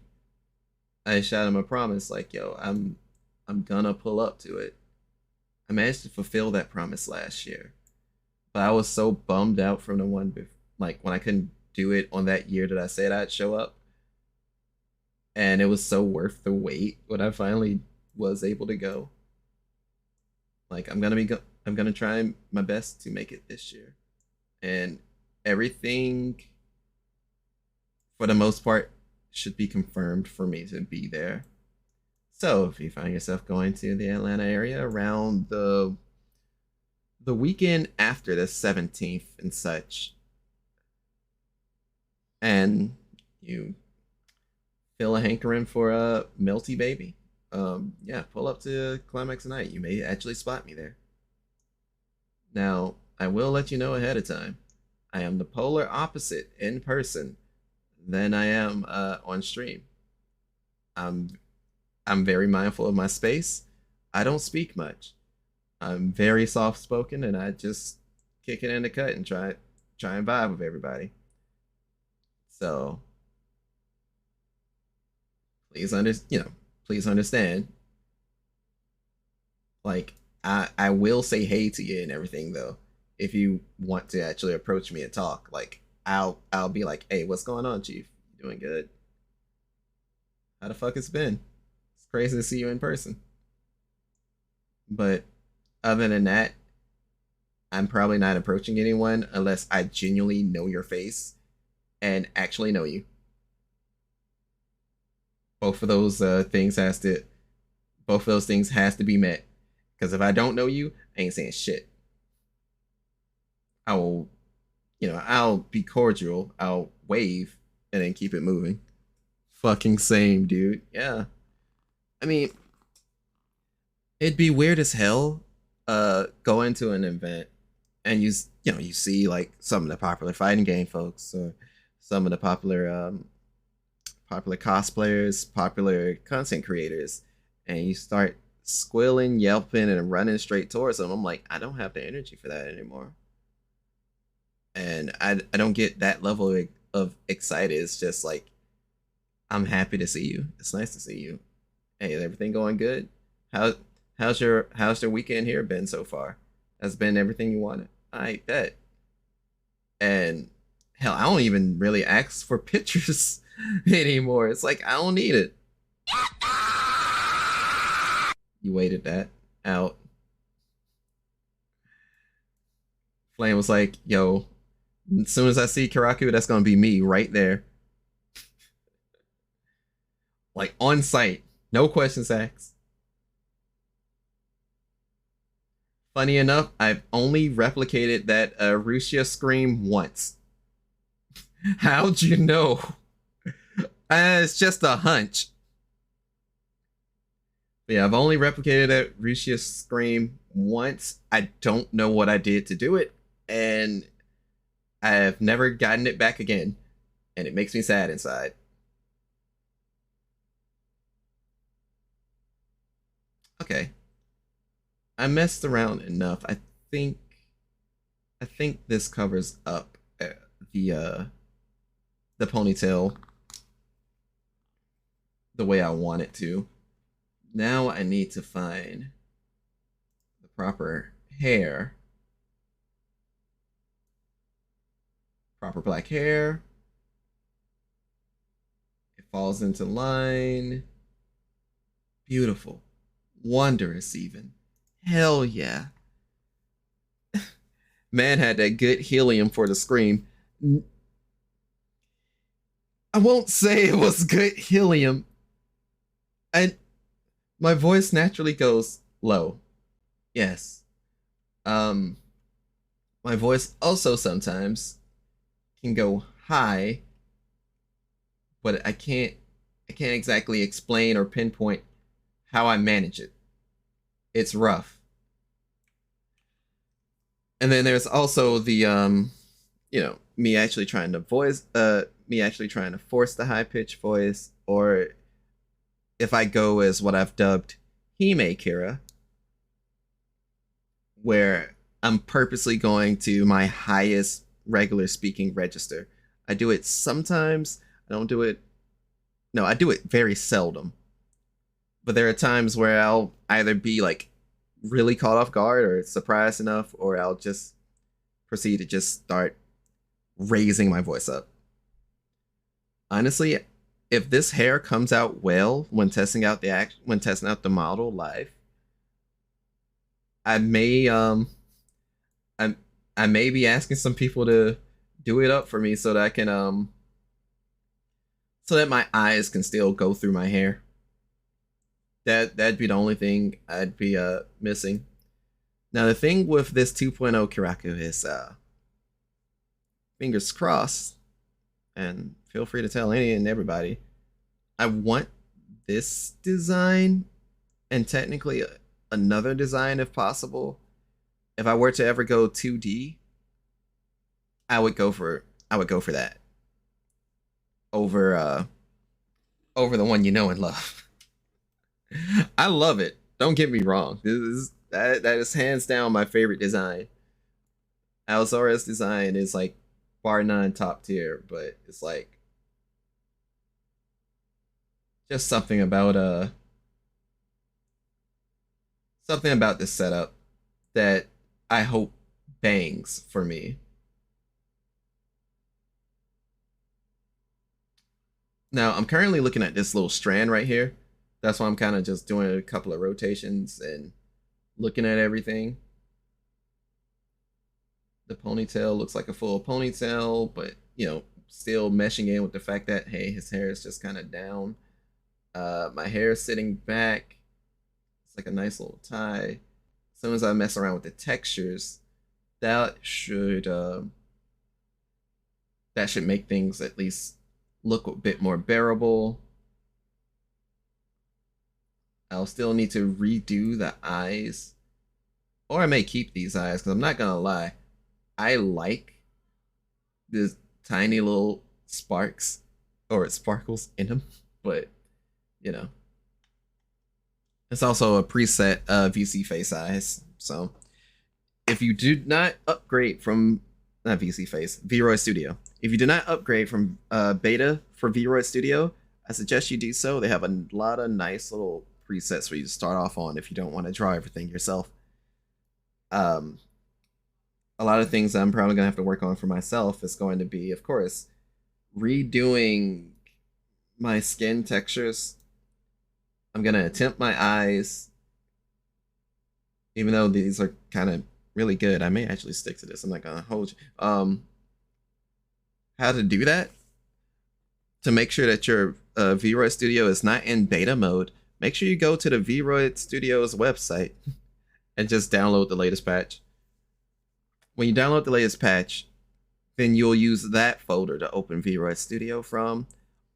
I shot him a promise like, yo, I'm gonna pull up to it. I managed to fulfill that promise last year. But I was so bummed out from the one like when I couldn't do it on that year that I said I'd show up. And it was so worth the wait when I finally was able to go. Like I'm gonna try my best to make it this year, and everything for the most part should be confirmed for me to be there. So if you find yourself going to the Atlanta area around the weekend after the 17th and such, and you feel a hankering for a melty baby, yeah, pull up to Climax Night. You may actually spot me there. Now, I will let you know ahead of time. I am the polar opposite in person than I am on stream. I'm I'm very mindful of my space. I don't speak much. I'm very soft spoken, and I just kick it in the cut and try and vibe with everybody. So please understand. Like I will say hey to you and everything though. If you want to actually approach me and talk, like I'll be like, hey, what's going on, Chief? You doing good? How the fuck it's been? It's crazy to see you in person. But other than that, I'm probably not approaching anyone unless I genuinely know your face and actually know you. Both of those things has to both of those things has to be met. Because if I don't know you, I ain't saying shit. I will, I'll be cordial. I'll wave and then keep it moving. Fucking same, dude. Yeah. I mean, it'd be weird as hell going to an event and you see like some of the popular fighting game folks or some of the popular cosplayers, popular content creators, and you start squealing, yelping, and running straight towards them. I'm like, I don't have the energy for that anymore. And I don't get that level of excited. It's just like, I'm happy to see you. It's nice to see you. Hey, is everything going good? How's your weekend here been so far? Has been everything you wanted? I bet. And hell, I don't even really ask for pictures anymore. It's like I don't need it. You waited that out. Flame was like, yo, as soon as I see Karaku, that's gonna be me right there. Like on site. No questions asked. Funny enough, I've only replicated that Rusia scream once. How'd you know? It's just a hunch. But yeah, I've only replicated that Rusia scream once. I don't know what I did to do it, and I've never gotten it back again, and it makes me sad inside. Okay, I messed around enough. think I think this covers up the ponytail the way I want it to. Now I need to find the proper hair. Proper black hair. It falls into line. Beautiful. Wondrous even. Hell yeah. Man had that good helium for the scream. I won't say it was good helium. And my voice naturally goes low. Yes. My voice also sometimes can go high, but I can't exactly explain or pinpoint how I manage it. It's rough. And then there's also the me actually trying to force the high pitched voice, or if I go as what I've dubbed Hime Kira, where I'm purposely going to my highest regular speaking register. I do it sometimes. I don't do it. No, I do it very seldom. But there are times where I'll either be like really caught off guard or surprised enough, or I'll just proceed to just start raising my voice up. Honestly, if this hair comes out well when testing out the model live, I may I may be asking some people to do it up for me so that I can so that my eyes can still go through my hair. That'd be the only thing I'd be missing. Now the thing with this 2.0 Kiraku is fingers crossed, and feel free to tell any and everybody, I want this design and technically another design if possible. If I were to ever go 2D, I would go for that over over the one you know and love. I love it. Don't get me wrong. That is hands down my favorite design. Alzora's design is like bar none top tier, but it's like just something about this setup that I hope bangs for me. Now I'm currently looking at this little strand right here. That's why I'm kind of just doing a couple of rotations and looking at everything. The ponytail looks like a full ponytail, but you know, still meshing in with the fact that hey, his hair is just kind of down. My hair is sitting back. It's like a nice little tie. As soon as I mess around with the textures, that should make things at least look a bit more bearable. I'll still need to redo the eyes, or I may keep these eyes because I'm not gonna lie, I like this tiny little sparks or sparkles in them, but you know, it's also a preset VC face eyes. So if you do not upgrade from not VC face, Vroid Studio, if you do not upgrade from beta for Vroid Studio, I suggest you do so. They have a lot of nice little presets for you to start off on if you don't want to draw everything yourself. A lot of things I'm probably gonna have to work on for myself is going to be, of course, redoing my skin textures. I'm gonna attempt my eyes, even though these are kind of really good. I may actually stick to this. I'm not gonna hold you. How to do that to make sure that your Vroid Studio is not in beta mode. Make sure you go to the Vroid Studio's website and just download the latest patch. When you download the latest patch, then you'll use that folder to open Vroid Studio from.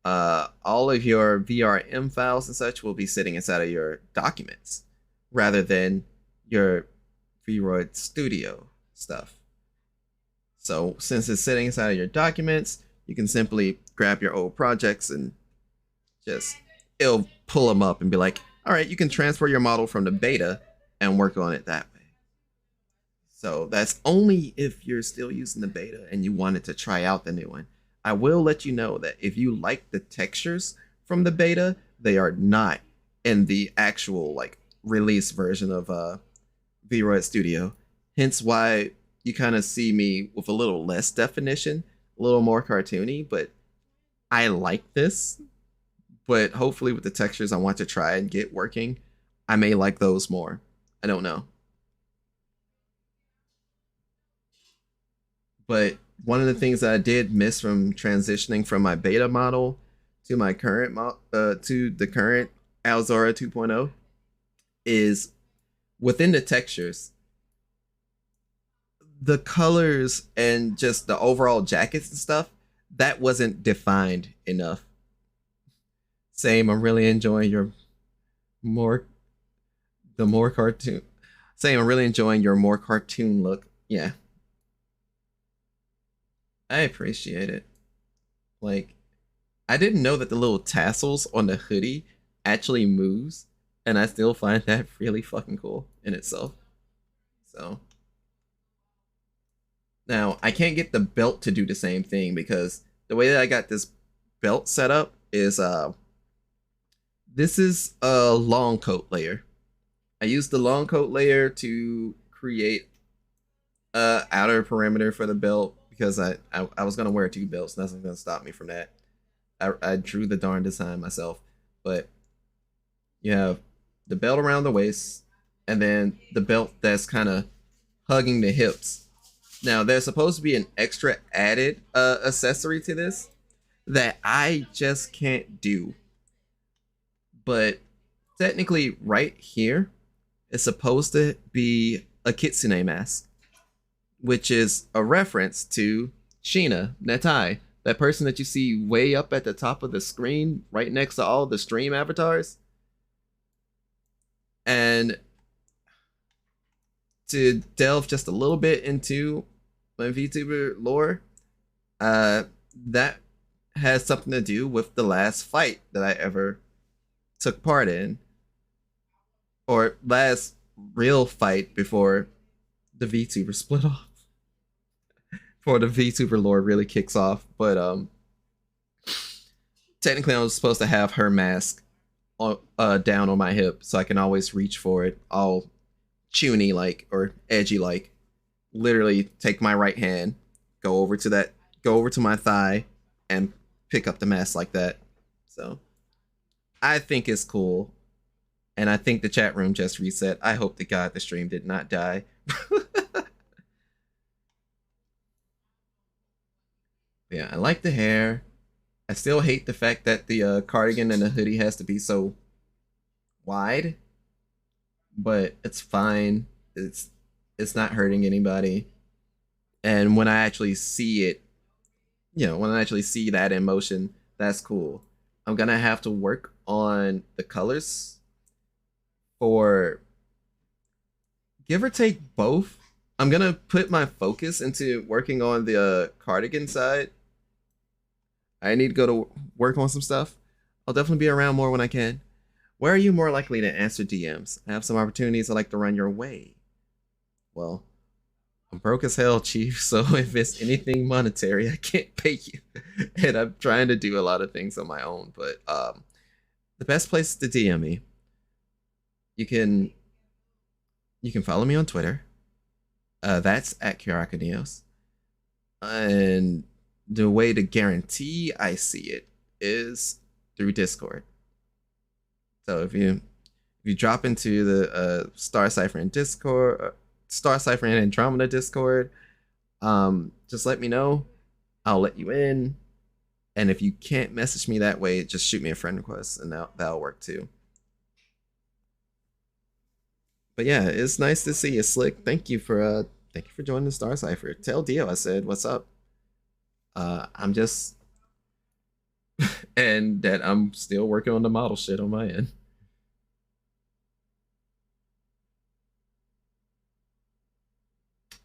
All of your VRM files and such will be sitting inside of your documents rather than your Vroid Studio stuff. So since it's sitting inside of your documents, you can simply grab your old projects and it'll pull them up and be like, all right, you can transfer your model from the beta and work on it that way. So that's only if you're still using the beta and you wanted to try out the new one. I will let you know that if you like the textures from the beta, they are not in the actual like release version of Vroid Studio. Hence why you kind of see me with a little less definition, a little more cartoony, but I like this. But hopefully with the textures I want to try and get working, I may like those more. I don't know. But one of the things that I did miss from transitioning from my beta model to my current to the current Alzora 2.0 is within the textures, the colors and just the overall jackets and stuff, that wasn't defined enough. Same, I'm really enjoying your more cartoon. Same, I'm really enjoying your more cartoon look. Yeah. I appreciate it. Like, I didn't know that the little tassels on the hoodie actually moves, and I still find that really fucking cool in itself. So now I can't get the belt to do the same thing because the way that I got this belt set up is this is a long coat layer. I used the long coat layer to create a outer perimeter for the belt because I was gonna wear 2 belts. Nothing's gonna stop me from that. I drew the darn design myself, but you have the belt around the waist and then the belt that's kind of hugging the hips. Now there's supposed to be an extra added accessory to this that I just can't do, but technically right here is supposed to be a kitsune mask, which is a reference to Sheena Netai, that person that you see way up at the top of the screen, right next to all the stream avatars. And to delve just a little bit into my VTuber lore, that has something to do with the last fight that I ever took part in, or last real fight before the VTuber split off, before the VTuber lore really kicks off. But technically, I was supposed to have her mask on, down on my hip, so I can always reach for it, all chuny like or edgy like. Literally, take my right hand, go over to my thigh, and pick up the mask like that. So I think it's cool. And I think the chat room just reset. I hope to God the stream did not die. Yeah, I like the hair. I still hate the fact that the cardigan and the hoodie has to be so wide. But it's fine. It's not hurting anybody. And when I actually see it, when I actually see that in motion, that's cool. I'm gonna have to work on the colors for give or take both. I'm gonna put my focus into working on the cardigan side. I need to go to work on some stuff. I'll definitely be around more when I can. Where are you more likely to answer DMs? I have some opportunities I'd like to run your way. Well, I'm broke as hell, Chief, so if it's anything monetary, I can't pay you. And I'm trying to do a lot of things on my own, but the best place to DM me, you can follow me on Twitter. That's at Kirakanios. And the way to guarantee I see it is through Discord. So if you drop into the Star Cipher in Discord, Star Cipher and Andromeda Discord, just let me know. I'll let you in. And if you can't message me that way, just shoot me a friend request, and that'll work too. But yeah, it's nice to see you, Slick. Thank you for joining the Star Cipher. Tell Dio I said what's up. I'm just and that I'm still working on the model shit on my end.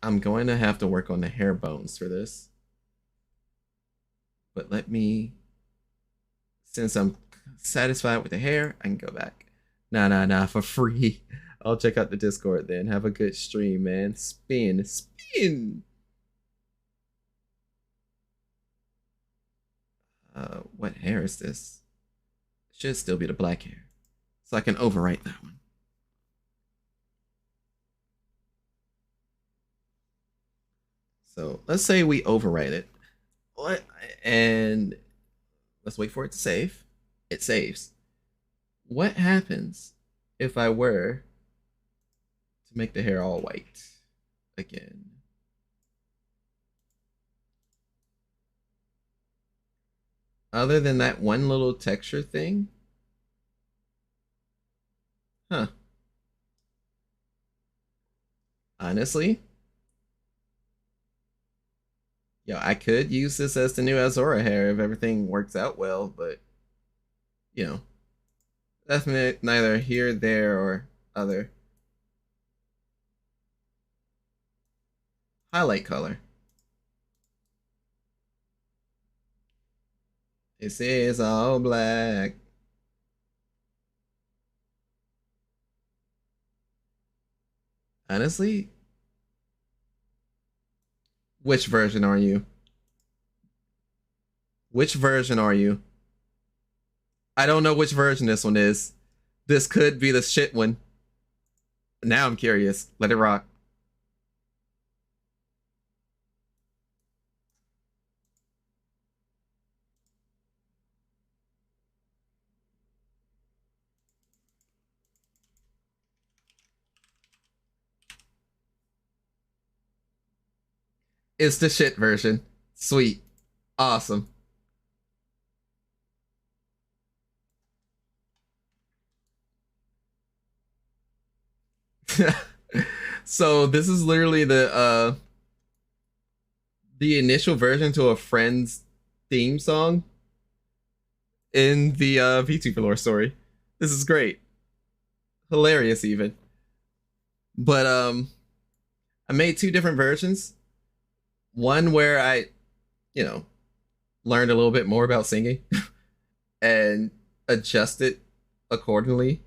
I'm going to have to work on the hair bones for this. But let me, since I'm satisfied with the hair, I can go back. Nah, for free. I'll check out the Discord then. Have a good stream, man. Spin. What hair is this? Should still be the black hair. So I can overwrite that one. So let's say we overwrite it. And let's wait for it to save. It saves. What happens if I were to make the hair all white again? Other than that one little texture thing? Huh. Honestly? Yo, I could use this as the new Azora hair if everything works out well, but, that's neither here, there, or other. Highlight color. This is all black. Honestly, which version are you? Which version are you? I don't know which version this one is. This could be the shit one. Now I'm curious. Let it rock. It's the shit version. Sweet. Awesome. So this is literally the initial version to a Friends theme song in the VTuber lore story. This is great. Hilarious even. But I made two different versions. One where I, you know, learned a little bit more about singing and adjusted accordingly.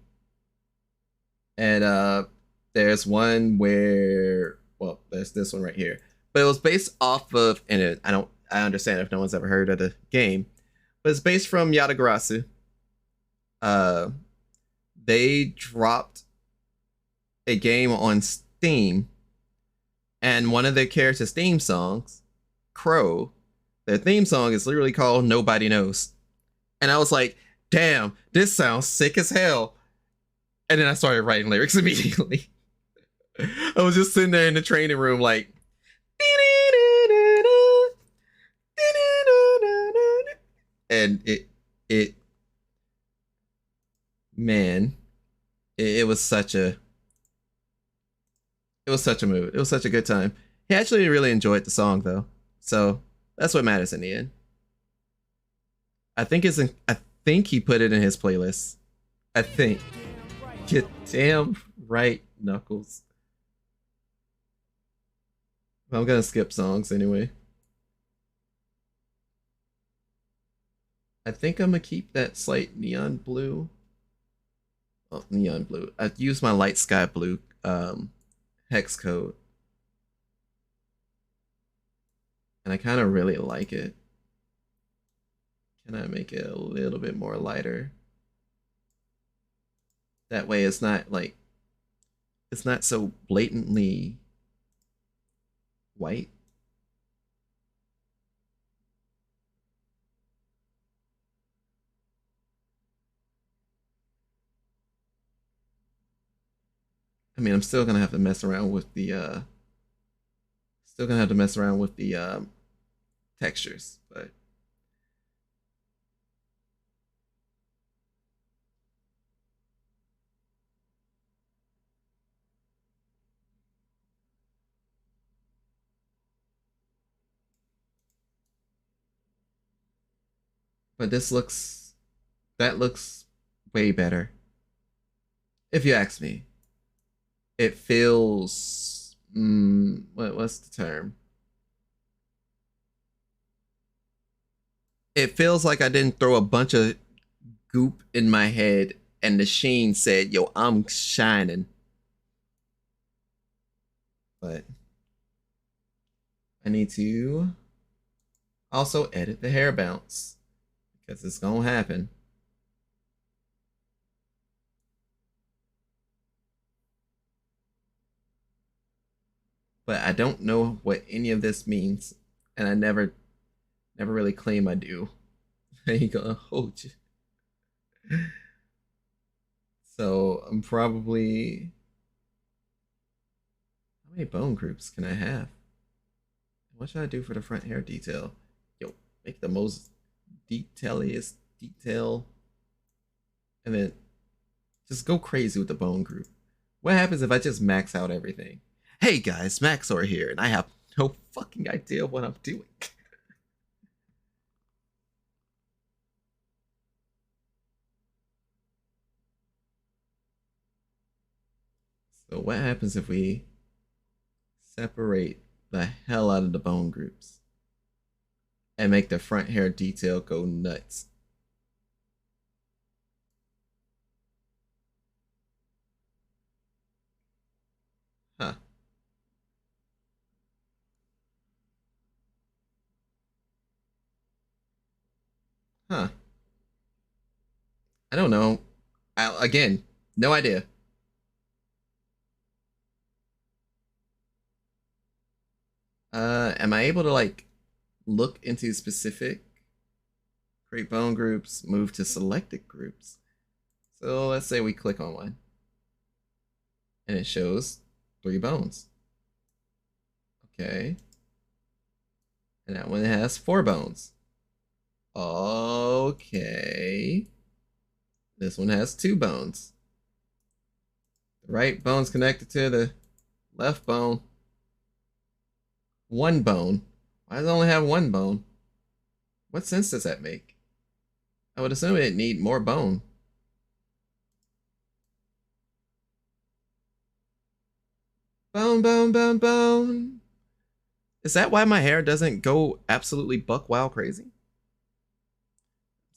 And there's one where, well, there's this one right here. But it was based off of, and I understand if no one's ever heard of the game, but it's based from Yatagarasu. They dropped a game on Steam, and one of their characters' theme songs, Crow, their theme song is literally called Nobody Knows. And I was like, damn, this sounds sick as hell. And then I started writing lyrics immediately. I was just sitting there in the training room like, and it man, it was such a mood. It was such a good time. He actually really enjoyed the song though, so that's what matters in the end. I think he put it in his playlist. I think. Get damn right, Knuckles. I'm gonna skip songs anyway. I think I'm gonna keep that slight neon blue. Oh, neon blue. I used my light sky blue hex code. And I kind of really like it. Can I make it a little bit more lighter? That way it's not like, it's not so blatantly white. I mean, I'm still gonna have to mess around with the textures, but that looks way better. If you ask me, it feels what's the term? It feels like I didn't throw a bunch of goop in my head and the sheen said, "Yo, I'm shining." But I need to also edit the hair bounce because it's gonna happen. But I don't know what any of this means, and I never really claim I do. I ain't gonna hold you. So I'm probably, how many bone groups can I have? What should I do for the front hair detail? Yo, make the most detailiest detail, and then just go crazy with the bone group. What happens if I just max out everything? Hey guys, Maxor here, and I have no fucking idea what I'm doing. So what happens if we separate the hell out of the bone groups and make the front hair detail go nuts? Huh. Huh. I don't know. Again, no idea. Am I able to like look into specific, create bone groups, move to selected groups? So let's say we click on one and it shows 3 bones. Okay. And that one has 4 bones. Okay. This one has 2 bones. The right bone's connected to the Left bone. One bone. Why does it only have one bone? What sense does that make? I would assume it'd need more bone. Bone, bone, bone, bone. Is that why my hair doesn't go absolutely buck wild crazy?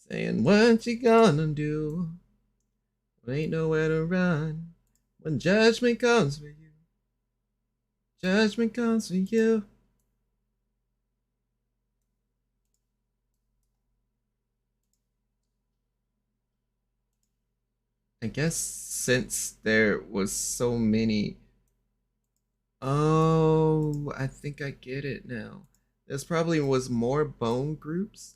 Saying, what you gonna do? Ain't nowhere to run when judgment comes for you. Judgment comes for you. I guess since there was so many. Oh, I think I get it now. There's probably was more bone groups,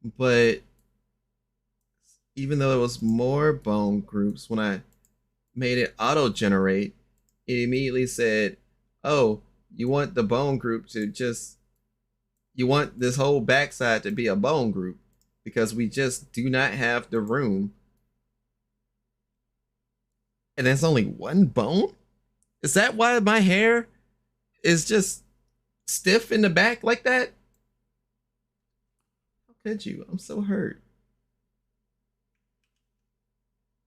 but even though there was more bone groups, when I made it auto generate, it immediately said, oh, you want the bone group to just, you want this whole backside to be a bone group because we just do not have the room. And there's only one bone? Is that why my hair is just stiff in the back like that? How could you? I'm so hurt.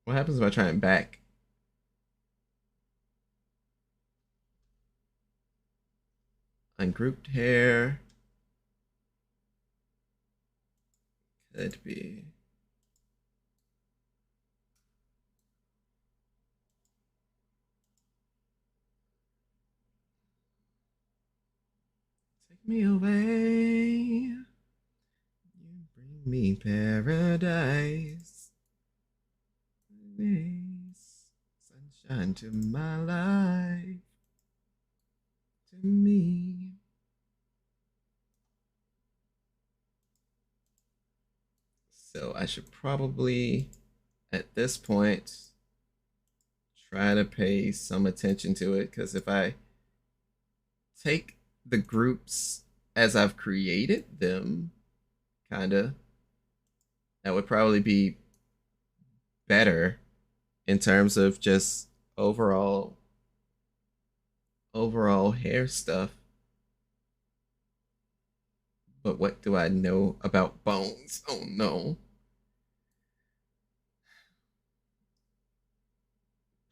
What happens if I try and back? Ungrouped hair. Could be. Take me away. You bring me paradise. Sunshine to my life. To me. So I should probably, at this point, try to pay some attention to it, because if I take the groups as I've created them, kinda, that would probably be better in terms of just overall hair stuff. But what do I know about bones? Oh no.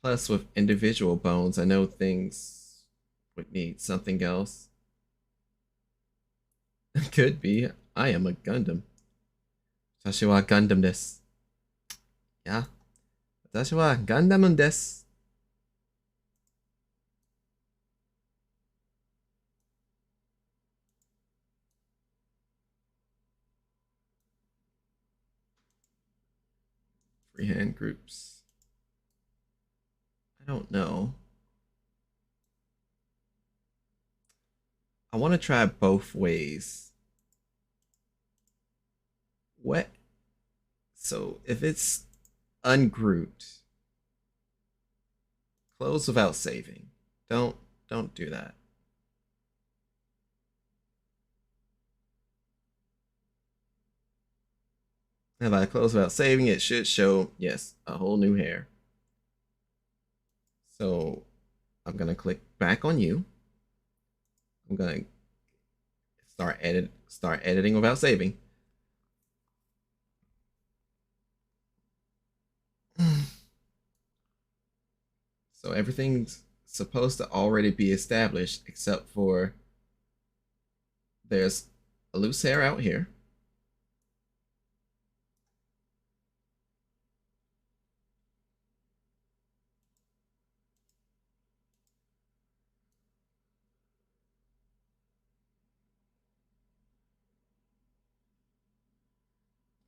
Plus, with individual bones, I know things would need something else. Could be. I am a Gundam. 私はガンダムです。いや、私はガンダムです。Freehand groups. I don't know. I want to try both ways. What? So if it's ungrouped, close without saving. Don't do that. If I close without saving, it should show, yes, a whole new hair. So I'm gonna click back on you. I'm gonna start editing without saving. So everything's supposed to already be established except for there's a loose hair out here.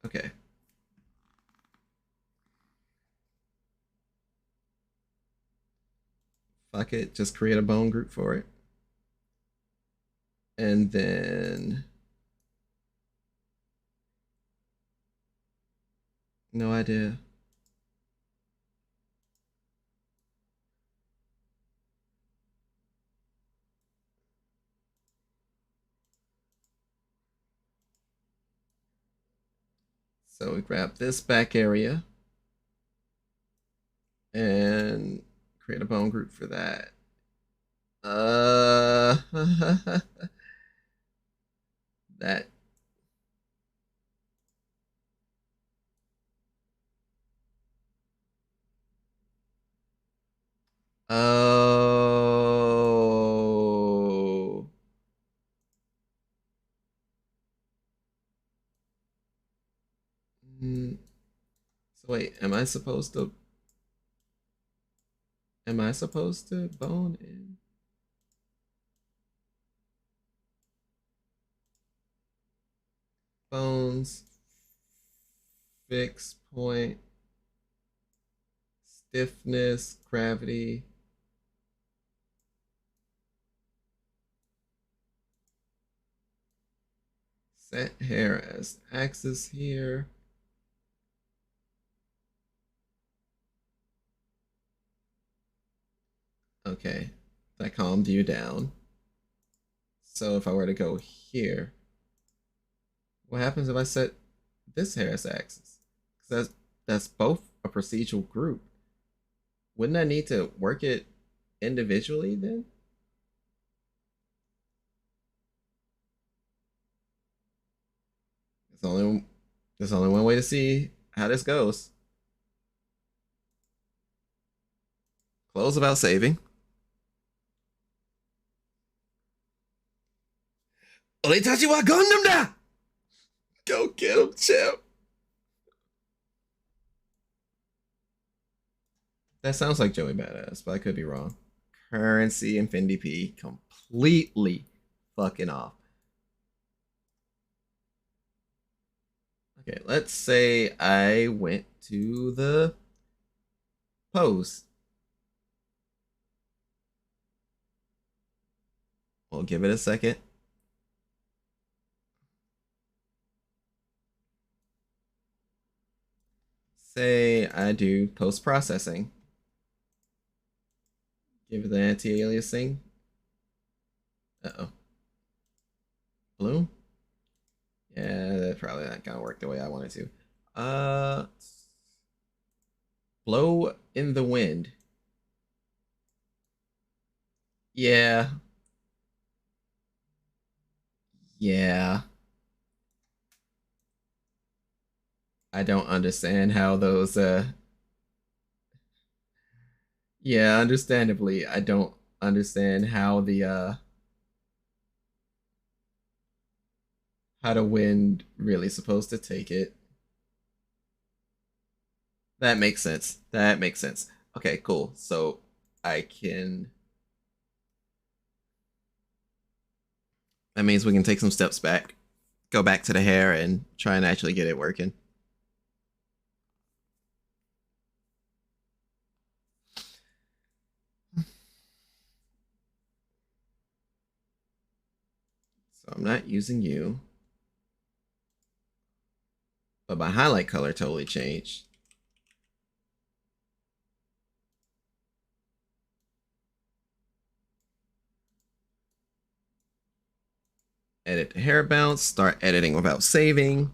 Okay. Fuck it, just create a bone group for it. And then no idea. So we grab this back area and create a bone group for that. That. Oh. Mm, so wait, am I supposed to bone in? Bones, fixed point, stiffness, gravity. Set hair as axis here. Okay, that calmed you down. So if I were to go here, what happens if I set this hair as axis? Because that's both a procedural group. Wouldn't I need to work it individually then? There's only there's only one way to see how this goes. Close about saving. Oritachi Gundam da! Go get him, champ. That sounds like Joey Badass, but I could be wrong. Currency Infinity P completely fucking off. Okay, let's say I went to the pose. We'll give it a second. Say I do post processing. Give it the anti-aliasing. Uh-oh. Blue? Yeah, that probably not gonna work the way I want it to. Blow in the wind. Yeah. Yeah. I don't understand how those yeah, understandably, I don't understand how the wind really supposed to take it. That makes sense. That makes sense. Okay, cool. So I can that means we can take some steps back, go back to the hair and try and actually get it working. So I'm not using you, but my highlight color totally changed. Edit the hair bounce, start editing without saving.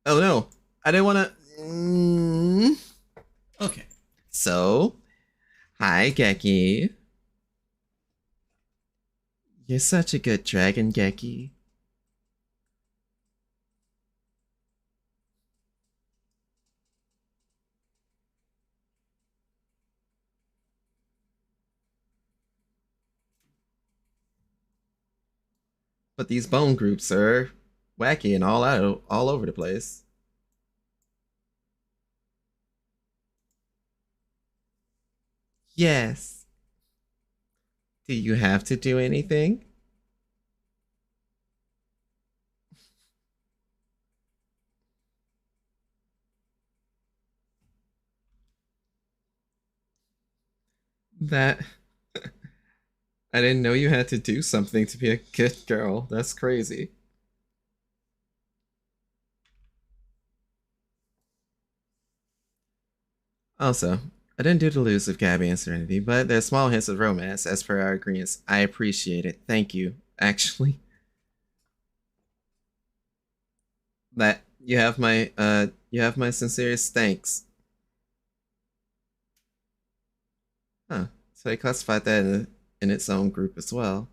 Oh no, I didn't want to. Okay, so hi Geki. You're such a good dragon, Geki. But these bone groups are wacky and all over the place. Yes. Do you have to do anything? That I didn't know you had to do something to be a good girl. That's crazy. Also, I didn't do the lose of Gabby and Serenity, but there's small hints of romance as per our agreements. I appreciate it. Thank you. Actually, that you have my sincerest thanks. Huh. So they classified that in its own group as well.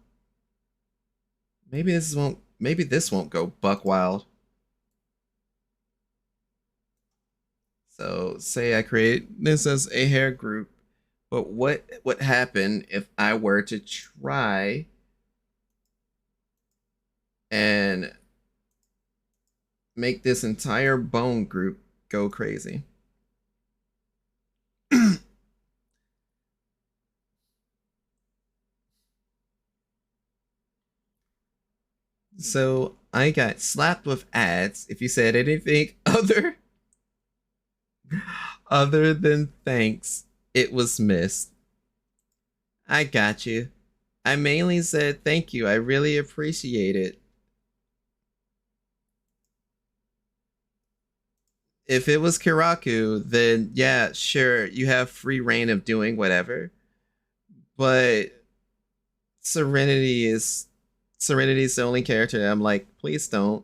Maybe this won't go buck wild. So say I create this as a hair group, but what would happen if I were to try and make this entire bone group go crazy? So I got slapped with ads. If you said anything other than thanks, it was missed. I got you. I mainly said thank you. I really appreciate it. If it was Kiraku, then yeah, sure, you have free reign of doing whatever. But Serenity's the only character that I'm like, please don't.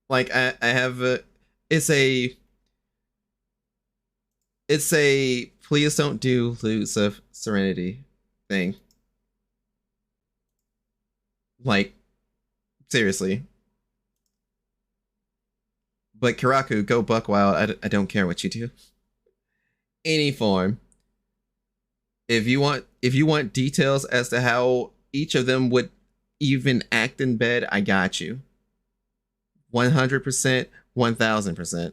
Like I have a it's a it's a please don't do lose of Serenity thing. Like seriously. But Kiraku, go buck wild. I don't care what you do. Any form. If you want details as to how each of them would even act in bed, I got you. 100%, 1000%.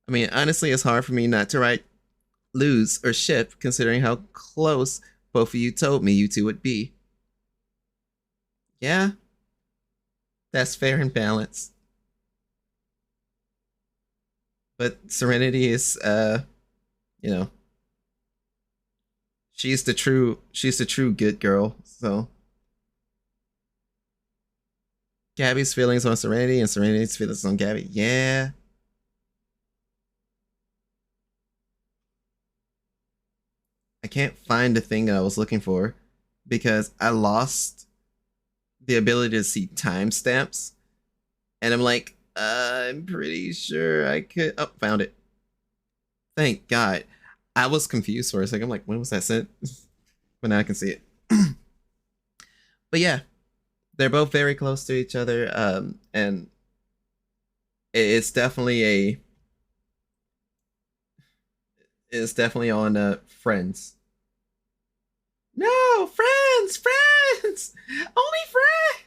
I mean, honestly, it's hard for me not to write lose or ship considering how close both of you told me you two would be. Yeah, that's fair and balanced. But Serenity is you know, she's the true good girl. So Gabby's feelings on Serenity and Serenity's feelings on Gabby. Yeah. I can't find the thing that I was looking for because I lost the ability to see timestamps. And I'm like, I'm pretty sure I could. Oh, found it. Thank God. I was confused for a second. I'm like, when was that sent? But now I can see it. But yeah, they're both very close to each other. And it's definitely on Friends. No, friends, only friends.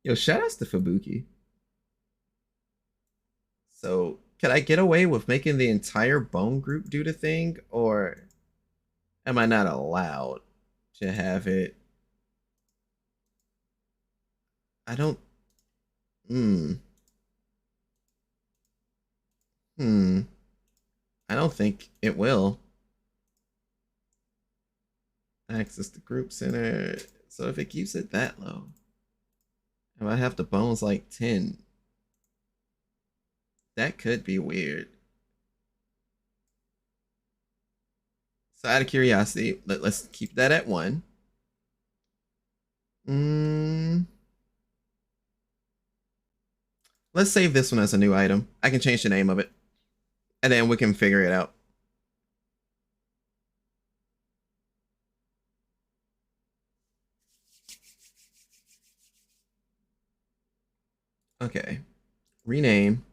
Yo, shout outs to Fubuki. So, can I get away with making the entire bone group do the thing, or am I not allowed to have it? I don't. Hmm. Hmm. I don't think it will. Access the group center. So if it keeps it that low, if I have the bones like 10, that could be weird. So out of curiosity, let's keep that at 1. Mm, let's save this one as a new item. I can change the name of it. And then we can figure it out. Okay. Rename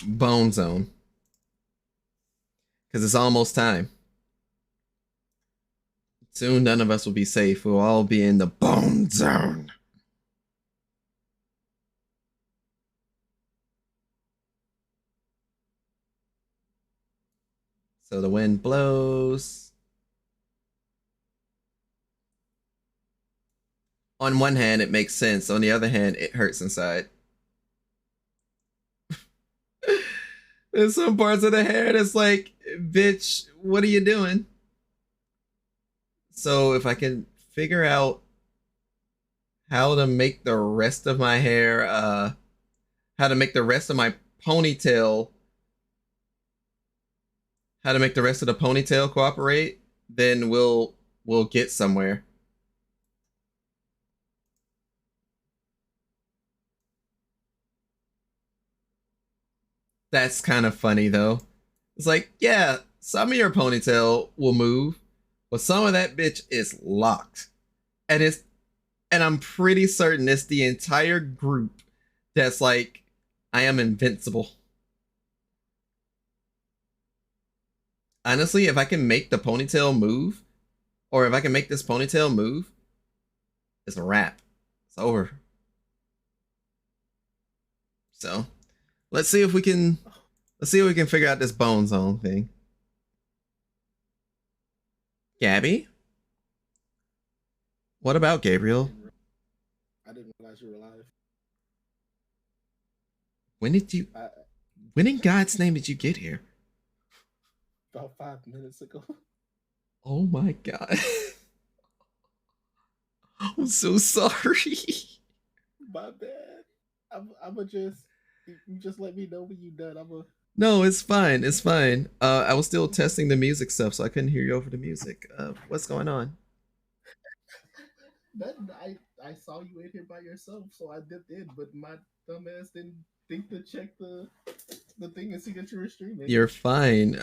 Bone Zone. Because it's almost time. Soon none of us will be safe. We'll all be in the Bone Zone. So the wind blows. On one hand, it makes sense. On the other hand, it hurts inside. There's some parts of the hair that's like, bitch, what are you doing? So if I can figure out how to make the rest of my hair, how to make the rest of my ponytail, how to make the rest of the ponytail cooperate, then we'll get somewhere. That's kind of funny though. It's like, yeah, some of your ponytail will move, but some of that bitch is locked. And it's and I'm pretty certain it's the entire group that's like, I am invincible. Honestly, if I can make the ponytail move, or if I can make this ponytail move, it's a wrap. It's over. So let's see if we can figure out this bone zone thing. Gabby, what about Gabriel? I didn't realize you were live. When did you? I, When in God's name did you get here? about 5 minutes ago. Oh my God! I'm so sorry. My bad. I'm just you just let me know when you done. I'm a No, it's fine. It's fine. I was still testing the music stuff, so I couldn't hear you over the music. What's going on? Nothing. I saw you in here by yourself, so I dipped in, but my dumbass didn't think to check the thing and see that you were streaming. You're fine.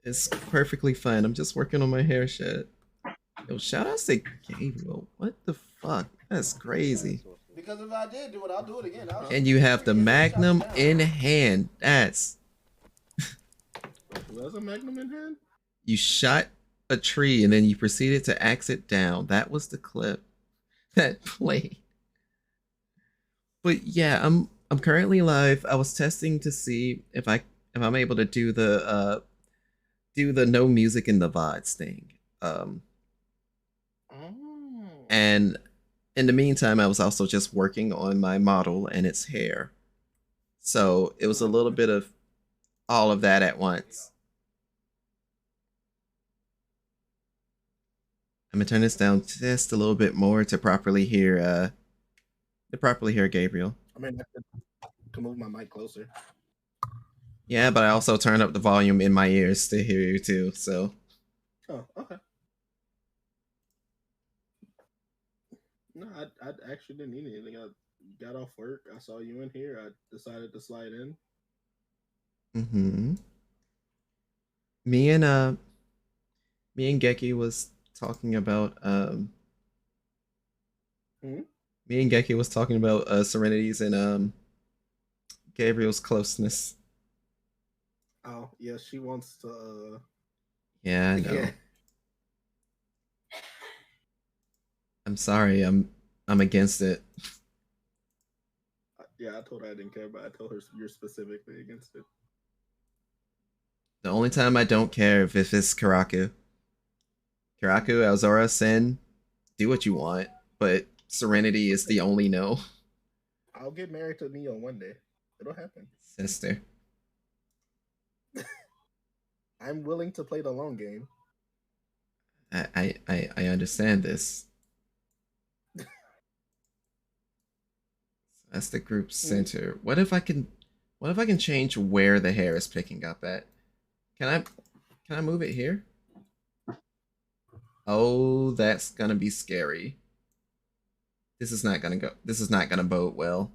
It's perfectly fine. I'm just working on my hair shit. Yo, shout out to Gabriel. What the fuck? That's crazy. Because if I did do it, I'll do it again. And you have the Magnum in hand. That's Was a Magnum in hand? you shot a tree and then you proceeded to axe it down. That was the clip that played. But yeah, I'm currently live. I was testing to see if I'm able to do the no music in the Vods thing. Oh. And in the meantime, I was also just working on my model and its hair. So it was a little bit of all of that at once. I'm gonna turn this down just a little bit more to properly hear Gabriel. I mean, I could move my mic closer. Yeah, but I also turned up the volume in my ears to hear you too. So Oh, okay. No, I actually didn't need anything. I got off work. I saw you in here. I decided to slide in. mm-hmm. me and uh me and Geki was talking about Hmm? me and Geki was talking about Serenity's and Gabriel's closeness. Oh, yeah, she wants to. Yeah, I know. Yeah. I'm sorry. I'm against it. Yeah, I told her I didn't care, but I told her you're specifically against it. The only time I don't care if it's Karaku. Karaku, Alzora, Sen, do what you want, but Serenity is the only no. I'll get married to Neo one day. It'll happen. Sister. I'm willing to play the long game. I understand this. That's the group center. What if I can change where the hair is picking up at? Can I move it here? Oh, that's gonna be scary. This is not gonna bode well.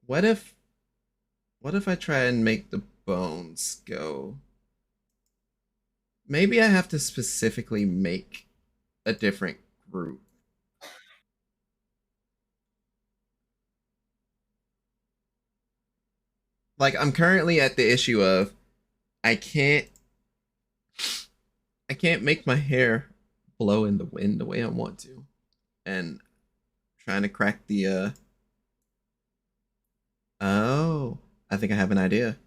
What if I try and make the bones go? Maybe I have to specifically make a different group. Like I'm currently at the issue of I can't make my hair blow in the wind the way I want to. And trying to crack the oh, I think I have an idea.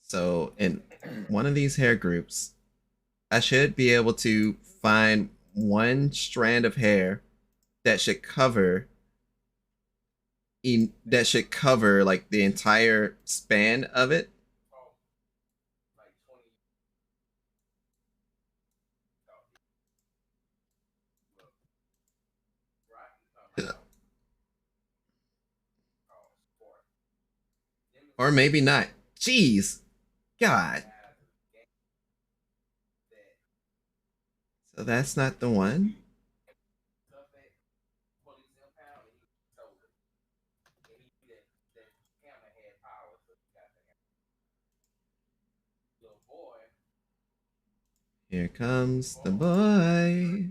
So in one of these hair groups, I should be able to find one strand of hair that should cover like the entire span of it. Or maybe not. Jeez. God. So that's not the one. Here comes the boy.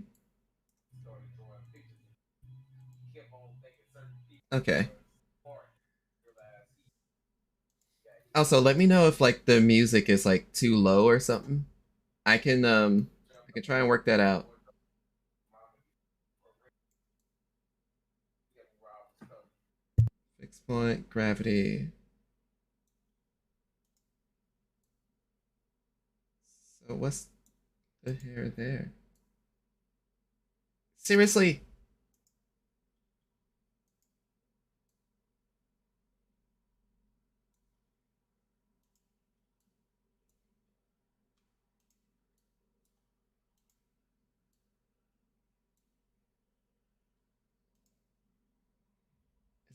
Okay. Also, let me know if like the music is like too low or something. I can try and work that out. Fixed point, gravity. So what's the hair there? Seriously?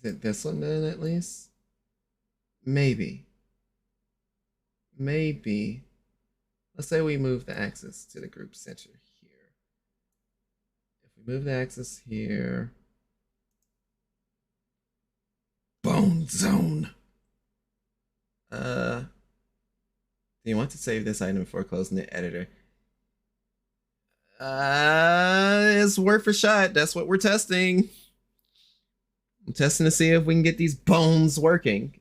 Is it this one then at least? Maybe. Maybe. Let's say we move the axis to the group center here. If we move the axis here. Bone zone. Do you want to save this item before closing the editor? It's worth a shot. That's what we're testing. I'm testing to see if we can get these bones working.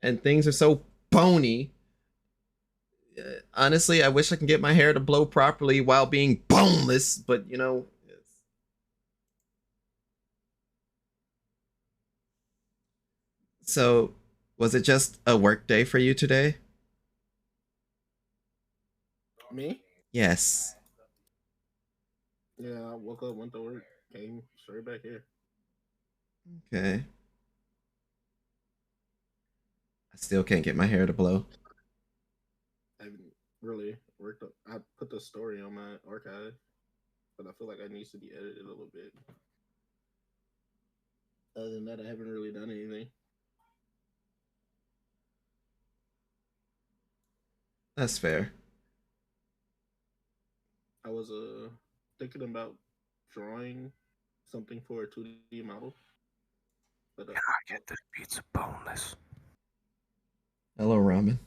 And things are so bony. Honestly, I wish I can get my hair to blow properly while being boneless, but you know. So, was it just a work day for you today? Me? Yes. Yeah, I woke up, went to work, came straight back here. Okay. I still can't get my hair to blow. I haven't really worked up. I put the story on my archive, but I feel like it needs to be edited a little bit. Other than that, I haven't really done anything. That's fair. I was thinking about drawing something for a 2D model. But Can I get this pizza boneless? Hello, ramen.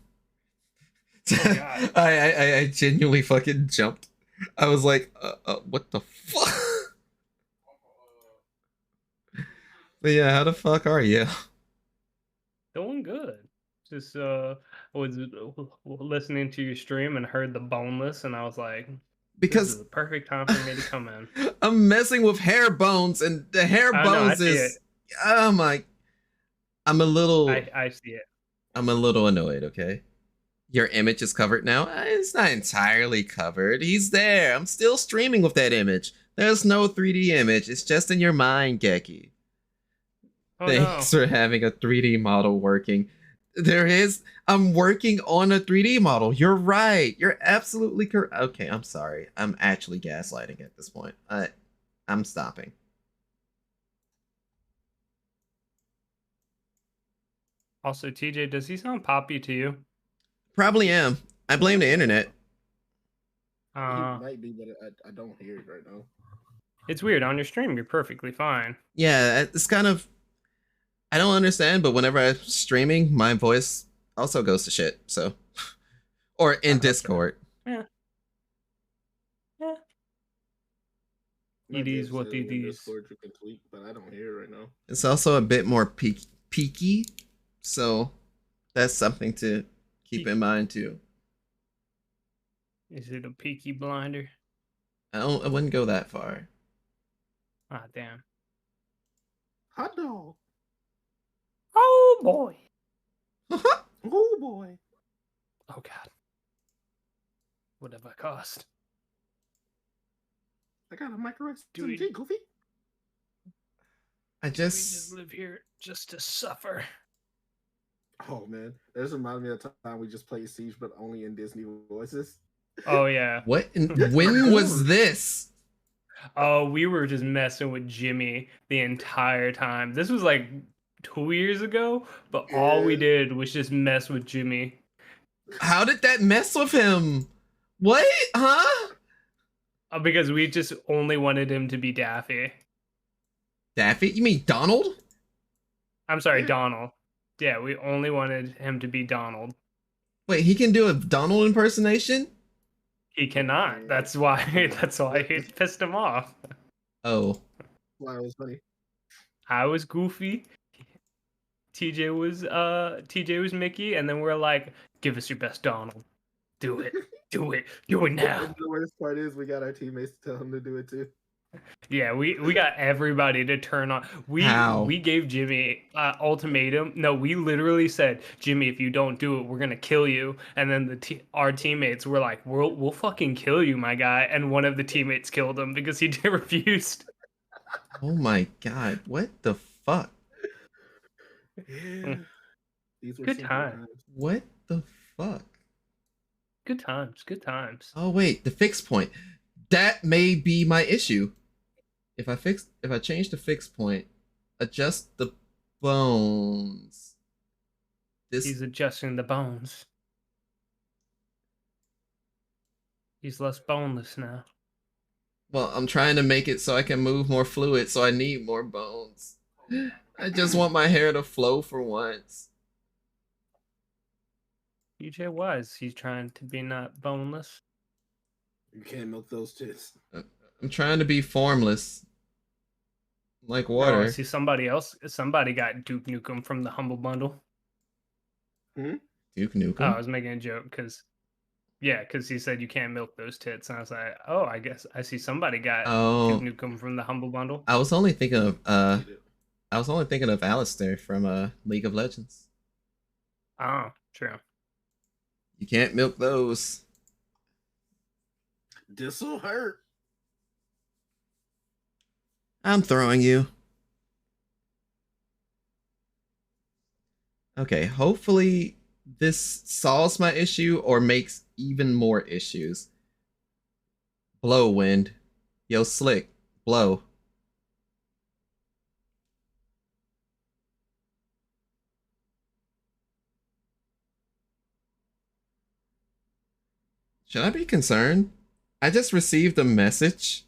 Oh, God. I genuinely fucking jumped. I was like, what the fuck? But yeah, how the fuck are you? Doing good. Just was listening to your stream and heard the boneless, and I was like, "This Because is the perfect time for me to come in." I'm messing with hair bones, and the hair I know, I bones see is oh my. I'm a little I see it. I'm a little annoyed, okay? Your image is covered now. It's not entirely covered. He's there. I'm still streaming with that image. There's no 3D image. It's just in your mind, Geki. Oh Thanks no. for having a 3D model working. There is. I'm working on a 3D model. You're right. You're absolutely correct. Okay, I'm sorry. I'm actually gaslighting at this point. I'm stopping. Also, TJ, does he sound poppy to you? Probably am. I blame the internet. he might be, but I don't hear it right now. It's weird. On your stream, you're perfectly fine. Yeah, it's kind of. I don't understand, but whenever I'm streaming, my voice also goes to shit. So, or in Discord. Yeah. Yeah. It is what it is. Discord you can tweet, but I don't hear it right now. It's also a bit more peaky, so that's something to keep in mind too. Is it a peaky blinder? I wouldn't go that far. Ah, damn. Hot dog. Oh boy. Oh boy. Oh god. What have I cost? I got a micro Do we- SMG, Goofy. I We just just live here just to suffer. Oh man, that just reminded me of the time we just played Siege, but only in Disney voices. Oh yeah. what? When was this? Oh, we were just messing with Jimmy the entire time. This was like 2 years ago, but all we Yeah. did was just mess with Jimmy. How did that mess with him? What? Huh? Because we just only wanted him to be Daffy. Daffy? You mean Donald? I'm sorry, Yeah. Donald. Yeah, we only wanted him to be Donald. Wait, he can do a Donald impersonation? He cannot. That's why. That's why it pissed him off. Oh. Wow, it was funny. I was Goofy. TJ was Mickey, and then we're like, give us your best Donald. Do it. Do it. Do it now. And the worst part is we got our teammates to tell him to do it too. Yeah, we got everybody to turn on. How? We gave Jimmy ultimatum. No, we literally said, Jimmy, if you don't do it, we're gonna kill you. And then our teammates were like, we'll fucking kill you, my guy. And one of the teammates killed him because he refused. Oh my god, what the fuck? Yeah. These were Good simple time. times. What the fuck? Good times. Good times. Oh wait, the fix point. That may be my issue. If I change the fix point, adjust the bones. He's adjusting the bones. He's less boneless now. Well, I'm trying to make it so I can move more fluid, so I need more bones. I just want my hair to flow for once. DJ Wise, he's trying to be not boneless. You can't milk those tits. I'm trying to be formless. Like Oh, water. I see somebody else. Somebody got Duke Nukem from the Humble Bundle. Duke Nukem? Oh, I was making a joke because he said you can't milk those tits, and I was like, oh, I guess I see somebody got Duke Nukem from the Humble Bundle. I was only thinking of Alistair from League of Legends. Oh, true. You can't milk those. This'll hurt. I'm throwing you. Okay, hopefully this solves my issue or makes even more issues. Blow, wind. Yo, slick. Blow. Should I be concerned? I just received a message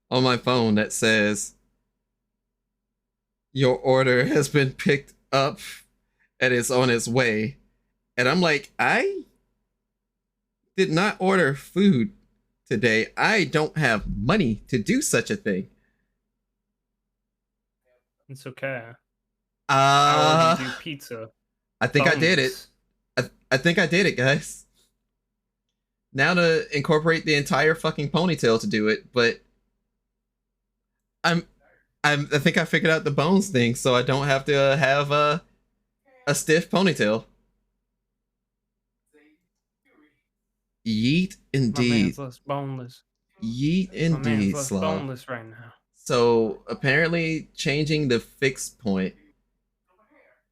on my phone that says your order has been picked up and is on its way. And I'm like, I did not order food today. I don't have money to do such a thing. It's okay. I ordered you Uh, pizza. I think I did Boneless. it. I think I did it, guys. Now to incorporate the entire fucking ponytail to do it, but I think I figured out the bones thing, so I don't have to have a stiff ponytail. Yeet My indeed. man's less boneless. Yeet My man's indeed, less Slav. boneless right now. So apparently changing the fix point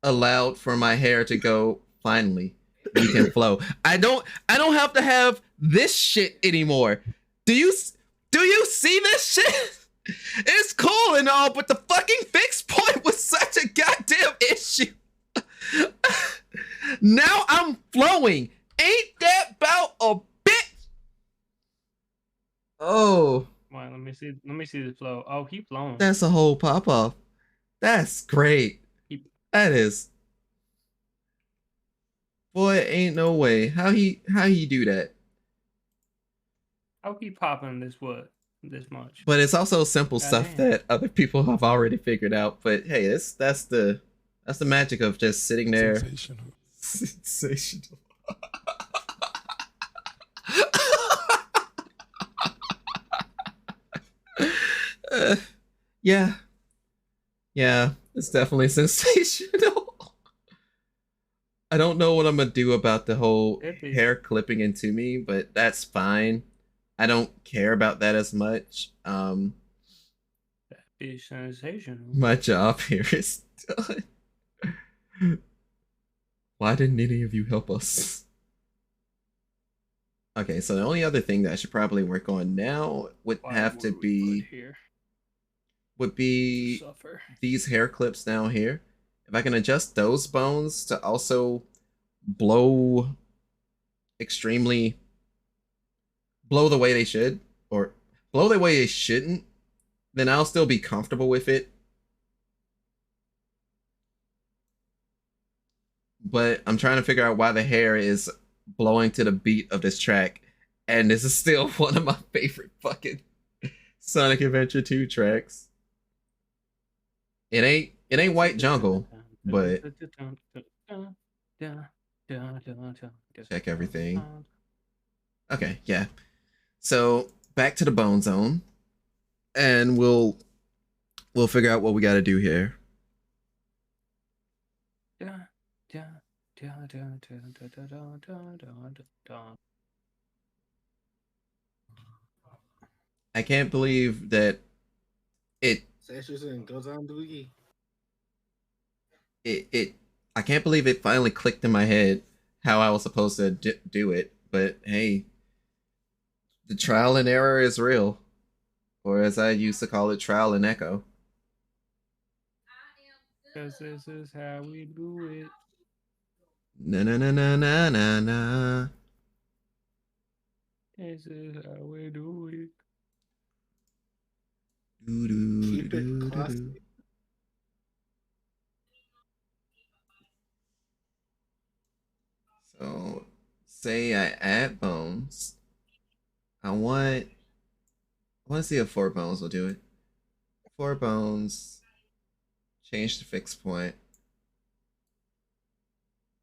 allowed for my hair to go, finally, you can flow. I don't have to have this shit anymore. Do you see this shit? It's cool and all, but the fucking fix point was such a goddamn issue. Now I'm flowing. Ain't that about a bit? Oh, Well, let me see the flow. Oh, he flowing. that's a whole pop off. That's great. That is. Boy, ain't no way. How he do that? How he popping this much? But it's also simple stuff Goddamn. that other people have already figured out. But hey, that's the magic of just sitting there. Sensational. Sensational. Yeah, it's definitely sensational. I don't know what I'm gonna do about the whole Iffy. hair clipping into me, but that's fine. I don't care about that as much. Be sensational. My job here is done. Why didn't any of you help us? Okay, so the only other thing that I should probably work on now would Why have to would we be put here? would be Suffer. these hair clips down here. If I can adjust those bones to also blow the way they should, or blow the way it shouldn't, then I'll still be comfortable with it. But I'm trying to figure out why the hair is blowing to the beat of this track, and this is still one of my favorite fucking Sonic Adventure 2 tracks. It ain't White Jungle, but check everything. Okay, yeah. So back to the Bone Zone, and we'll figure out what we got to do here. I can't believe that it goes on Doogie. it I can't believe it finally clicked in my head how I was supposed to do it. But hey, the trial and error is real, or as I used to call it, trial and echo. Because this is how we do it. Na na na na na na na. This is how we do it. Do, do, Keep do, it do, do. classy. So, say I add bones. I want to see if 4 bones will do it. 4 bones. Change the fixed point.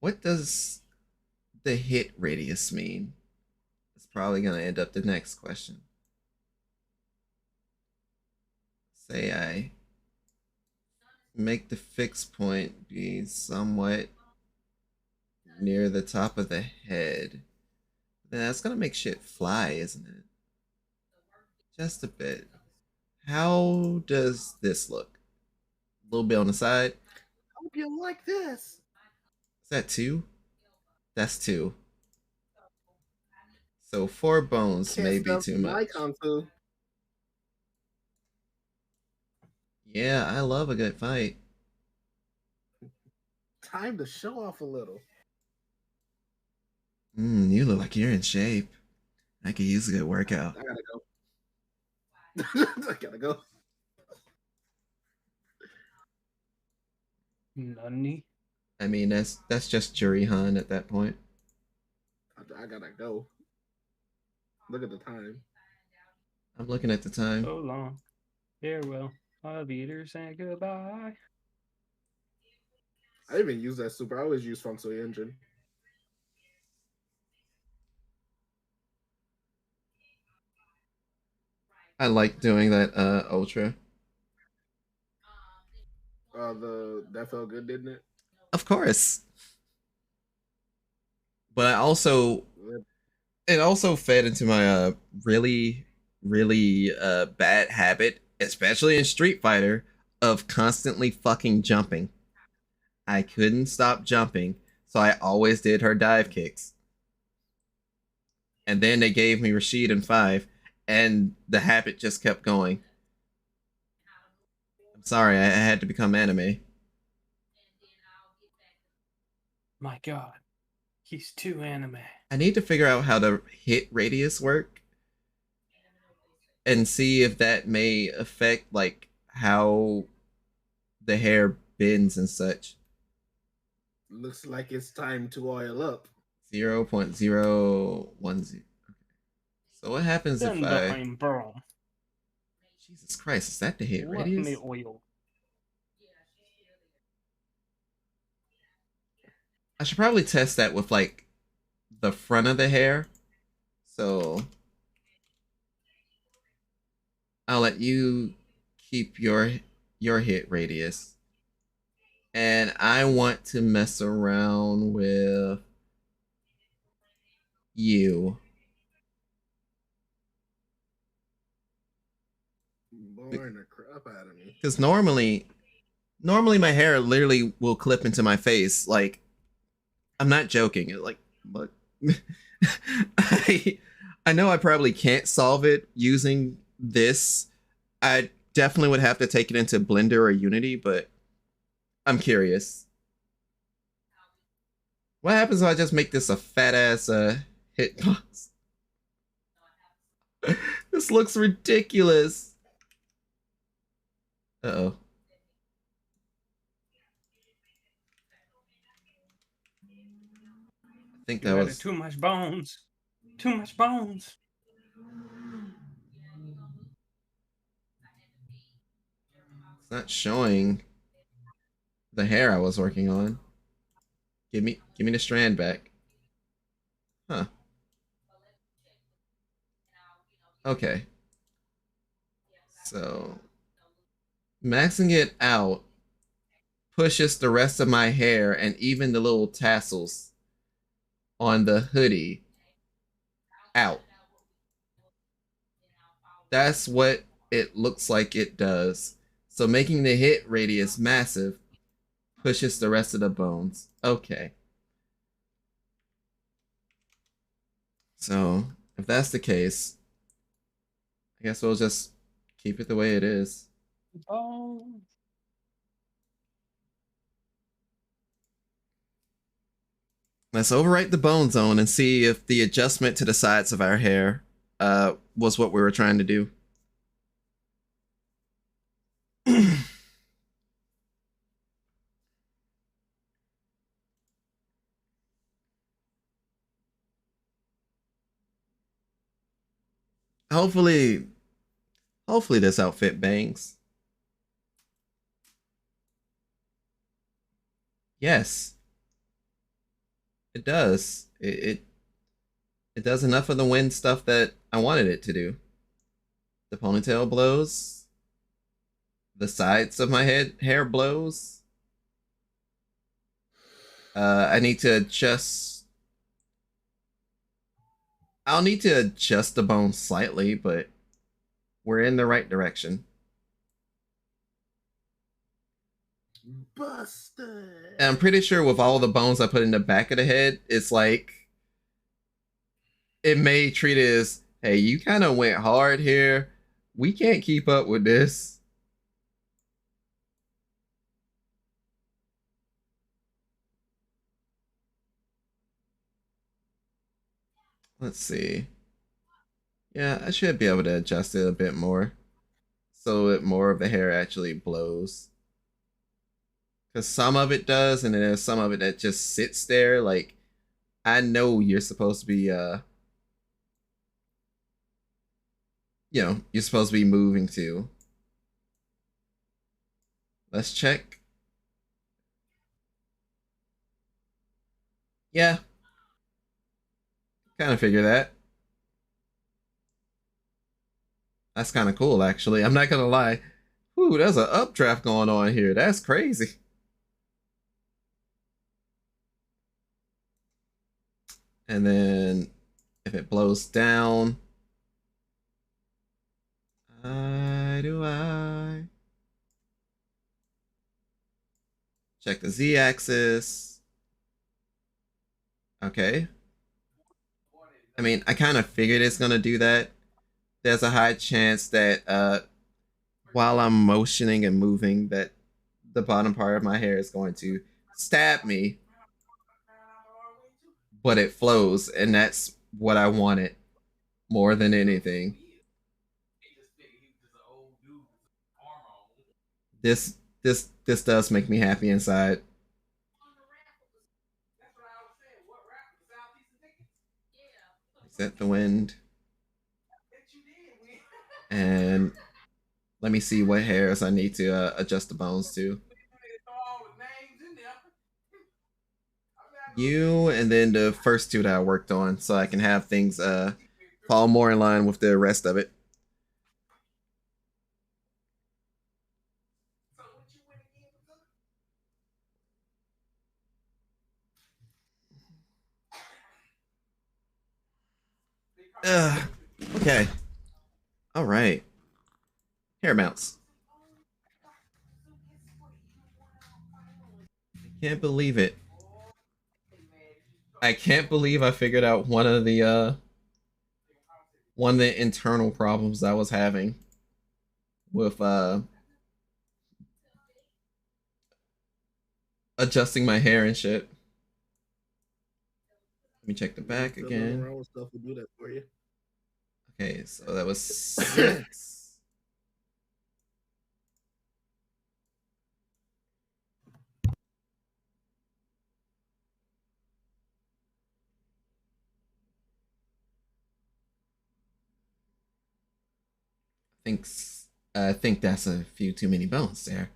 What does the hit radius mean? It's probably gonna end up the next question. Say I make the fixed point be somewhat near the top of the head. Then that's gonna make shit fly, isn't it? Just a bit. How does this look? A little bit on the side. I hope you like this. Is that 2? That's 2. So 4 bones may be too much. Yeah, I love a good fight. Time to show off a little. You look like you're in shape. I could use a good workout. I gotta go. I gotta go. Nani? I mean, that's just Jurihan at that point. I gotta go. Look at the time. I'm looking at the time. So long. Farewell. Auf Wiedersehen. Goodbye. I didn't even use that super. I always use Funk Soy Engine. I like doing that ultra. That felt good, didn't it? Of course. But I also it also fed into my really bad habit, especially in Street Fighter, of constantly fucking jumping. I couldn't stop jumping, so I always did her dive kicks. And then they gave me Rashid in 5, and the habit just kept going. I'm sorry, I had to become anime. My god. He's too anime. I need to figure out how the hit radius work and see if that may affect like how the hair bends and such. Looks like it's time to oil up. 0.010. Okay. So what happens if I... Jesus Christ, is that the hit radius? Me oil. I should probably test that with like the front of the hair. So I'll let you keep your hit radius. And I want to mess around with you. Boring the crap out of me. Because normally my hair literally will clip into my face. Like, I'm not joking. Like, but I know I probably can't solve it using this. I definitely would have to take it into Blender or Unity, but I'm curious. What happens if I just make this a fat ass hitbox? This looks ridiculous. Uh-oh. I think that was too much bones. Too much bones. it's not showing the hair I was working on. Give me the strand back. Huh. Okay. So maxing it out pushes the rest of my hair and even the little tassels on the hoodie out. That's what it looks like it does. So making the hit radius massive pushes the rest of the bones. Okay. So if that's the case, I guess we'll just keep it the way it is. Bones. Let's overwrite the bone zone and see if the adjustment to the sides of our hair was what we were trying to do. hopefully, hopefully this outfit bangs. Yes, it does. It does enough of the wind stuff that I wanted it to do. The ponytail blows. The sides of my hair blows. I need to adjust. I'll need to adjust the bone slightly, but we're in the right direction. Busted. And I'm pretty sure with all the bones I put in the back of the head, it's like it may treat it as, hey, you kind of went hard here. We can't keep up with this. Let's see. Yeah, I should be able to adjust it a bit more so that more of the hair actually blows. Because some of it does, and then there's some of it that just sits there. Like, I know you're supposed to be, you're supposed to be moving to. Let's check. Yeah, kind of figure that. That's kind of cool, actually. I'm not gonna lie. Ooh, there's an updraft going on here. That's crazy. And then if it blows down, I check the z-axis. Okay. I mean, I kind of figured it's gonna do that. There's a high chance that while I'm motioning and moving, that the bottom part of my hair is going to stab me, but it flows, and that's what I wanted more than anything. This does make me happy inside. Reset the wind. And let me see what hairs I need to adjust the bones to. You and then the first two that I worked on, so I can have things fall more in line with the rest of it. Okay. All right. Hair mounts. I can't believe it. I can't believe I figured out one of the internal problems I was having with adjusting my hair and shit. Let me check the back again. Around with stuff will do that for you. Okay, so that was 6. think I think that's a few too many bones there.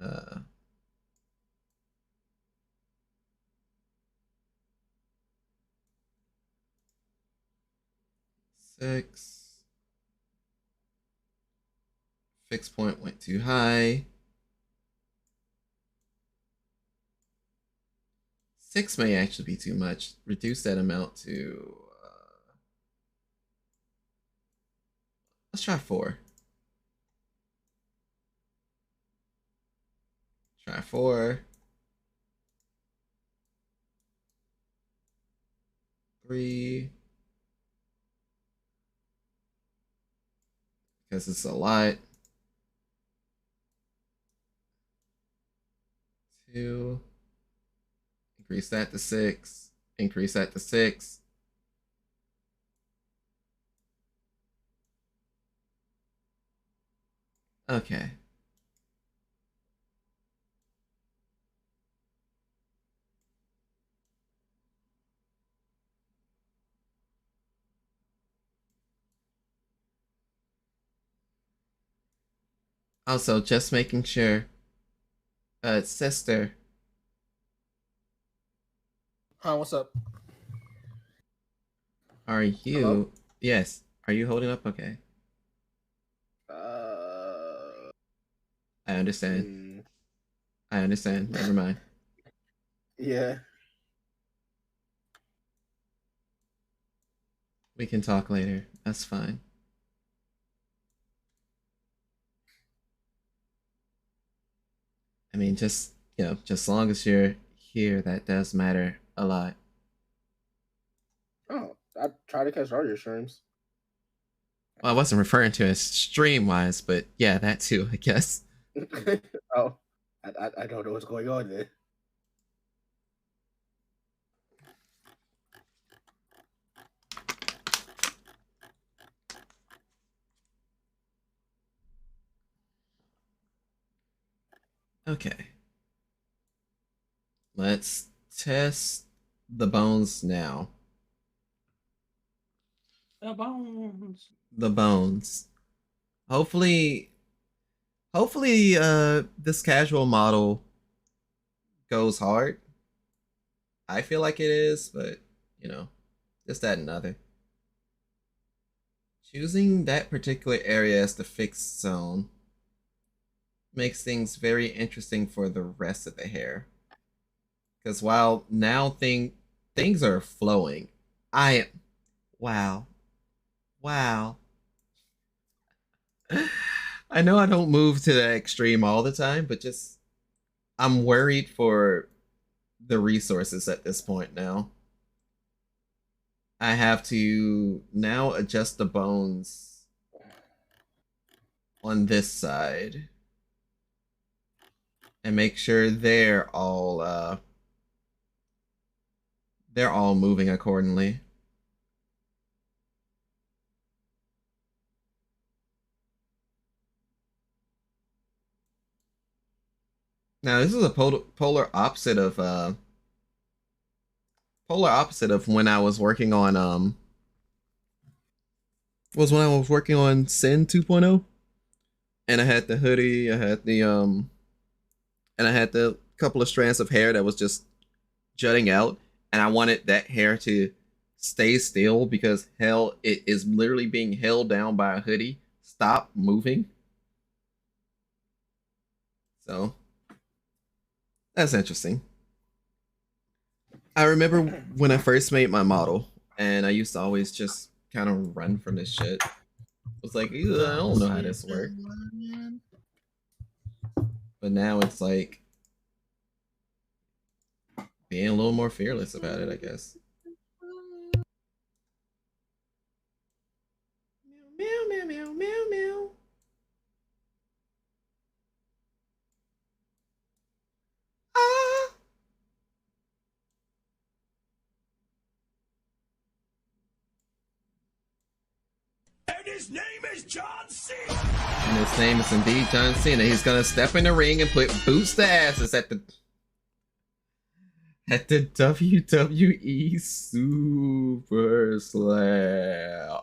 Uh, six. Fixed point went too high. 6 may actually be too much. Reduce that amount to. Let's try 4. Try 4. 3. Because it's a lot. 2. Increase that to 6. Increase that to 6. Okay. Also, just making sure. Sister. What's up? Are you? Hello? Yes. Are you holding up? Okay. I understand. I understand. Never mind. Yeah. We can talk later. That's fine. I mean, just just as long as you're here, that does matter a lot. Oh, I tried to catch all your streams. Well, I wasn't referring to it as stream wise, but yeah, that too, I guess. Oh, I don't know what's going on there. Okay. Let's test the bones now. The bones. The bones. Hopefully this casual model goes hard. I feel like it is, but just that another. Choosing that particular area as the fixed zone makes things very interesting for the rest of the hair. Because while now things are flowing, I wow. Wow. I know I don't move to the extreme all the time, but just I'm worried for the resources at this point now. I have to now adjust the bones on this side and make sure they're all moving accordingly. Now this is a polar opposite of when I was working on Sin 2.0, and I had the hoodie, I had the and I had the couple of strands of hair that was just jutting out, and I wanted that hair to stay still because hell, it is literally being held down by a hoodie. Stop moving. So that's interesting. I remember when I first made my model, and I used to always just kind of run from this shit. I was like, I don't know how this works. But now it's like being a little more fearless about it, I guess. Meow, meow, meow, meow, meow. Ah. his name is John Cena. And his name is indeed John Cena. He's gonna step in the ring and put boots to asses at the WWE Super Slam.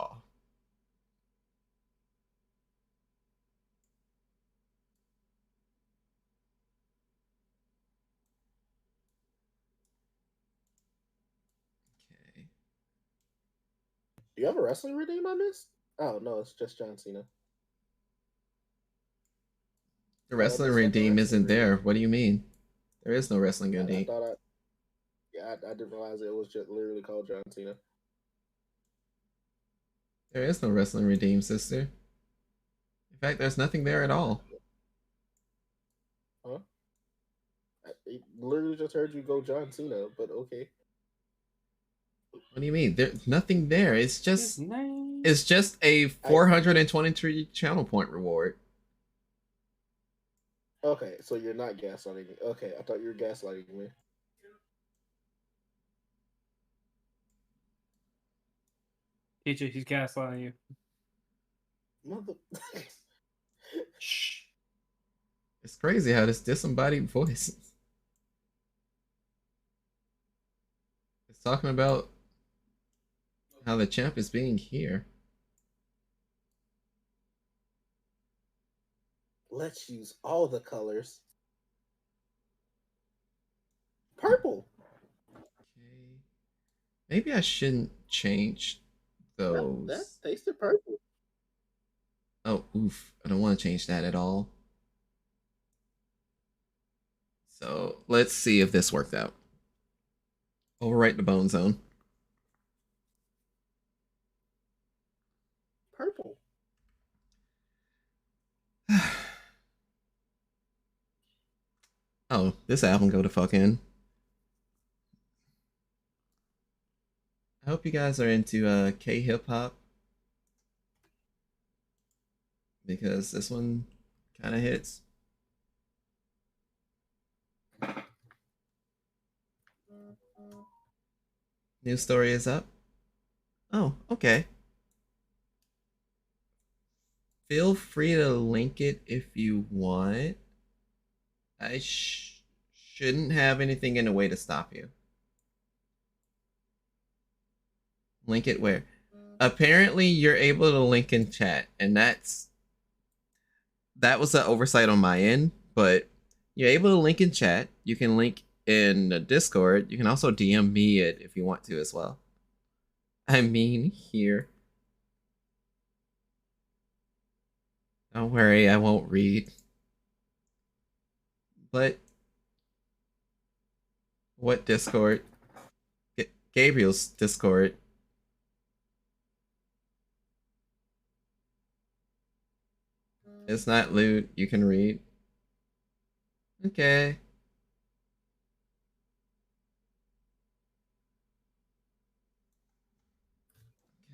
Okay. Do you have a wrestling redeem I missed? Oh no, it's just John Cena. The wrestling redeem isn't there. What do you mean? There is no wrestling redeem. I didn't realize it was just literally called John Cena. There is no wrestling redeem, sister. In fact, there's nothing there at all. Huh? I literally just heard you go John Cena, but okay. What do you mean? There's nothing there. It's just a 423 channel point reward. Okay, so you're not gaslighting me. Okay, I thought you were gaslighting me. Teacher, he's gaslighting you. Mother. Shh. It's crazy how this disembodied voice is talking about how the champ is being here. Let's use all the colors. Purple. Okay. Maybe I shouldn't change those. That tasted purple. Oh, oof. I don't want to change that at all. So let's see if this worked out. Overwrite the bone zone. Purple. Oh, this album go to fucking. I hope you guys are into K-hip hop, because this one kind of hits. News story is up. Oh, okay. Feel free to link it if you want. I shouldn't have anything in the way to stop you. Link it where? Apparently, you're able to link in chat, and that was an oversight on my end, but you're able to link in chat. You can link in the Discord. You can also DM me it if you want to as well. I mean, here. Don't worry, I won't read. But what Discord? Gabriel's Discord. It's not loot. You can read. Okay.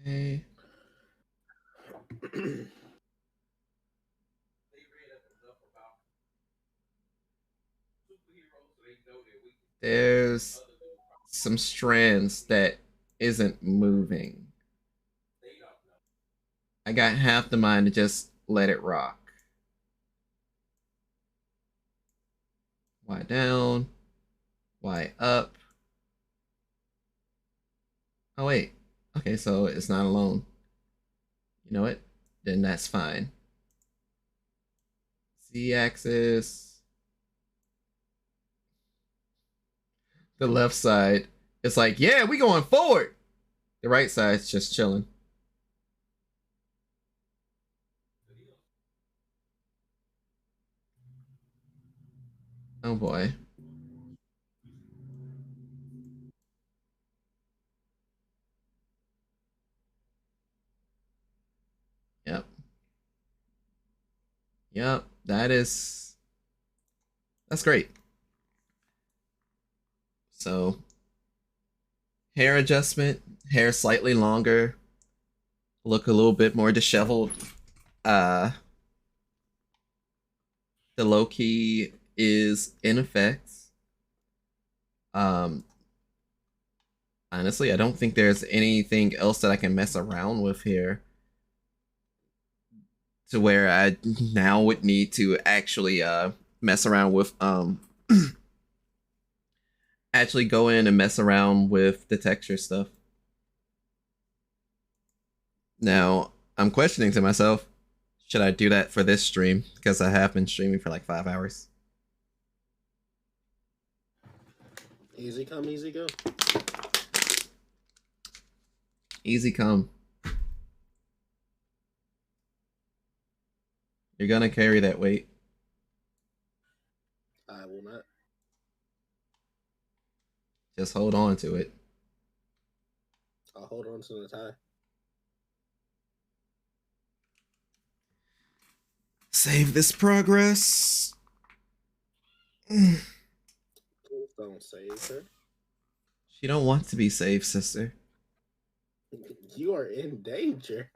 Okay. There's some strands that isn't moving. I got half the mind to just let it rock. Y down, Y up. Oh wait, okay, so it's not alone. You know what? Then that's fine. Z-axis. The left side, it's like, yeah, we going forward. The right side's just chilling. Oh boy. Yep. Yep, that's great. So, hair adjustment, hair slightly longer, look a little bit more disheveled. The low key is in effect. Honestly, I don't think there's anything else that I can mess around with here. to where I now would need to actually mess around with actually go in and mess around with the texture stuff. Now, I'm questioning to myself, should I do that for this stream? Because I have been streaming for like 5 hours. Easy come, easy go. Easy come. You're gonna carry that weight. I will not. Just hold on to it. I'll hold on to the tie. Save this progress. Please don't save her. She don't want to be saved, sister. You are in danger.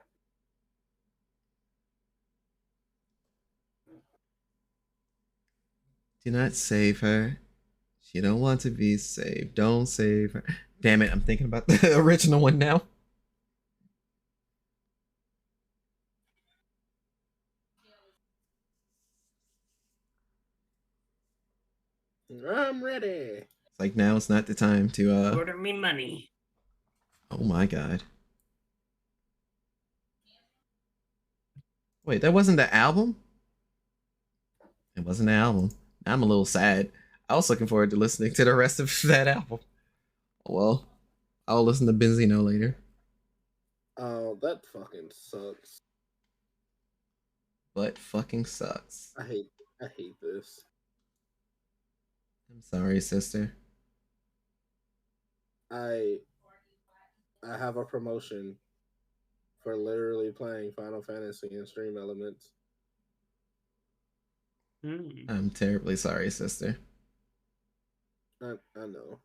Do not save her. She don't want to be saved. Don't save her. Damn it, I'm thinking about the original one now. I'm ready. It's like now it's not the time to Order me money. oh my god. Wait, that wasn't the album? It wasn't the album. Now I'm a little sad. I was looking forward to listening to the rest of that album. Well, I'll listen to Benzino later. Oh, that fucking sucks. But fucking sucks. I hate this. I'm sorry, sister. I have a promotion for literally playing Final Fantasy and Stream Elements. I'm terribly sorry, sister. I know.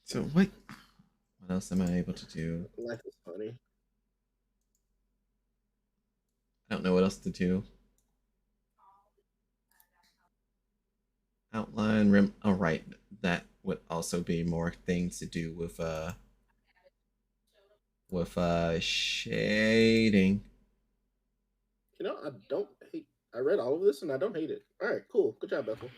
So what else am I able to do? Life is funny. I don't know what else to do. Outline rim. Oh, right. That would also be more things to do with shading. You know, I don't hate. I read all of this and I don't hate it. All right, cool. Good job, Bethel.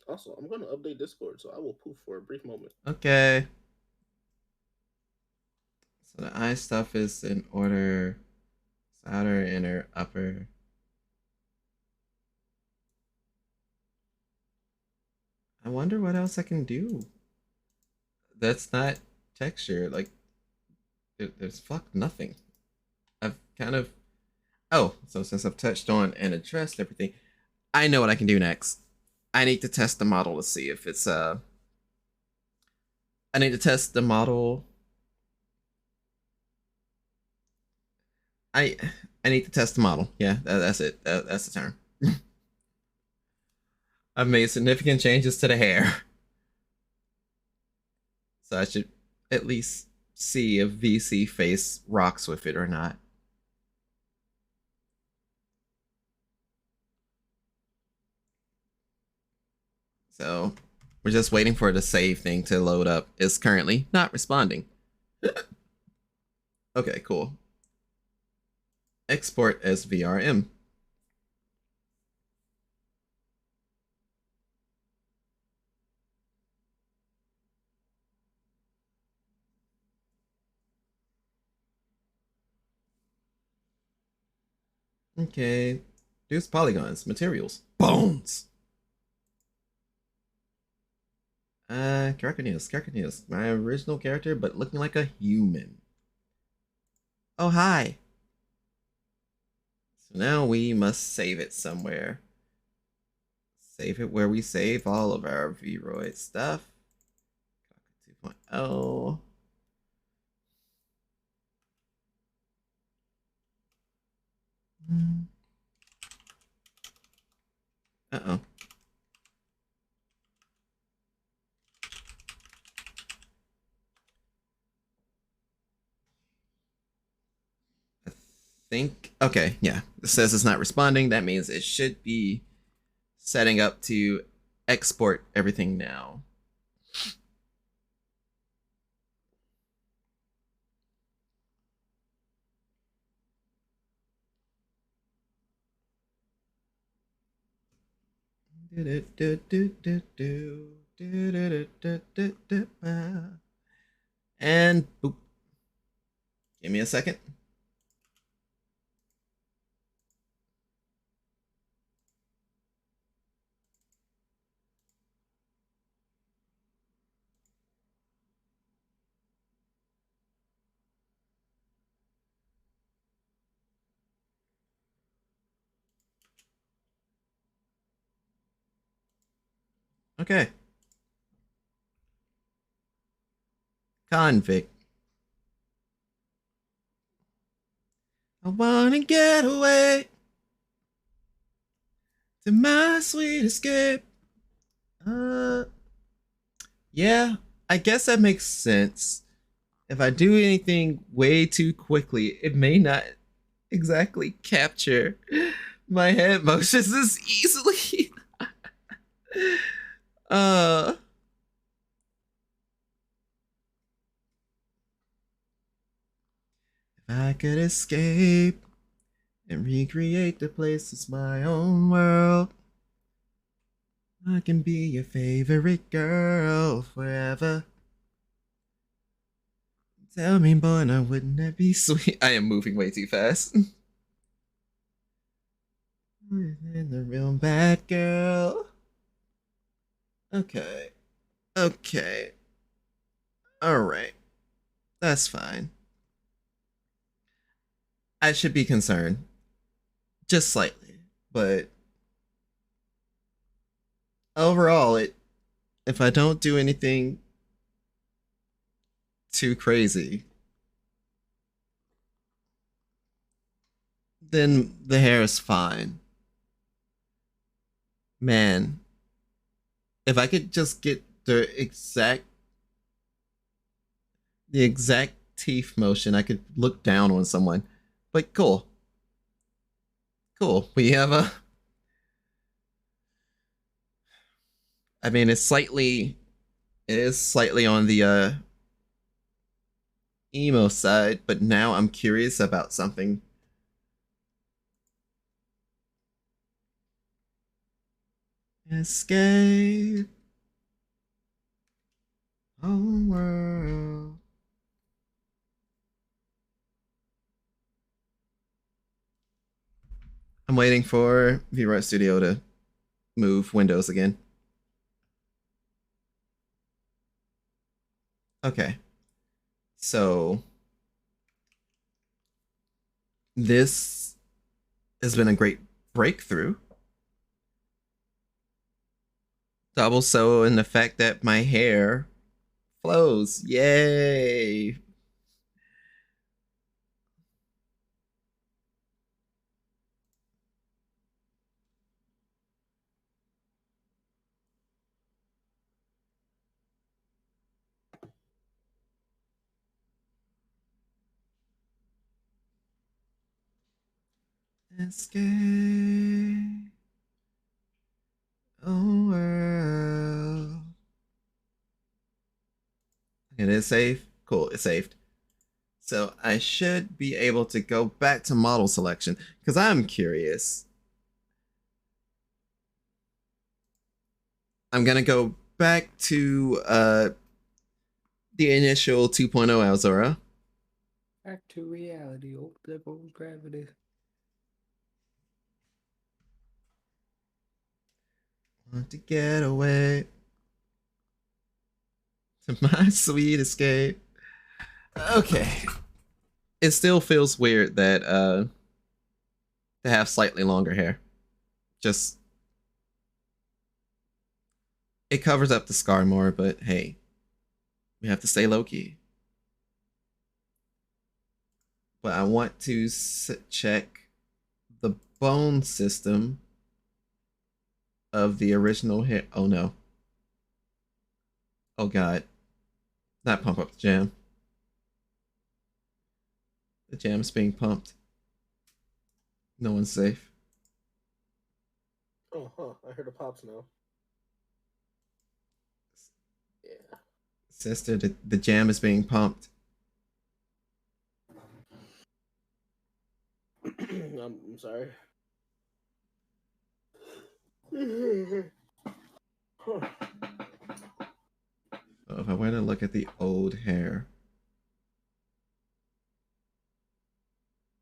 Also, I'm going to update Discord, so I will poof for a brief moment. Okay. So the eye stuff is in order. Outer, inner, upper. I wonder what else I can do. That's not texture. Like, there's nothing. I've kind of. Oh, so since I've touched on and addressed everything, I know what I can do next. I need to test the model to see if it's I need to test the model. I need to test the model. Yeah, that's it. That's the term. I've made significant changes to the hair. So I should at least see if VC face rocks with it or not. So we're just waiting for the save thing to load up. It's currently not responding. Okay, cool. Export as VRM. Okay. Use polygons, materials, bones. Carcaneus, my original character, but looking like a human. Oh, hi. So now we must save it somewhere. Save it where we save all of our Vroid stuff. 2.0. Uh-oh. I think, okay, yeah. It says it's not responding. That means it should be setting up to export everything now. And boop. Give me a second. Okay. Convict. I wanna get away to my sweet escape. Yeah, I guess that makes sense. If I do anything way too quickly, it may not exactly capture my head motions as easily. uh if I could escape and recreate the place as my own world, I can be your favorite girl forever. Tell me, boy, now wouldn't that be sweet? I am moving way too fast. And the real bad girl. Okay. Okay. Alright. That's fine. I should be concerned. Just slightly. But overall, if I don't do anything too crazy, then the hair is fine. Man, if I could just get the exact teeth motion, I could look down on someone. But cool. Cool. We have a... I mean, it is slightly on the emo side, but now I'm curious about something. Escape. Oh, world. I'm waiting for Vroid Studio to move Windows again. Okay. So this has been a great breakthrough. Double so in the fact that my hair flows. Yay! Escape. Oh, world. It is safe. Cool, it's saved. So I should be able to go back to model selection because I'm curious. I'm gonna go back to the initial 2.0 Alzora. Back to reality. Oh, there goes gravity. Want to get away to my sweet escape. Okay. It still feels weird that to have slightly longer hair. Just it covers up the scar more, but hey, we have to stay low key. But I want to check the bone system of the original hair. Oh no. Oh god. Not pump up the jam. The jam's being pumped. No one's safe. Oh, huh. I heard the pops now. Yeah. Sister, the jam is being pumped. I'm sorry. So if I were to look at the old hair,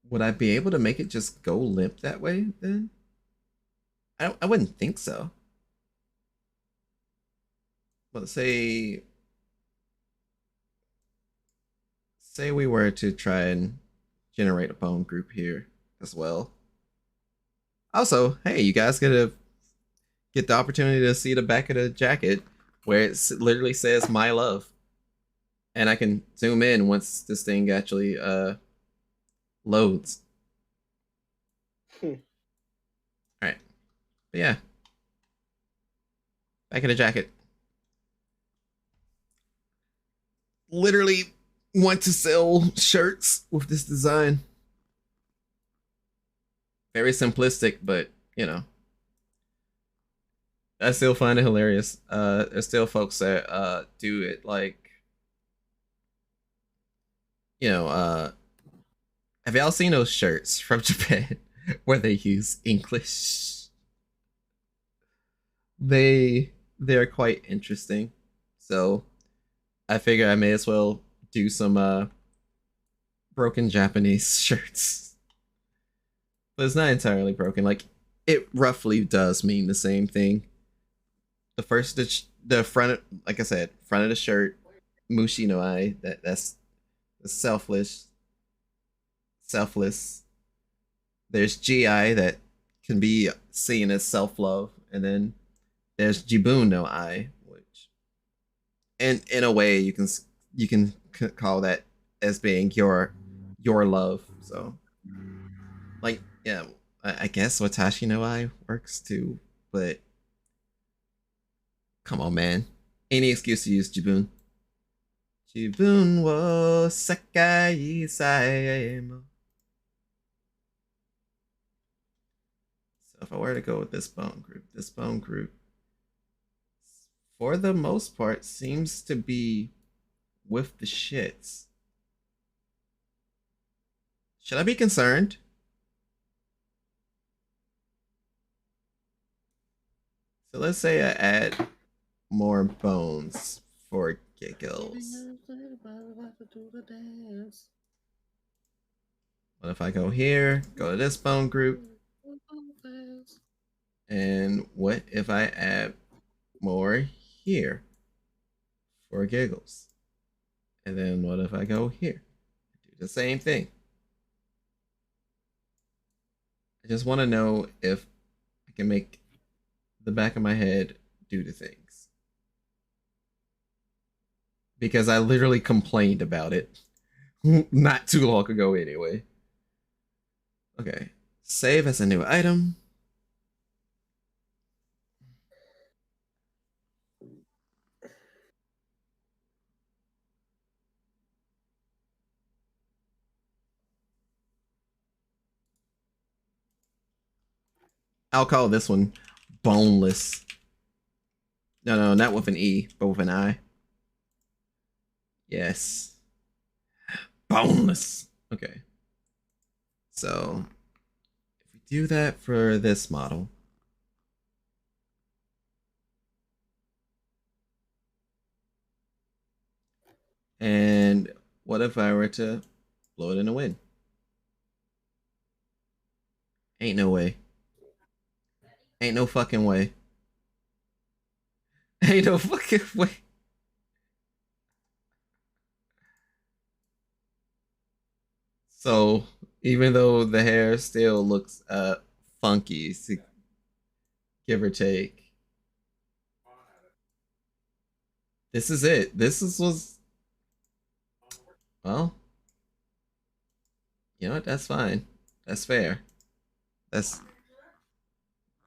would I be able to make it just go limp that way then? I wouldn't think so. But say we were to try and generate a bone group here as well. Also, hey, you guys get the opportunity to see the back of the jacket where it literally says "My Love," and I can zoom in once this thing actually loads. All right, but yeah, back of the jacket. Literally want to sell shirts with this design. Very simplistic, but you know, I still find it hilarious. There's still folks that do it like, you know, have y'all seen those shirts from Japan where they use English? They're quite interesting. So I figure I may as well do some broken Japanese shirts. But it's not entirely broken. Like, it roughly does mean the same thing. The front, like I said, front of the shirt, Mushi no Ai, that's selfless. There's GI that can be seen as self-love, and then there's Jibun no Ai, which, and in a way, you can call that as being your love. So, like, yeah, I guess Watashi no Ai works too, but come on, man, any excuse to use Jibun. Jibun wo sakai saemo. So if I were to go with this bone group, for the most part, seems to be with the shits. Should I be concerned? So let's say I add more bones for giggles. What if I go here, go to this bone group, and what if I add more here for giggles? And then what if I go here? Do the same thing. I just want to know if I can make the back of my head do the things. Because I literally complained about it not too long ago anyway. Okay, save as a new item. I'll call this one boneless. No, not with an E, but with an I. Yes. Boneless. Okay. So, if we do that for this model, and what if I were to blow it in the wind? Ain't no way. Ain't no fucking way. Ain't no fucking way. So, even though the hair still looks funky, give or take, this is it. Was, well, you know what? That's fine. That's fair. That's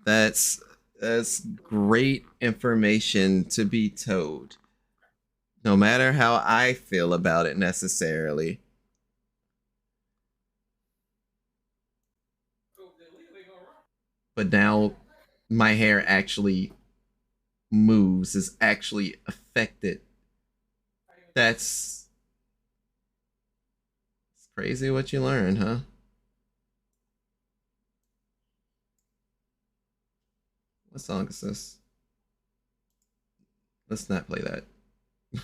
that's great information to be told. No matter how I feel about it necessarily. But now my hair actually moves, is actually affected That's it's crazy what you learn, huh? What song is this? Let's not play that. What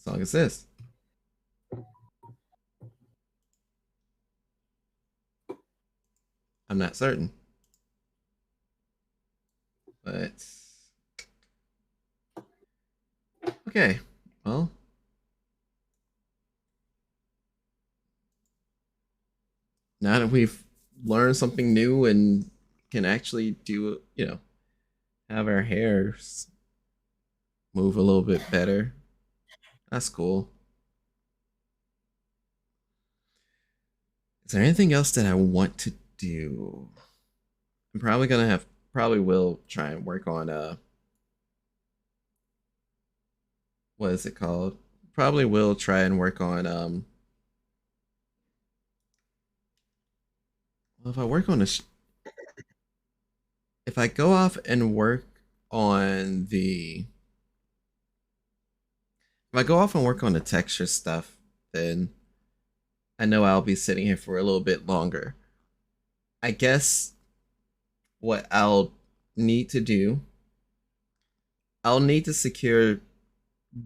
song is this? I'm not certain. But okay, well, now that we've learned something new and can actually do, have our hairs move a little bit better, that's cool. Is there anything else that I want to do? I'm probably will try and work on what is it called? Probably will try and work on well, if I go off and work on the if I go off and work on the texture stuff, then I know I'll be sitting here for a little bit longer. I guess what I'll need to do, I'll need to secure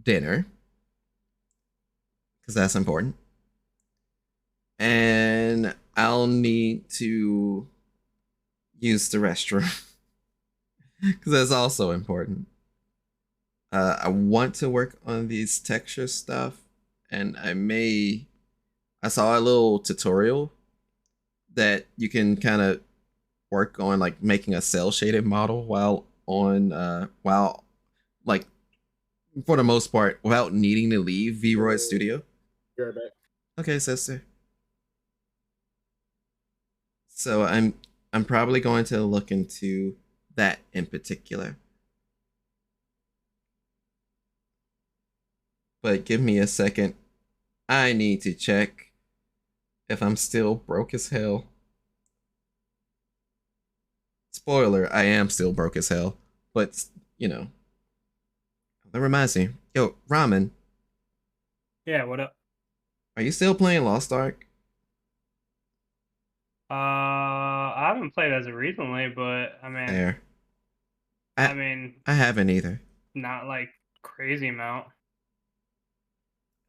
dinner because that's important. And I'll need to use the restroom because that's also important. I want to work on these texture stuff, and I saw a little tutorial that you can kind of work on like making a cell shaded model while like for the most part without needing to leave Vroid Studio. You're right back. Okay, sister. So I'm probably going to look into that in particular. But give me a second. I need to check if I'm still broke as hell. Spoiler, I am still broke as hell. But, that reminds me. Yo, Ramen, Yeah, what up? are you still playing Lost Ark? I haven't played as of recently, but I mean, There. I mean, I haven't either. not like crazy amount.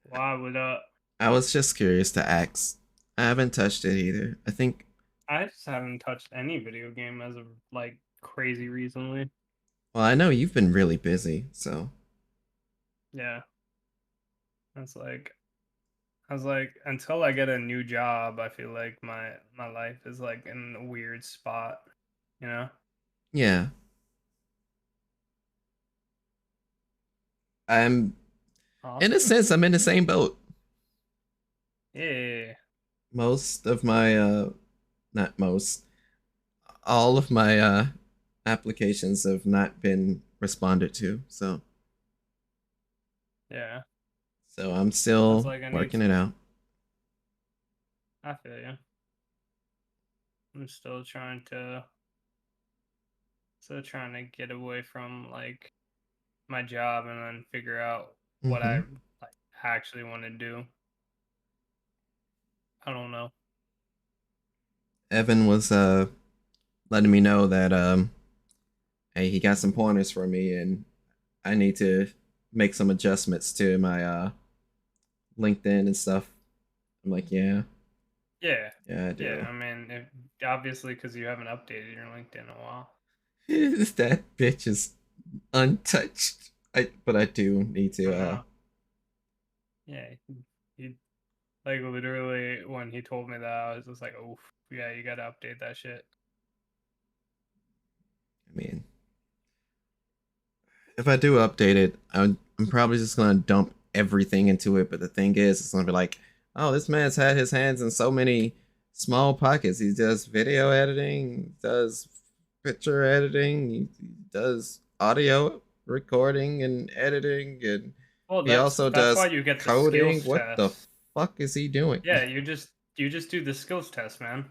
Why would I was just curious to ask. I haven't touched it either. I think, I just haven't touched any video game as of like crazy recently. well, I know you've been really busy, so. Yeah. It's like I was like, until I get a new job, I feel like my life is like in a weird spot, you know? Yeah. In a Awesome. sense, I'm in the same boat. Yeah. Most of my, not most, all of my applications have not been responded to, so. Yeah. So I'm still It's like I need working it out. I feel you. I'm still trying to get away from like my job and then figure out what I like actually want to do. I don't know. Evan was letting me know that hey, he got some pointers for me and I need to make some adjustments to my LinkedIn and stuff. I'm like, yeah. Yeah. Yeah, I do. Yeah, I mean, obviously because you haven't updated your LinkedIn in a while. That bitch is untouched. But I do need to Yeah, he like literally when he told me that I was just like, oh yeah, you gotta update that shit. I mean, if I do update it, I'm probably just gonna dump everything into it. But the thing is, it's gonna be like, oh, this man's had his hands in so many small pockets. He does video editing, does picture editing, he does audio recording and editing, and Well, he also does why you get the coding. skills What the test. fuck is he doing? Yeah, you just do the skills test, man.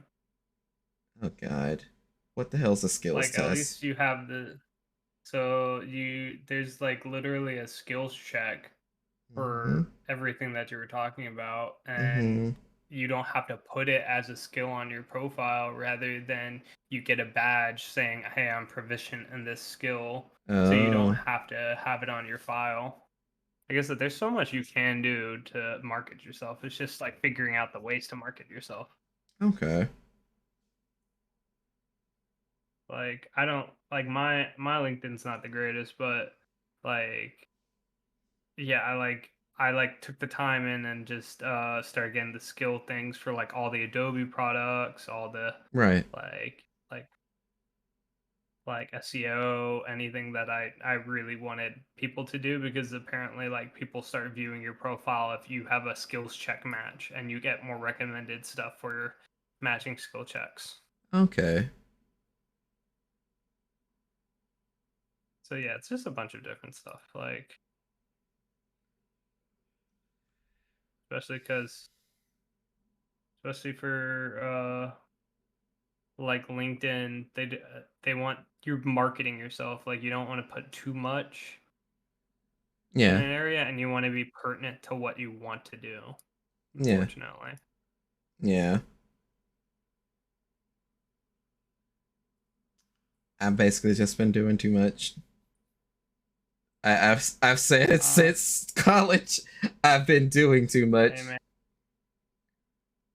Oh god, what the hell's a skills Like test? at least you have the So there's like literally a skills check for everything that you were talking about, and you don't have to put it as a skill on your profile, rather than you get a badge saying, hey, I'm proficient in this skill. So you don't have to have it on your file. I guess that there's so much you can do to market yourself. It's just like figuring out the ways to market yourself. Okay. Like I don't like my LinkedIn's not the greatest, but like yeah, I took the time in and just started getting the skill things for like all the Adobe products, all the Right. like SEO, anything that I really wanted people to do, because apparently like people start viewing your profile if you have a skills check match, and you get more recommended stuff for your matching skill checks. Okay. So yeah, it's just a bunch of different stuff, like especially for like LinkedIn, they want you marketing yourself. Like you don't want to put too much in Yeah. an area, and you want to be pertinent to what you want to do. Yeah. Unfortunately. Yeah. I've basically just been doing too much. I've said it since college. I've been doing too much.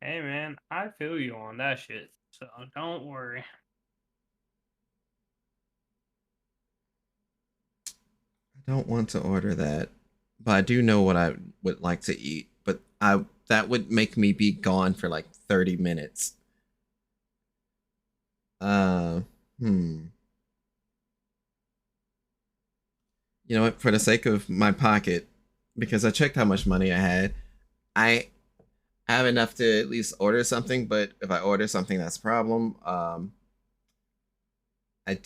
Hey man, I feel you on that shit. So don't worry. I don't want to order that, but I do know what I would like to eat. But that would make me be gone for like 30 minutes. Hmm. You know what? For the sake of my pocket, because I checked how much money I had, I have enough to at least order something. But if I order something, that's a problem. I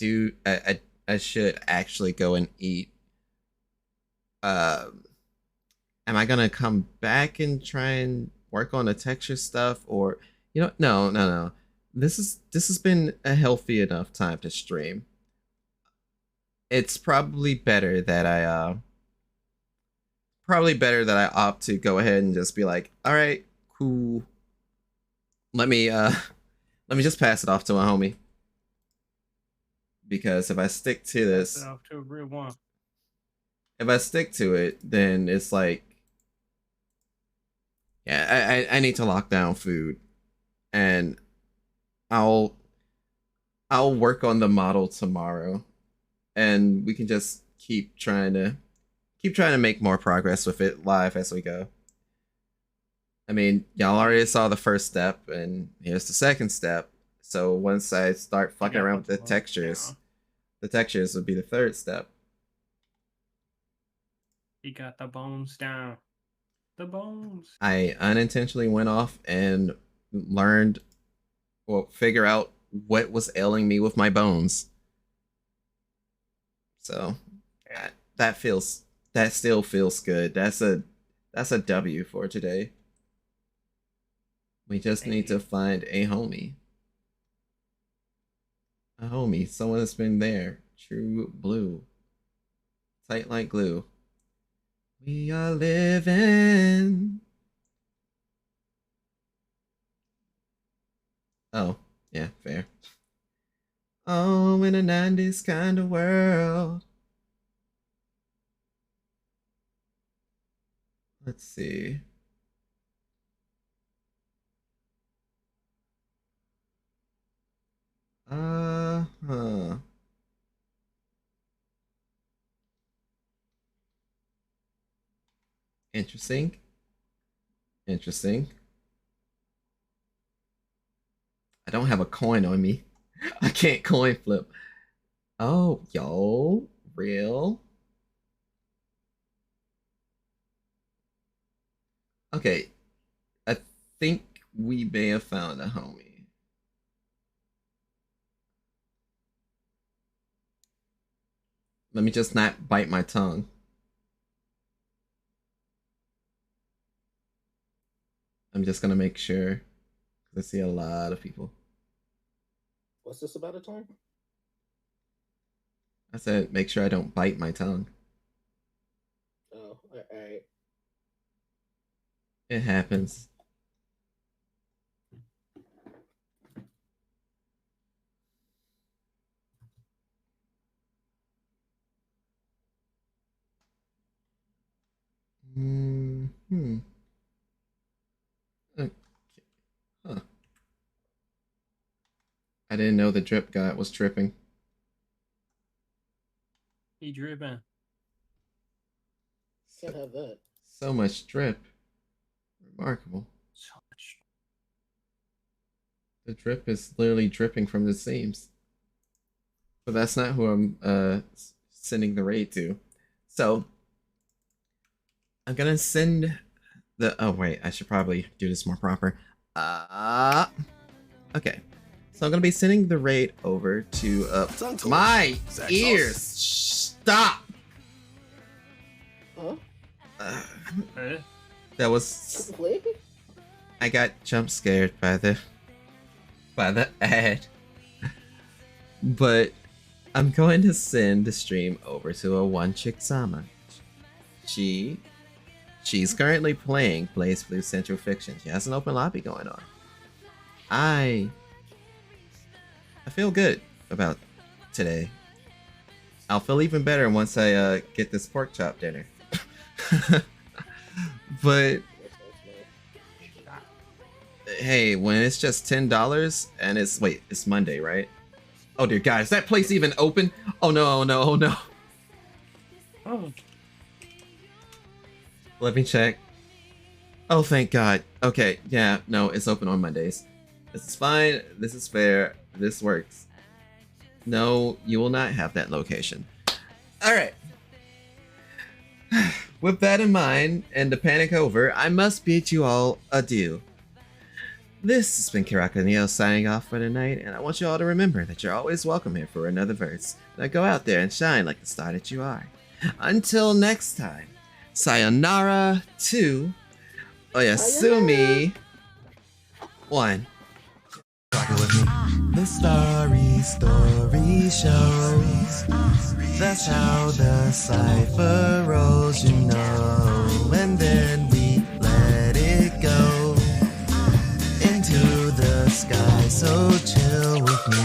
should actually go and eat. Am I gonna come back and try and work on the texture stuff, or no. This has been a healthy enough time to stream. It's probably better that I opt to go ahead and just be like, all right, cool. Let me just pass it off to a homie. Because if I stick to this, Pass it off to a real one. If I stick to it, then it's like, yeah, I need to lock down food, and I'll work on the model tomorrow, and we can just keep trying to make more progress with it live as we go. I mean, y'all already saw the first step, and here's the second step. So once I start fucking around with the textures would be the third step. He got the bones down. The bones. I unintentionally went off and figure out what was ailing me with my bones. So that still feels good. That's a W for today. We just need to find a homie. A homie, someone that's been there. True blue. Tight like glue. We are living. Oh, yeah, fair. Oh, in a 90s kind of world. Let's see. Huh. Interesting. Interesting. I don't have a coin on me. I can't coin flip. Oh, yo, real. Okay, I think we may have found a homie. Let me just not bite my tongue. I'm just gonna make sure. I see a lot of people. What's this about a tongue? I said make sure I don't bite my tongue. Oh, alright. It happens. Hmm. Okay. Huh. I didn't know the drip guy was tripping. He dripping. Can't have that. So much drip. Remarkable. So much. The drip is literally dripping from the seams. But that's not who I'm sending the raid to. So I'm gonna send the I should probably do this more proper. Okay. So I'm gonna be sending the raid over to my ears. Stop. Huh? That was Play? I got jump scared by the ad. But I'm going to send the stream over to a one chick Sama. She's currently playing Blaze Blue Central Fiction. She has an open lobby going on. I feel good about today. I'll feel even better once I get this pork chop dinner. But hey, when it's just $10 and it's Monday, right? Oh dear God, is that place even open? Oh no, oh no, oh no. Oh. Let me check. Oh, thank God. Okay, yeah, no, it's open on Mondays. This is fine. This is fair. This works. No, you will not have that location. All right. With that in mind, and the panic over, I must bid you all adieu. This has been Kiraka Neo signing off for the night, and I want you all to remember that you're always welcome here for another verse. Now go out there and shine like the star that you are. Until next time, sayonara to Oyasumi 1. Rock it with me. The story shows. That's how the cipher rolls, you know. And then we let it go into the sky. So chill with me.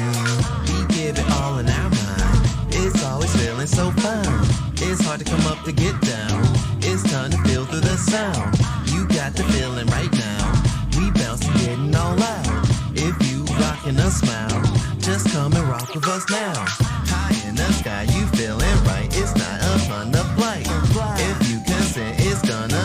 We give it all in our mind. It's always feeling so fine. It's hard to come up to get down. It's time to feel through the sound. You got the feeling right now. We bouncing, getting all out. If you rockin' a smile, just come and rock with us now. High in the sky, you feeling right. It's not a fun to flight. If you consent, it's gonna